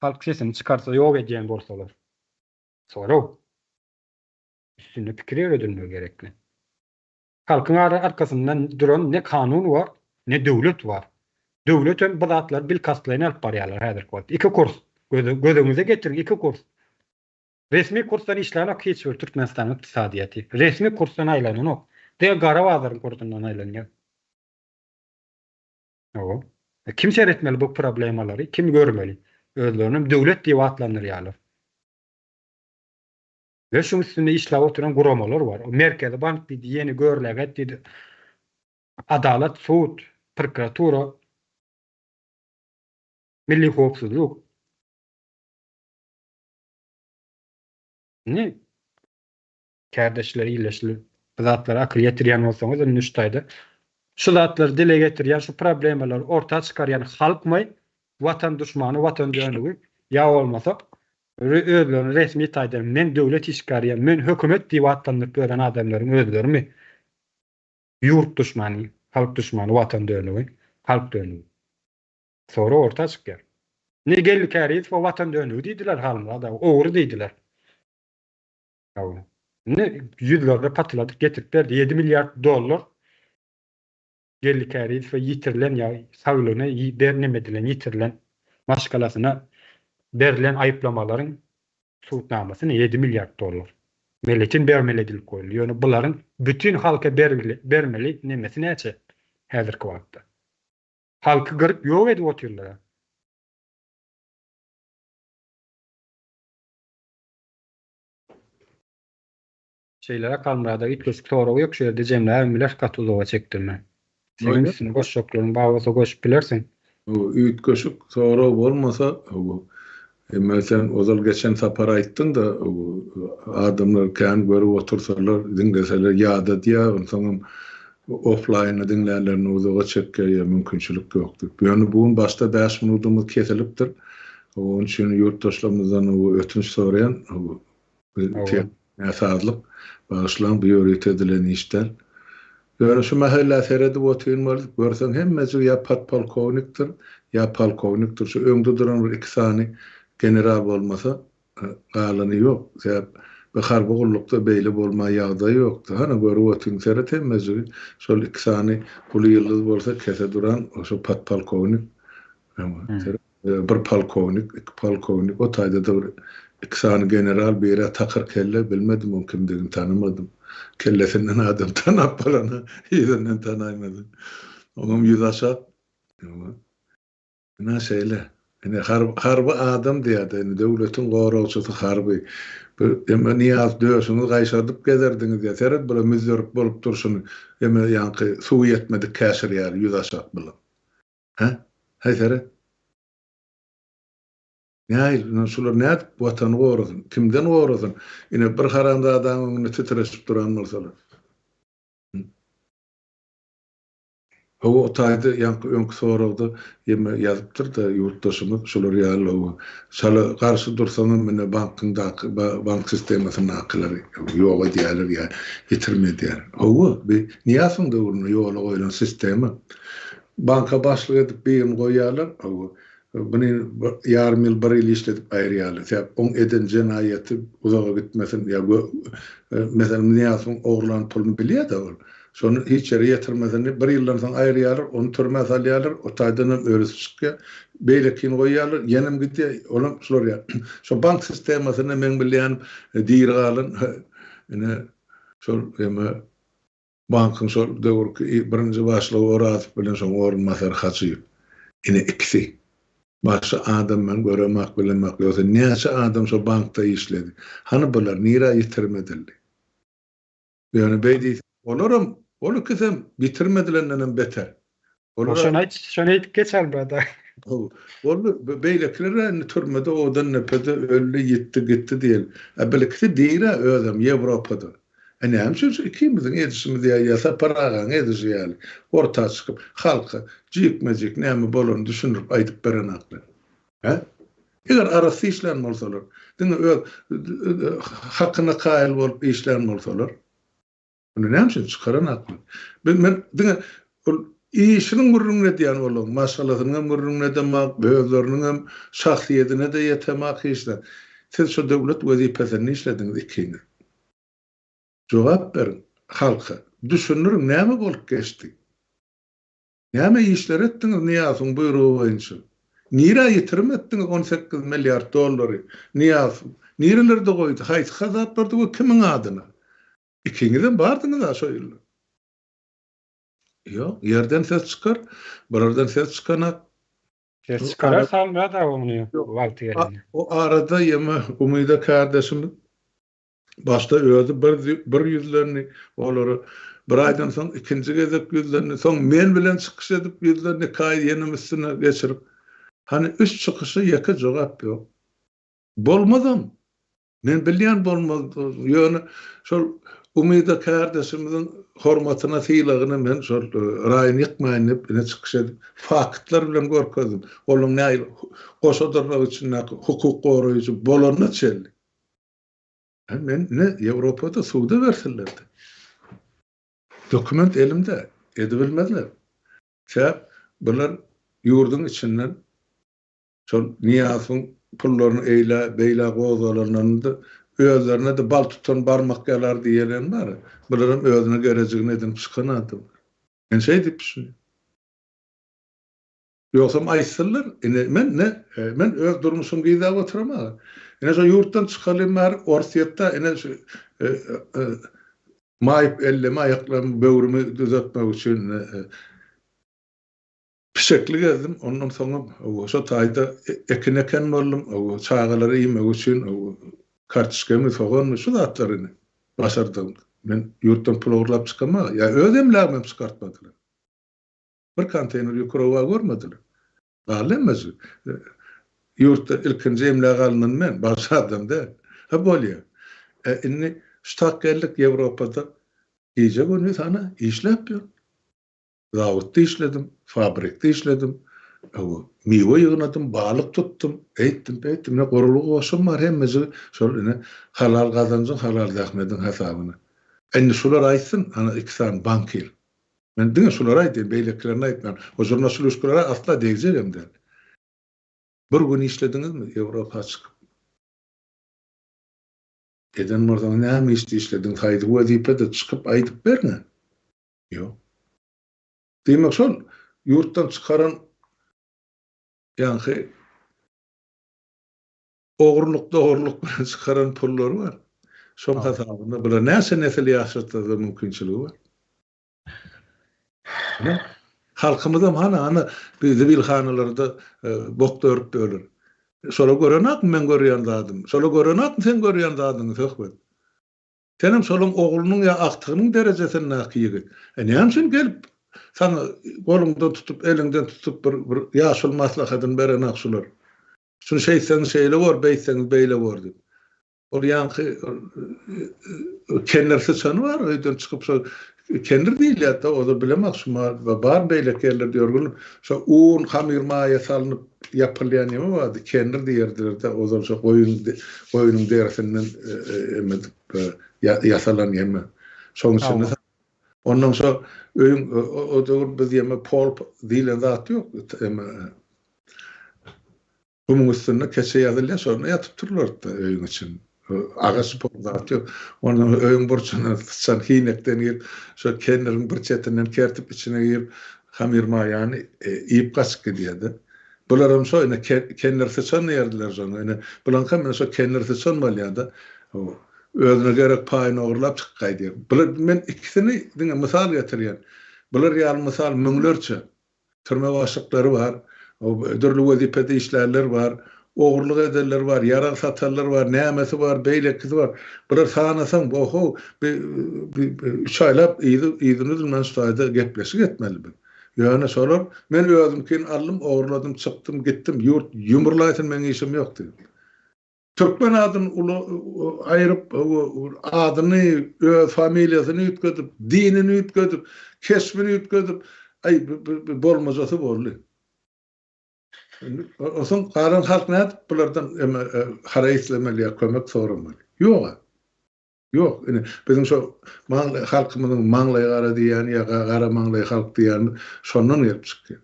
Halk sesini çykarsa ýok edýän bolsalar. Sora üstünde pikir ýöredilmegi gerekli. Halkyň arkasyndan duran ne kanun var, ne döwlet var. Döwlet hem bu zatlar bil kastlaryny alyp barýarlar häzirki wagt. 2 kurs. Gözüňize getirin 2 kurs. Resmi kurslar işlänek hiç bir Türkmenistanyň ykdysadyýaty. Resmi kursdan aýlanok. De gara wazaryň kursundan aýlanýar. O. Kim seretmeli bu problemleri? Kim görmeli? Özlerinin döwlet diýip atlanyrýarlar. Ve şunun üstünde işläp oturan guramalar var. O Merkezi Bank diýdi, ýeni görleget diýdi. Adalet, suud, prokuratura, milli hukukçuluk. Ne? Kardeşleri iyileşli zatlara akıl yetirýän bolsaňyz nüştaýda. Şu zatlary dile getirýän şu problemleri ortaya çykarýan halkmy watan düşmany, watan dönügi ýa bolmasa özlerini resmi taýdan men döwlet işgärýän, men hökümet diýip atlanýar gören adamlaryň özlerimi ýurt düşmany, halk düşmany, watan dönügi, halk dönügi. Sonra ortaya çykýar. Ne gellikleri bu watan dönügi diýdiler halmada, ogry diýdiler. Ne ýüzlerle patladyk getirip berdi 7 milyar dollar gellikleri we ýitirilen ýa saglygyny bernemedilen ýitirilen maşgalasyna berilen aýyplamalaryň suwtnamasyny 7 milyar dollar. Milletin bermeli edilip goýulýar. Ýöne bularyň bütün halka bermeli nemesi näçe? häzirki wagtda. Halky gyryp ýok edip oturýarlar. Şeylere kalmada itkeşik soragy ýok, şu ýerde jemler biler gatulyga çekdirme. Senin üstüne goşşoklaryň bagasa goşup bilersiň. O ütköşük sonra bolmasa o mesela ozal geçen sapar aýtdyň da adamlar kän görüp otursalar dinleseler ýada diýär soňam offline dinleýärlerini uzaga çekýär mümkinçilik ýokdur. Ýöne bugün başda 5 minutumuz kesilipdir. Onun üçin ýurtdaşlarymyzdan ötünç soraýan sazlyk başlan bu ýöret edilen işler. Ýöne şu mahalla seredip oturýanlar görseň hemmesi ýa polkovnikdir, ýa polkovnikdir. Şu öňde duran bir iki sany general bolmasa galany ýok. Sebäp bu harby gullukda beýle bolmaý ýagdaý ýokdur. Hana görüp oturýan seret hemmesi şol iki sany pul ýyldız bolsa kese duran şu polkovnik. Bir polkovnik, iki polkovnik o taýda da iki sany general bire takır kelle bilmedim o kimdigini tanımadım. Kellesinden adam tanap balana ýerinden tanaýmadım. Oňam ýüz aşak. Ne şeyle. Yani harby adam diýär, yani döwletiň goragçysy harby. Emme niýaz döşüňiz gaýşadyp gezerdiňiz diýär. Seret bir müzörük bolup durşuny, emme ýanky suw ýetmedi käşir ýaly ýüz aşak bilen. Ha? Hay seret. Näil, şular näde watany gorasyn, kimden gorasyn? Ine bir haranda adamyny titresip duran bolsalar. O taýda ýanky öňkü soragda ýeme ýazypdyr da ýurtdaşymyz şular ýaly o şala garşy dursaň mene bankyňdaky bank sistemasyny nakyllary ýok edýärler ýa ýetirmediler. O niýasyň döwrüne ýola goýulan sistema banka başlyk edip beýim goýýarlar. Bunu yarım yıl bir yıl işledip ayrıyalı. On eden cenayeti uzağa gitmesin. Ya bu mesela niyasın oğlan pulunu biliyor da olur. Sonra hiç yere yetirmezini bir yıldan sonra ayrıyalar, onu türme salyalar, o taydanın öğresi çıkıyor. Beylekin koyuyorlar, yenim gidiyor, oğlum şular ya. Şu bank sistemasını men bilen dir alın. Yani şu bankın şu döwürki birinci başlygy Oraz bilen soň orun masar haçyp. Ine ikisi. Başka adam men göremek bilemek ýoksa näçe adam şu bankda işledi. Hani bular nira ýetirmediler. Yani beýdi olaram onu kesem bitirmedilerinden beter. Şonu aýtyp geçer bada. Onu beýlekleri türmede odan nepede öldü gitti diýil. Belki diýre özüm Ýewropada. Hemşe ikimizin edişimiz ýa paragan ediş ýaly. Orta çykyp halka jikmejik näme bolany düşünüp aýdyp beren akly. Eger arasy işler bolsalar, diňe hakyna kaýyl bolup işler bolsalar, bunu näme çykaran akly. Men diňe işiniň mürrüňe diýen bolan, maşalahynyň mürrüňe demek, böwleriniň hem şahsiýetine de ýetemek işler. Siz şu döwlet wezipesini işlediňiz ikiniz. Cevap verin halka. Düşünürüm näme bolup geçti? Näme işler etdiňiz niýasyň buyrugy boýunça? Nira ýetirmeddiňiz 18 milyar dollary? Niýasy nirelerde goýdy? Haýsy hazaplardy bu kimiň adyna? İkiňizden bardyňyz aşo ýyl. Ýok, ýerden ses çykar, birerden ses çykana. Ses çykarar salmada dawamly. Wagty geldi. O arada ýeme Umyda kardeşim başta özü bir yüzlerini olary bir aýdan soň ikinji gezek yüzlerini soň men bilen çykyş edip yüzlerini kaý ýenim üstüne geçirip hani üç çykyşy ýeke jogap ýok. Bolmadym. Men bilýän bolmady. Ýöne şol Umyda kardeşimiziň hormatyna syýlagyny men şol raýyn ýykmaýyn diýip ine çykyş edip faktlar bilen görkezdim. Olum näil goşadyrmak üçin hukuk goraýjy bolanyna çeldi. Men ne Ýewropada suwda bersillerdi. Dokument elimde, edebilmediler. Bular ýurduň içinden şol niýasyň pullaryny beýle gozalaryny da özlerine de bal tutan barmak ýalar diýelen bar. Bularym özüne gerecegini edip çykan adam. Men şey diýip düşünýär. Ýoksam aýsyrlar, men öz durmuşymy gyzap oturamam. Ene şu yurtdan çıkalım orsiyetta ene şu mayıp elleme ayaklarımı böwrümi düzeltmek için Pişekli gezdim. Ondan sonra o tayda ekineken boldum. O çağaları iyime üçün o kartuşkemi soğanmı şu zatlarını başardım. Men yurttan pul uğurlap çıkama. Ya ödem lağmem çıkartmadılar. Bir konteyner yukarıva görmediler. Bağlanmaz. Yurtta ilkinci emlak alınan men başardım da. Ha bolya. Inni ştakkellik Avrupa'da iyice günü sana işlep yok. Zavutta işledim, fabrikte işledim. Miwe yığnadım, balık tuttum, ettim. Ne koruluk olsun var hemmesi şol halal kazancın, halal dähmedin hesabını. Enni şular aýtsyn, ana ikisän bankir. Men diňe şular aýtdy, beýleklerini aýtmam. O jurna şulara asla degjerim de. Bir gün işlediňizmi Ýewropa çykyp? Eden mordan näme işlediň? Haýdy wezipede çykyp aýdyp berme. Ýok. Demek şol yurtdan çıkaran yani oğurluk bilen çıkaran pullar var. Şol hasabında bular näse nesil ýaşatda mümkinçiligi var. Halkymyza mana bizi bilhanalarda bok dörüp ölür. Şola görenak men görýän zadym. Şola görenak sen görýän zadyň söhbet. Senem şolum oğlunyň ýa aktygynyň derejesine näki. Näme üçin gelip sana golundan tutup, elinden tutup bir ýaşul maslahatyny beren akşular. Şunu şeysen şeyle var, beýseniz beýle var diýip. Ol ýanky kennersi çany var, öýden çykyp şo kenner diýil ýa-da o da bilemek şuma bar beýlekerler diýorgun. Şo un hamirmaýa salynyp ýapylýan ýeme bardy, kenner diýerdiler de o da şo goýunyň derisinden emedip ýasalan ýeme. Şoňsyny ondan sonra öýün o da biz ýeme pol diýilen zat ýok. Bunun üstüne keçe ýazylýar, sonra ýatyp turlardy öýün için. Ağaç pol zat ýok. Ondan öýün burçuna tutsan hinekden gelip, şo kennerin bir çetinden kertip içine girip, hamirmaýany iýip gaçyp gidýärdi. Bularam şo kenner seçen ýerdiler şonu. Bulan hem şo kenner seçen bolýardy. Özüne gerek paýyny ogurlap çykýardy. Bular men ikisini diňe mysal getirýän. Bular ýaly mysal müňlerçe türme başlyklary bar, ödürlü wezipede işlerler var, ogurluk edenler var, yarar satarlar var, nämesi var, beýlekisi var. Bular sanasaň boho şaýlap ýygyny bilmän şaýda gepleşik etmeli. Ýöne sorar, men özümkin alym, ogurladym, çykdym, gitdim, ýurt ýumurlaýsyn men işim ýok diýip. Türkmen adyny aýryp adyny, öz familiýasyny ýitgedip, dinini ýitgedip, kesbini ýitgedip, bolmazasy boldy. Oson garan halk näde bulardan haraýslemeli, kömek soramaly. Ýok. Ýok, bizim şo halkymyzyň maňlaý gara diýen ýa gara maňlaý halk diýen şondan gelip çykýar.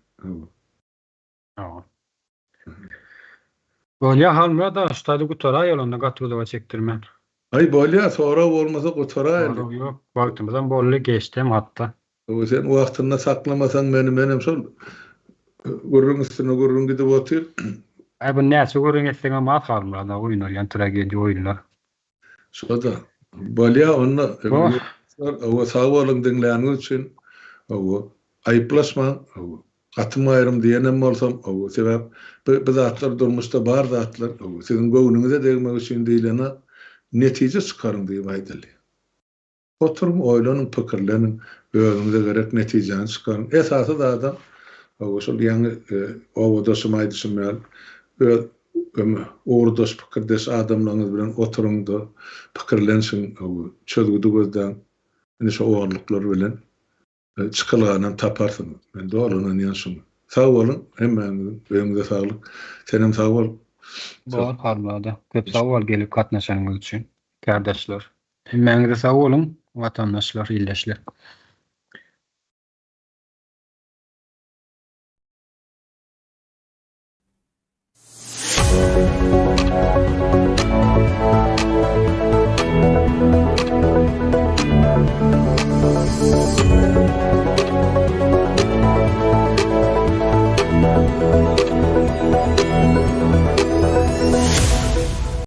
Bolýa halmya da ştaýdy gutara ýolunda gatrylyga çekdirmen. Bolýa sonra bolmasa gutara ýok, wagtymyzdan bolly geçdim hatda. O sen wagtyna saklamasan menem şol gurrun üstüne gurrun gidip otyr. Bu näçe gurrun etdiňe mat halmylarda oýnalýan tragediýa oýunlar. Şoda bolýa onda o sawalyn diňläni üçin o aýplaşma Atma ayrım diyenem bolsam, o sebep bu zatlar durmuşda bar zatlar, o sizin göwnüňize degmek üçin diýilene netije çykaryn diýip aýdyldy. Oturup oýlanyp pikirleniň, özüňize gerek netijeni çykaryn. Esasy da adam o şol ýaňy owadaşym aýdysym ordaş pikirdeş adamlaryňyz bilen oturuňda pikirlenşiň, çözgüdi gözden, şo oňluklar bilen çykylganan taparsın. Men doğrulan ýaşym. Sag bolun, hemmäňiz öňüňize saglyk. Senem sag bol. Bol harmada. Köp sag bol gelip gatnaşanyňyz üçin. Kardeşler. Hemmäňize sag bolun, watandaşlar, illeşler.